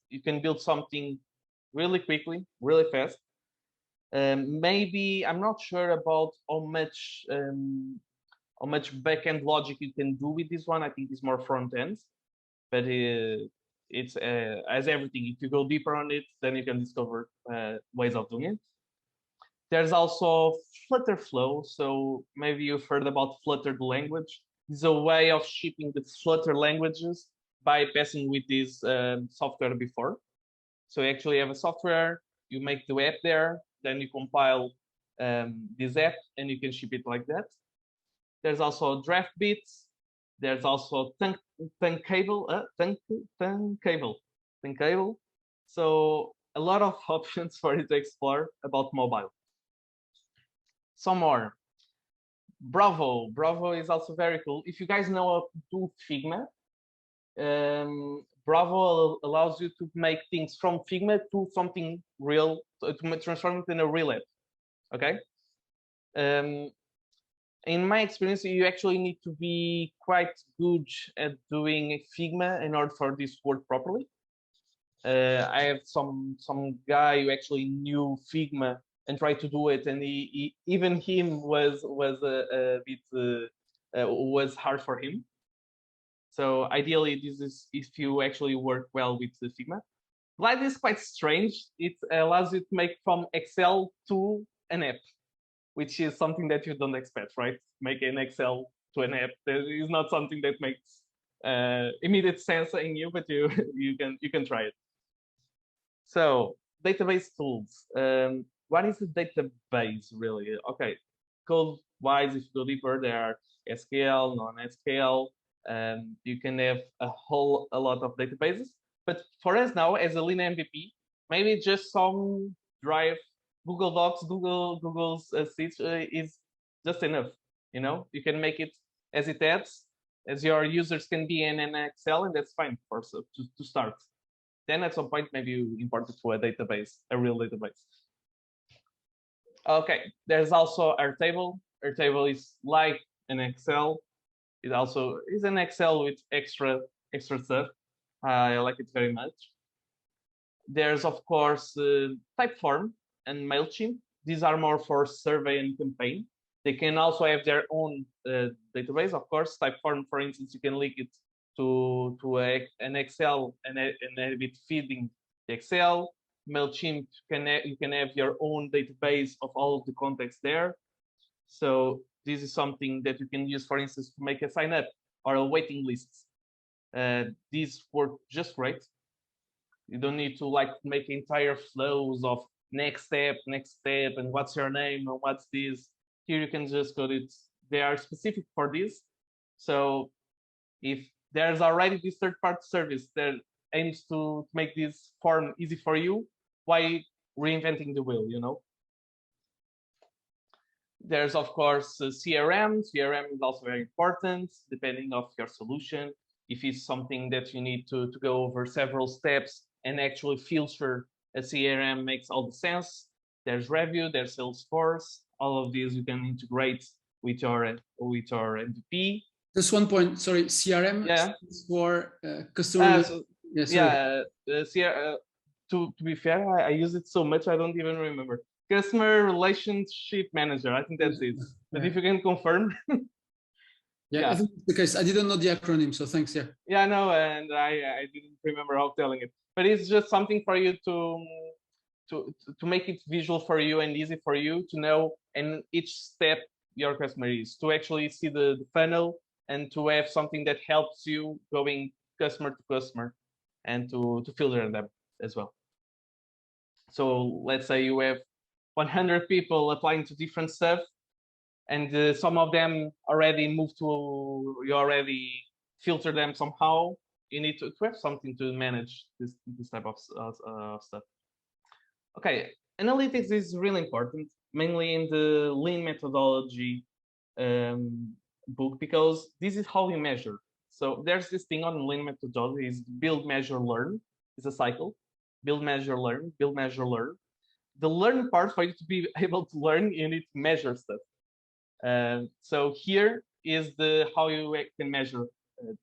you can build something really quickly, really fast. Maybe I'm not sure about how much backend logic you can do with this one. I think it's more front end, but it's as everything. If you go deeper on it, then you can discover ways of doing it. There's also Flutterflow. So maybe you've heard about Flutter, the language. It's a way of shipping the Flutter languages by passing with this software before. So you actually have a software, you make the app there, then you compile this app and you can ship it like that. There's also DraftBits. There's also Thunkable. So a lot of options for you to explore about mobile. Some more. Bravo. Bravo is also very cool. If you guys know how to do Figma, Bravo allows you to make things from Figma to something real, to transform it in a real app. Okay. In my experience, you actually need to be quite good at doing Figma in order for this to work properly. I have some guy who actually knew Figma and tried to do it, and even him was a bit was hard for him. So ideally, this is if you actually work well with the Figma. Glide is quite strange. It allows you to make from Excel to an app, which is something that you don't expect, right? Make an Excel to an app. That is not something that makes immediate sense in you, but you can try it. So database tools. What is a database really? Okay, code-wise, if you go deeper, there are SQL, non-SQL. You can have a lot of databases. But for us now, as a Lean MVP, maybe just some Drive, Google Docs, Google's Sheets is just enough. You know, you can make it as it adds. as your users can be in an Excel, and that's fine for to start. Then at some point, maybe you import it to a database, a real database. Okay, there's also Airtable. Airtable is like an Excel. It also is an Excel with extra stuff. I like it very much. There's of course Typeform and MailChimp. These are more for survey and campaign. They can also have their own database, of course. Typeform, for instance, you can link it to an Excel and have it feeding the Excel. MailChimp, you can have your own database of all of the contacts there. So this is something that you can use, for instance, to make a sign up or a waiting list. These work just great. You don't need to like make entire flows of next step, and what's your name and what's this. Here you can just code it. They are specific for this. So if there's already this third-party service that aims to make this form easy for you, why reinventing the wheel, you know? There's of course CRM. CRM is also very important depending on your solution. If it's something that you need to go over several steps and actually filter a CRM makes all the sense. There's Review, there's Salesforce. All of these you can integrate with your MVP. Just one point, sorry, CRM is for customer. To be fair, I use it so much I don't even remember. Customer Relationship Manager, I think that's it. But if you can confirm. Yeah, I think it's the case. I didn't know the acronym, so thanks. Yeah. Yeah, no, and I didn't remember how telling it, but it's just something for you to make it visual for you and easy for you to know in each step your customer is, to actually see the funnel and to have something that helps you going customer to customer and to filter them as well. So let's say you have 100 people applying to different stuff, and some of them already moved to, you already filter them somehow. You need to have something to manage this type of stuff. Okay, analytics is really important, mainly in the lean methodology book, because this is how you measure. So there's this thing on lean methodology is build, measure, learn. It's a cycle. Build, measure, learn, build, measure, learn. The learn part, for you to be able to learn, you need to measure stuff. So here is how you can measure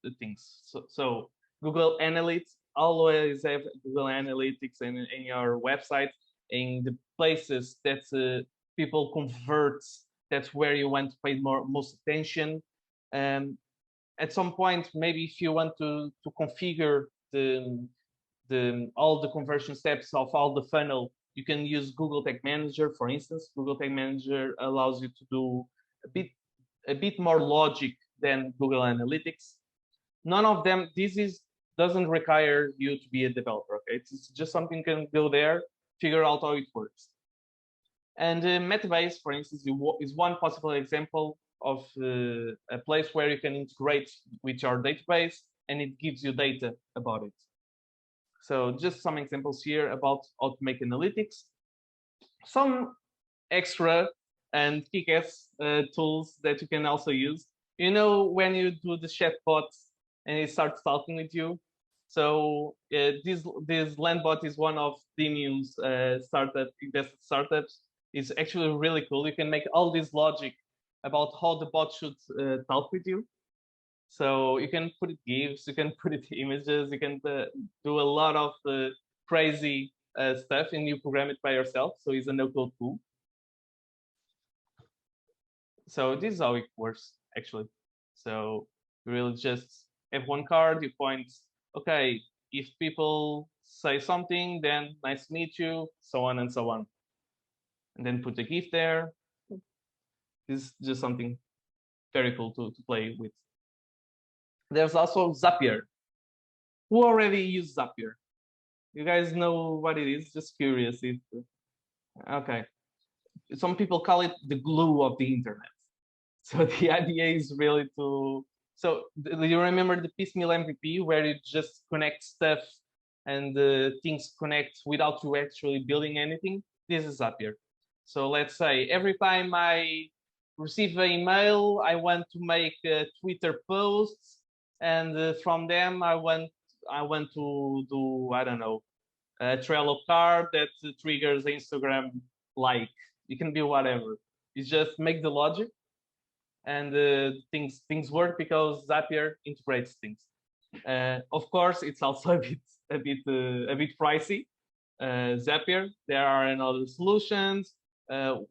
the things. So Google Analytics, always have Google Analytics in your website, in the places that people convert. That's where you want to pay most attention. At some point, maybe if you want to configure all the conversion steps of all the funnel, you can use Google Tag Manager, for instance. Google Tag Manager allows you to do a bit more logic than Google Analytics. None of them, doesn't require you to be a developer, okay? It's just something you can go there, figure out how it works. And Metabase, for instance, is one possible example of a place where you can integrate with your database and it gives you data about it. So just some examples here about how to make analytics. Some extra and kick-ass tools that you can also use. You know, when you do the chatbot and it starts talking with you. So this Landbot is one of Demium's invested startups. It's actually really cool. You can make all this logic about how the bot should talk with you. So you can put it GIFs, you can put it images, you can do a lot of crazy stuff, and you program it by yourself. So it's a no-code tool. So this is how it works, actually. So you really just have one card, you point, okay, if people say something, then nice to meet you, so on and so on. And then put a GIF there. This is just something very cool to play with. There's also Zapier. Who already used Zapier? You guys know what it is? Just curious. Okay. Some people call it the glue of the internet. So the idea is really to, so do you remember the piecemeal MVP where you just connect stuff and things connect without you actually building anything? This is Zapier. So let's say every time I receive an email. I want to make Twitter posts, and from them I want to do, I don't know, a Trello card that triggers Instagram like. It can be whatever. You just make the logic, and things work because Zapier integrates things. Of course, it's also a bit pricey. Zapier. There are another solutions. So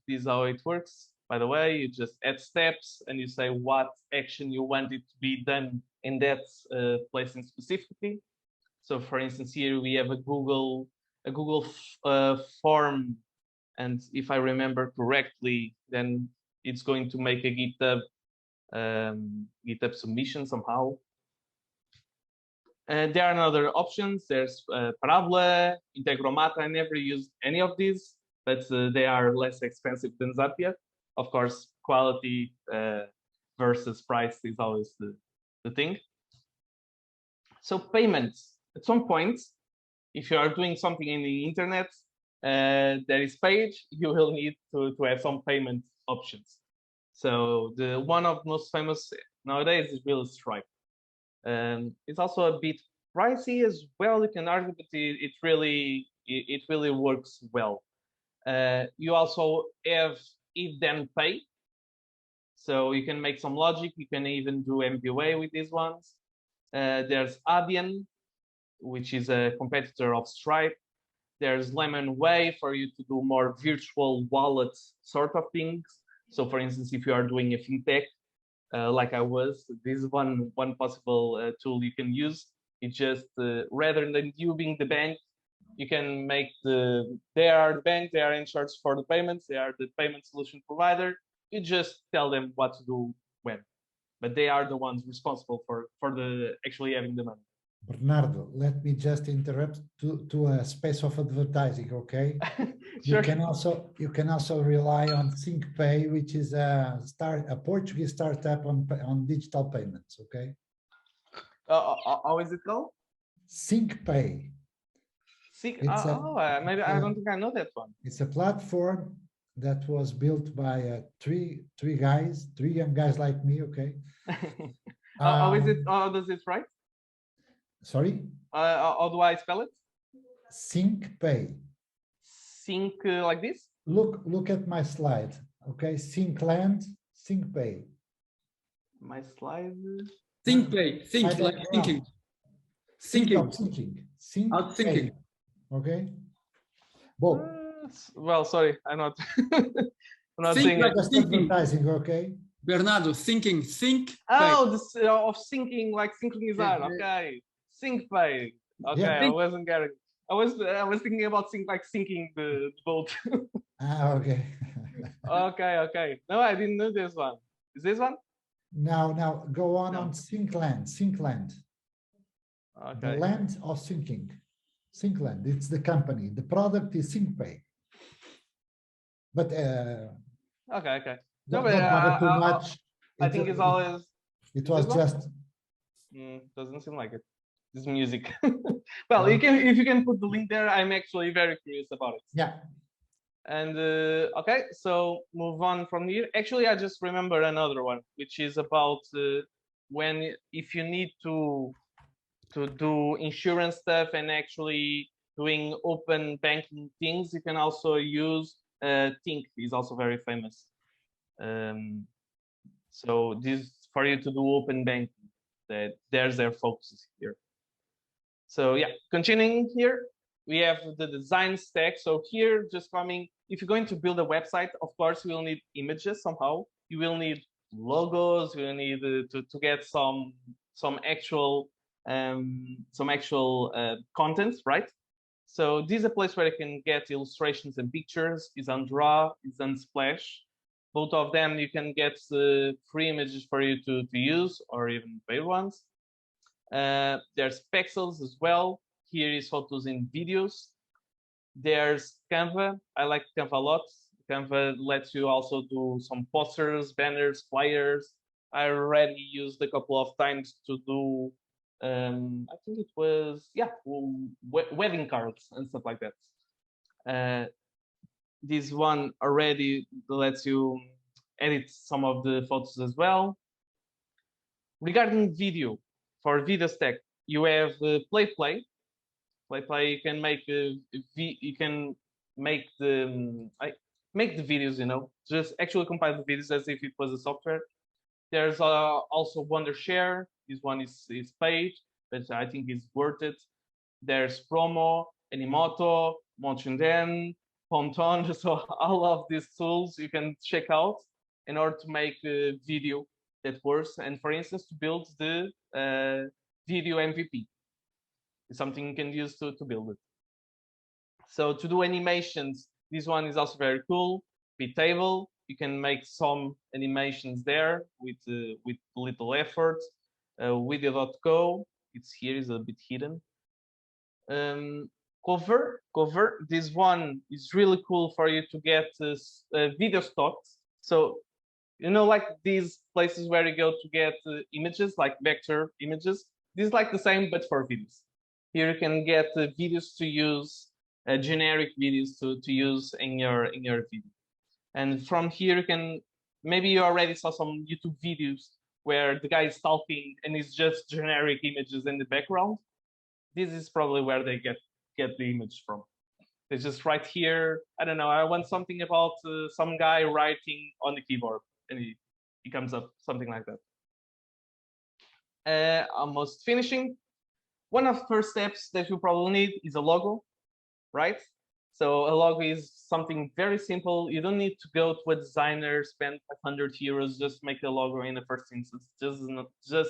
this is how it works. By the way, you just add steps and you say what action you want it to be done in that place specifically. So for instance, here we have a Google form, and if I remember correctly, then it's going to make a GitHub submission somehow. There are other options. There's Parabola, Integromat. I never used any of these, but they are less expensive than Zapier. Of course, quality versus price is always the thing. So payments. At some point, if you are doing something in the internet, there is page, you will need to have some payment options. So the one of the most famous nowadays is really Stripe. It's also a bit pricey as well, you can argue, but it really works well. You also have if then pay, so you can make some logic. You can even do MBWay with these ones. There's Adyen, which is a competitor of Stripe. There's Lemonway for you to do more virtual wallet sort of things. So for instance, if you are doing a fintech, like I was, this is one possible tool you can use. It just rather than you being the bank, you can make they are the bank, they are in charge for the payments, they are the payment solution provider. You just tell them what to do when, but they are the ones responsible for the actually having the money. Bernardo, let me just interrupt to a space of advertising, okay? Sure. You can also rely on ThinkPay, which is a Portuguese startup on digital payments, okay? How is it called? ThinkPay. Maybe I don't think I know that one. It's a platform that was built by three young guys like me, okay? How is it? How does it write? Sorry? How do I spell it? ThinkPay. Think like this? Look at my slide, okay? Thinkland, ThinkPay. My slide. ThinkPay. Think like thinking. Thinking. Thinking. Okay. Well, sorry, I'm not. I'm not Think saying like it. thinking. Advertising, okay. Bernardo, thinking. Think. Oh, this of thinking, like synchronizar. Okay, ThinkPay. Okay, Yeah. I wasn't getting. I was thinking about sinking the boat. Okay. Okay. No, I didn't know this one. Is this one? Now go on No. on Thinkland. Okay. The land of thinking. Thinkland, it's the company. The product is ThinkPay. But Okay. No, don't but bother too much. I think it's always. It was this one? just Doesn't seem like it. This music. Well, if you can put the link there, I'm actually very curious about it. yeah. And okay, so move on from here. Actually, I just remember another one, which is about if you need to do insurance stuff and actually doing open banking things, you can also use Tink. Is also very famous. So this for you to do open banking. There's their focus here. So yeah, continuing here, we have the design stack. So here, just coming, if you're going to build a website, of course, you will need images somehow. You will need logos. You will need to get some actual content, right? So this is a place where you can get illustrations and pictures. Is Draw, is Unsplash. Both of them you can get free images for you to use, or even paid ones. There's Pexels as well. Here is photos and videos. There's Canva. I like Canva a lot. Canva lets you also do some posters, banners, flyers. I already used a couple of times to do, I think it was, wedding cards and stuff like that. This one already lets you edit some of the photos as well. Regarding video, for video stack, you have PlayPlay. PlayPlay, you can make make the videos, you know, just actually compile the videos as if it was a software. There's also Wondershare. This one is paid, but I think it's worth it. There's Promo, Animoto, Monchunden, Ponton. So all of these tools you can check out in order to make a video that works. And for instance, to build the video MVP. It's something you can use to build it. So to do animations, this one is also very cool. Btable, you can make some animations there with little effort. Video.co, it's here, is a bit hidden. Cover, this one is really cool for you to get video stocks. So, you know, like these places where you go to get images, like vector images. This is like the same, but for videos. Here you can get videos to use, generic videos to use in your video. And from here you can, maybe you already saw some YouTube videos where the guy is talking and it's just generic images in the background. This is probably where they get the image from. They just write here, I don't know, I want something about some guy writing on the keyboard, and he comes up, something like that. Almost finishing. One of the first steps that you probably need is a logo, right? So a logo is something very simple. You don't need to go to a designer, spend 500 euros just to make a logo in the first instance. Just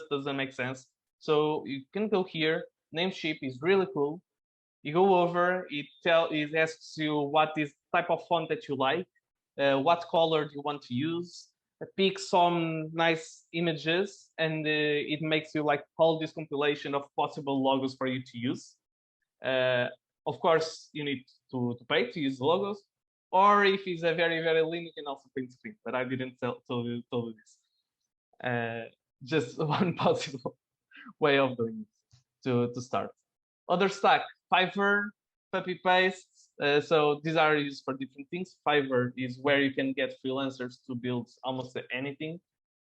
doesn't make sense. So you can go here. Namecheap is really cool. You go over, it asks you what is type of font that you like, what color do you want to use, pick some nice images, and it makes you like all this compilation of possible logos for you to use. Of course, you need to pay to use the logos, or if it's a very, very lean, you can also print screen, but I didn't tell you this. Just one possible way of doing it to start. Other stack, Fiverr, Puppy Paste. So these are used for different things. Fiverr is where you can get freelancers to build almost anything.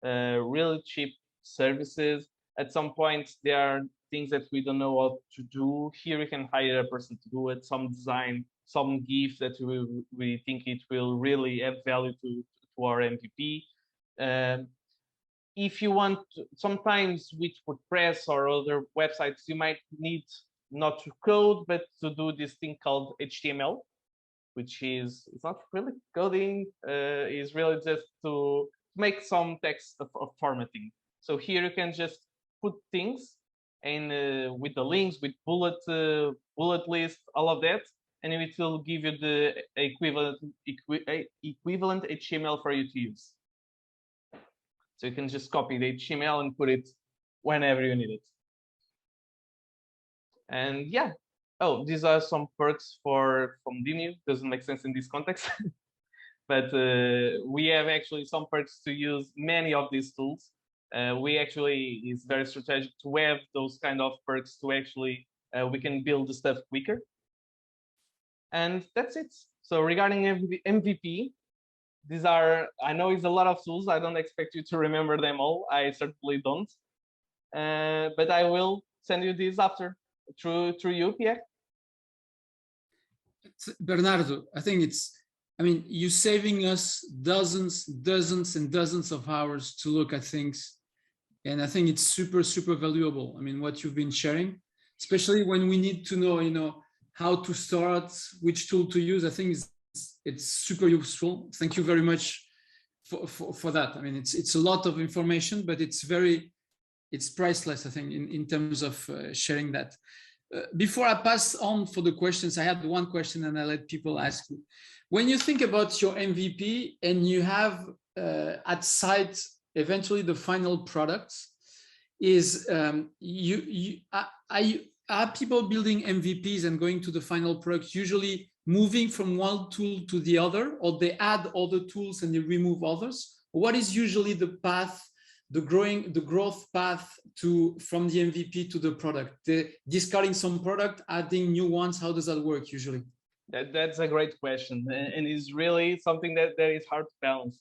Really cheap services. At some point, there are things that we don't know what to do. Here we can hire a person to do it, some design, some GIF that we think it will really add value to our MVP. If you want, sometimes with WordPress or other websites, you might need not to code, but to do this thing called HTML, which is, it's not really coding, is really just to make some text of formatting. So here you can just put things and with the links, with bullet list, all of that, and it will give you the equivalent HTML for you to use. So you can just copy the HTML and put it whenever you need it. And yeah, oh, these are some perks from Vimeo. Doesn't make sense in this context, but we have actually some perks to use many of these tools. It's very strategic to have those kind of perks to actually, we can build the stuff quicker. And that's it. So regarding MVP, these are, I know it's a lot of tools. I don't expect you to remember them all. I certainly don't. But I will send you these after through you, Pierre. Bernardo, I think you're saving us dozens and dozens of hours to look at things. And I think it's super, super valuable. I mean, what you've been sharing, especially when we need to know, how to start, which tool to use. I think it's super useful. Thank you very much for that. I mean, it's a lot of information, but it's priceless, I think, in terms of sharing that. Before I pass on for the questions, I had one question and I let people ask you. When you think about your MVP and you have at site eventually the final product, are people building MVPs and going to the final product usually moving from one tool to the other, or they add other tools and they remove others? What is usually the path, the growth path from the MVP to the product? Discarding some product, adding new ones, how does that work usually? That's a great question, and it's really something that is hard to balance.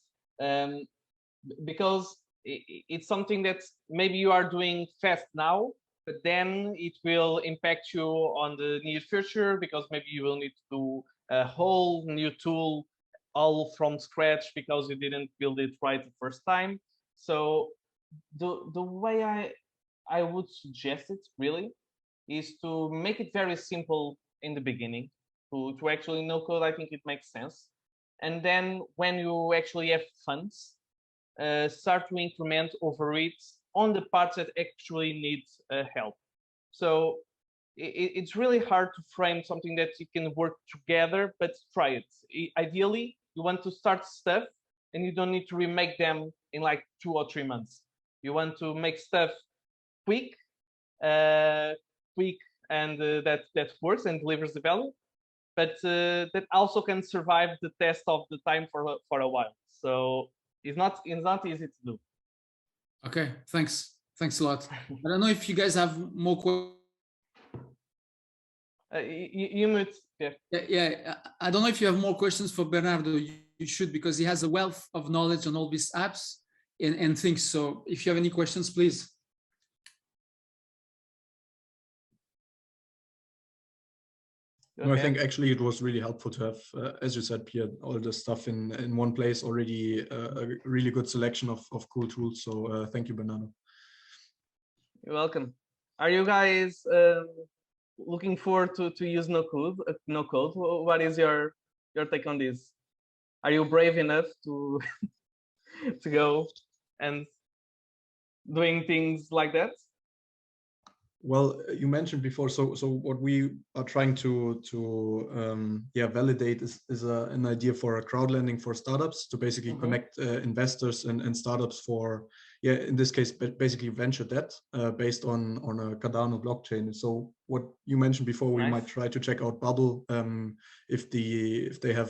because it's something that maybe you are doing fast now, but then it will impact you on the near future, because maybe you will need to do a whole new tool all from scratch because you didn't build it right the first time. So the way I would suggest it really is to make it very simple in the beginning. To actually no code, I think it makes sense. And then when you actually have funds, start to increment over it on the parts that actually need help. So it's really hard to frame something that you can work together, but try it. Ideally, you want to start stuff and you don't need to remake them in like 2 or 3 months. You want to make stuff quick, and that works and delivers the value, but that also can survive the test of the time for a while. So it's not easy to do. Okay, thanks a lot. I don't know if you guys have more questions. You mute. Yeah, I don't know if you have more questions for Bernardo. You should, because he has a wealth of knowledge on all these apps and things. So if you have any questions, please. No, I think actually it was really helpful to have, as you said, Pierre, all the stuff in one place already, a really good selection of cool tools. So thank you, Bernardo. You're welcome. Are you guys looking forward to use no code? What is your take on this? Are you brave enough to to go and doing things like that? Well, you mentioned before, so what we are trying to validate is an idea for a crowd lending for startups, to basically connect investors and startups for, in this case, basically venture debt based on a Cardano blockchain. So what you mentioned before, we might try to check out Bubble if they have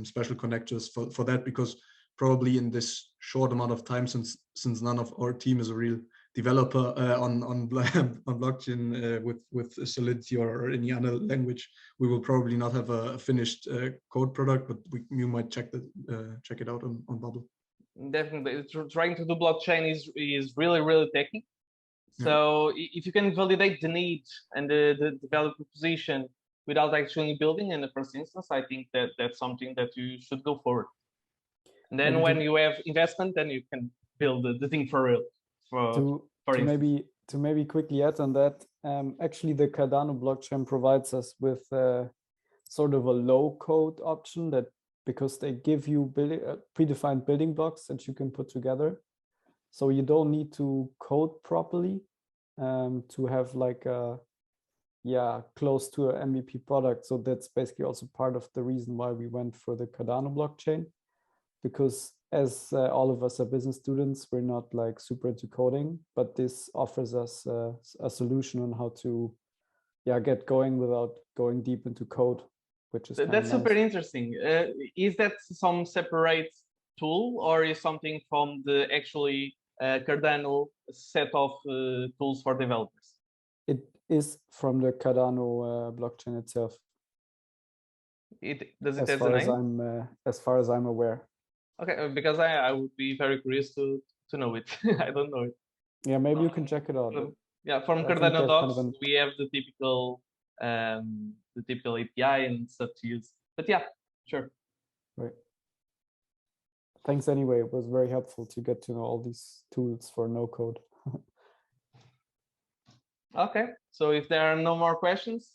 special connectors for that, because probably in this short amount of time, since none of our team is a real developer on blockchain with Solidity or any other language, we will probably not have a finished code product, but you might check it out on Bubble. Definitely, trying to do blockchain is really techy. So if you can validate the need and the value proposition without actually building in the first instance, I think that's something that you should go forward. And then when you have investment, then you can build the thing for real. To maybe quickly add on that, actually the Cardano blockchain provides us with sort of a low code option, that because they give you predefined building blocks that you can put together, so you don't need to code properly to have like a close to an MVP product. So that's basically also part of the reason why we went for the Cardano blockchain, because as all of us are business students, we're not like super into coding, but this offers us a solution on how to get going without going deep into code, which is that's super interesting. Is that some separate tool, or is something from the actually Cardano set of tools for developers? It is from the Cardano blockchain itself. Does it have the name? As far as I'm aware. Okay, because I would be very curious to know it. I don't know it. Yeah, maybe you can check it out. From Cardano docs, we have the typical API and stuff to use. But yeah, sure. Right. Thanks anyway. It was very helpful to get to know all these tools for no code. Okay, so if there are no more questions,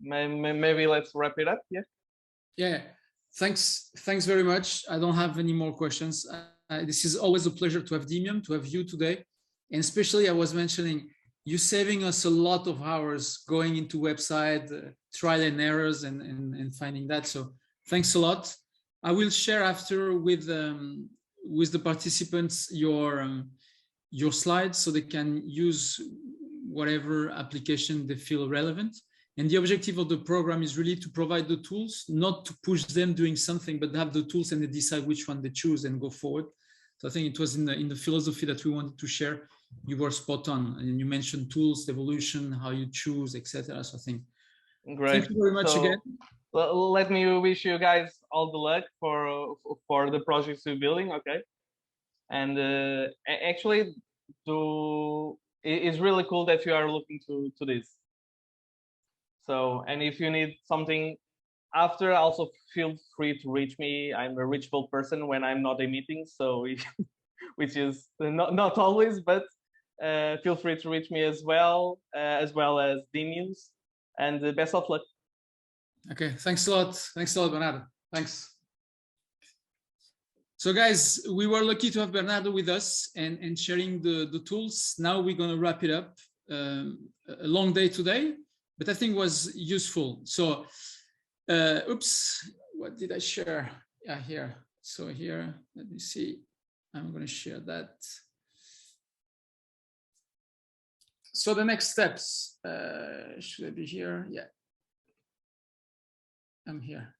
maybe let's wrap it up. Yeah. Thanks very much. I don't have any more questions. This is always a pleasure to have Demium, to have you today. And especially, I was mentioning, you saving us a lot of hours going into website, trial and errors and finding that. So thanks a lot. I will share after with the participants your slides, so they can use whatever application they feel relevant. And the objective of the program is really to provide the tools, not to push them doing something, but have the tools and they decide which one they choose and go forward. So I think it was in the philosophy that we wanted to share. You were spot on, and you mentioned tools, evolution, how you choose, etc. So I think. Great. Thank you very much again. let me wish you guys all the luck for the projects you're building. Okay, and actually, it's really cool that you are looking to this. So, and if you need something after, also feel free to reach me. I'm a reachable person when I'm not in meetings, so which is not always, but feel free to reach me as well as DNews, and best of luck. Okay, thanks a lot. Thanks a lot, Bernardo. Thanks. So guys, we were lucky to have Bernardo with us and sharing the tools. Now we're going to wrap it up. A long day today, but I think was useful. So, oops, what did I share? Yeah, here. So here, let me see. I'm going to share that. So the next steps, should I be here? Yeah. I'm here.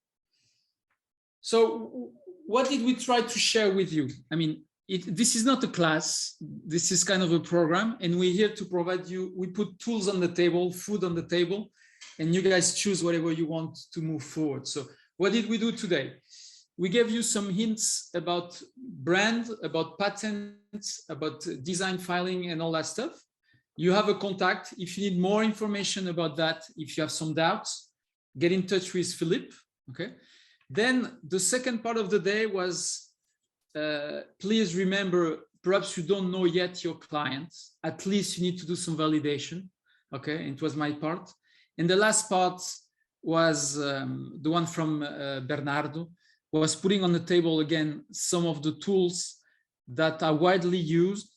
So what did we try to share with you? I mean, this is not a class, this is kind of a program, and we're here to provide you, we put tools on the table, food on the table, and you guys choose whatever you want to move forward. So what did we do today? We gave you some hints about brand, about patents, about design filing and all that stuff. You have a contact. If you need more information about that, if you have some doubts, get in touch with Philippe, okay? Then the second part of the day was, please remember, perhaps you don't know yet your clients, at least you need to do some validation, okay? And it was my part. And the last part was the one from Bernardo, was putting on the table again some of the tools that are widely used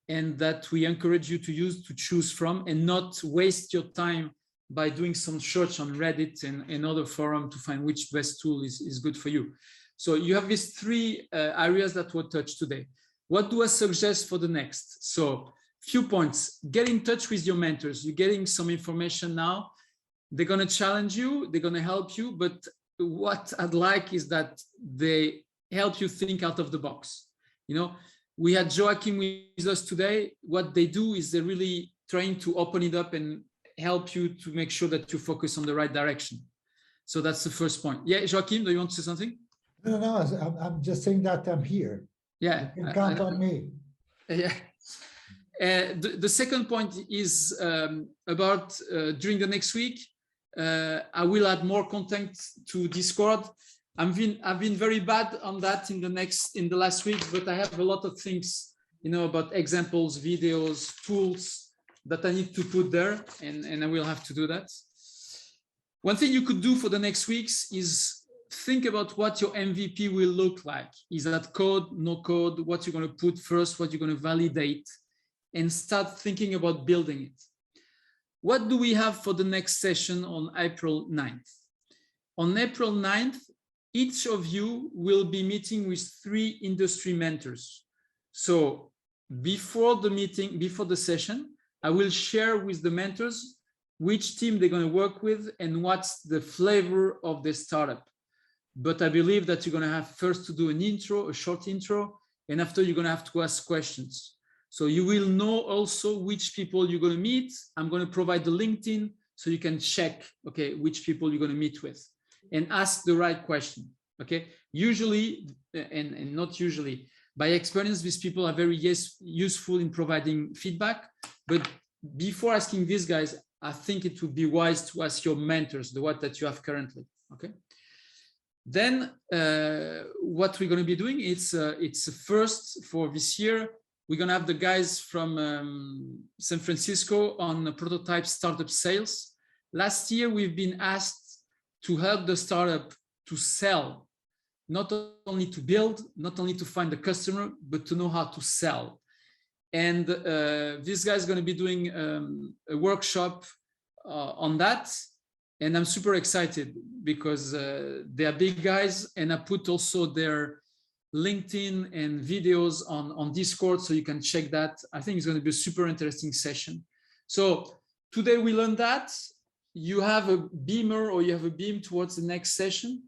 and that we encourage you to use, to choose from, and not waste your time by doing some search on Reddit and other forums to find which best tool is good for you. So you have these three areas that were touched today. What do I suggest for the next? So few points. Get in touch with your mentors. You're getting some information now. They're going to challenge you. They're going to help you. But what I'd like is that they help you think out of the box. You know, we had Joachim with us today. What they do is they're really trying to open it up and help you to make sure that you focus on the right direction. So that's the first point. Yeah, Joachim, do you want to say something? No, I'm just saying that I'm here. Yeah. You can count on me. Yeah. The second point is about during the next week, I will add more content to Discord. I've been very bad on that in the last week, but I have a lot of things, you know, about examples, videos, tools that I need to put there, and I will have to do that. One thing you could do for the next weeks is think about what your MVP will look like. Is that code, no code, what you're going to put first, what you're going to validate, and start thinking about building it. What do we have for the next session on April 9th? On April 9th, each of you will be meeting with 3 industry mentors. So before the meeting, before the session, I will share with the mentors which team they're going to work with and what's the flavor of the startup. But I believe that you're going to have first to do an intro, a short intro, and after you're going to have to ask questions. So you will know also which people you're going to meet. I'm going to provide the LinkedIn so you can check, okay, which people you're going to meet with and ask the right question, okay? Usually, and not usually, by experience, these people are very useful in providing feedback. But before asking these guys, I think it would be wise to ask your mentors, the one that you have currently, okay? Then what we're going to be doing, it's a first for this year. We're going to have the guys from San Francisco on prototype startup sales. Last year, we've been asked to help the startup to sell, not only to build, not only to find the customer, but to know how to sell. And this guy is going to be doing a workshop on that. And I'm super excited because they are big guys, and I put also their LinkedIn and videos on Discord, so you can check that. I think it's going to be a super interesting session. So today we learned that you have a beamer or you have a beam towards the next session.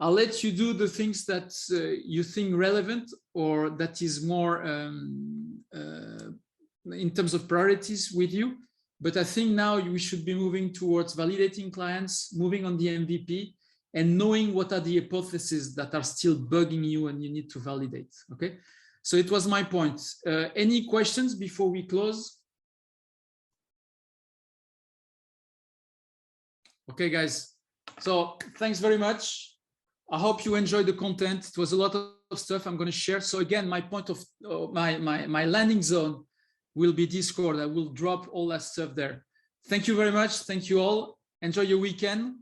I'll let you do the things that you think relevant or that is more in terms of priorities with you. But I think now we should be moving towards validating clients, moving on the MVP, and knowing what are the hypotheses that are still bugging you and you need to validate. Okay, so it was my point. Any questions before we close? Okay, guys. So thanks very much. I hope you enjoyed the content. It was a lot of stuff I'm going to share. So again, my point of my landing zone will be Discord. I will drop all that stuff there. Thank you very much. Thank you all. Enjoy your weekend.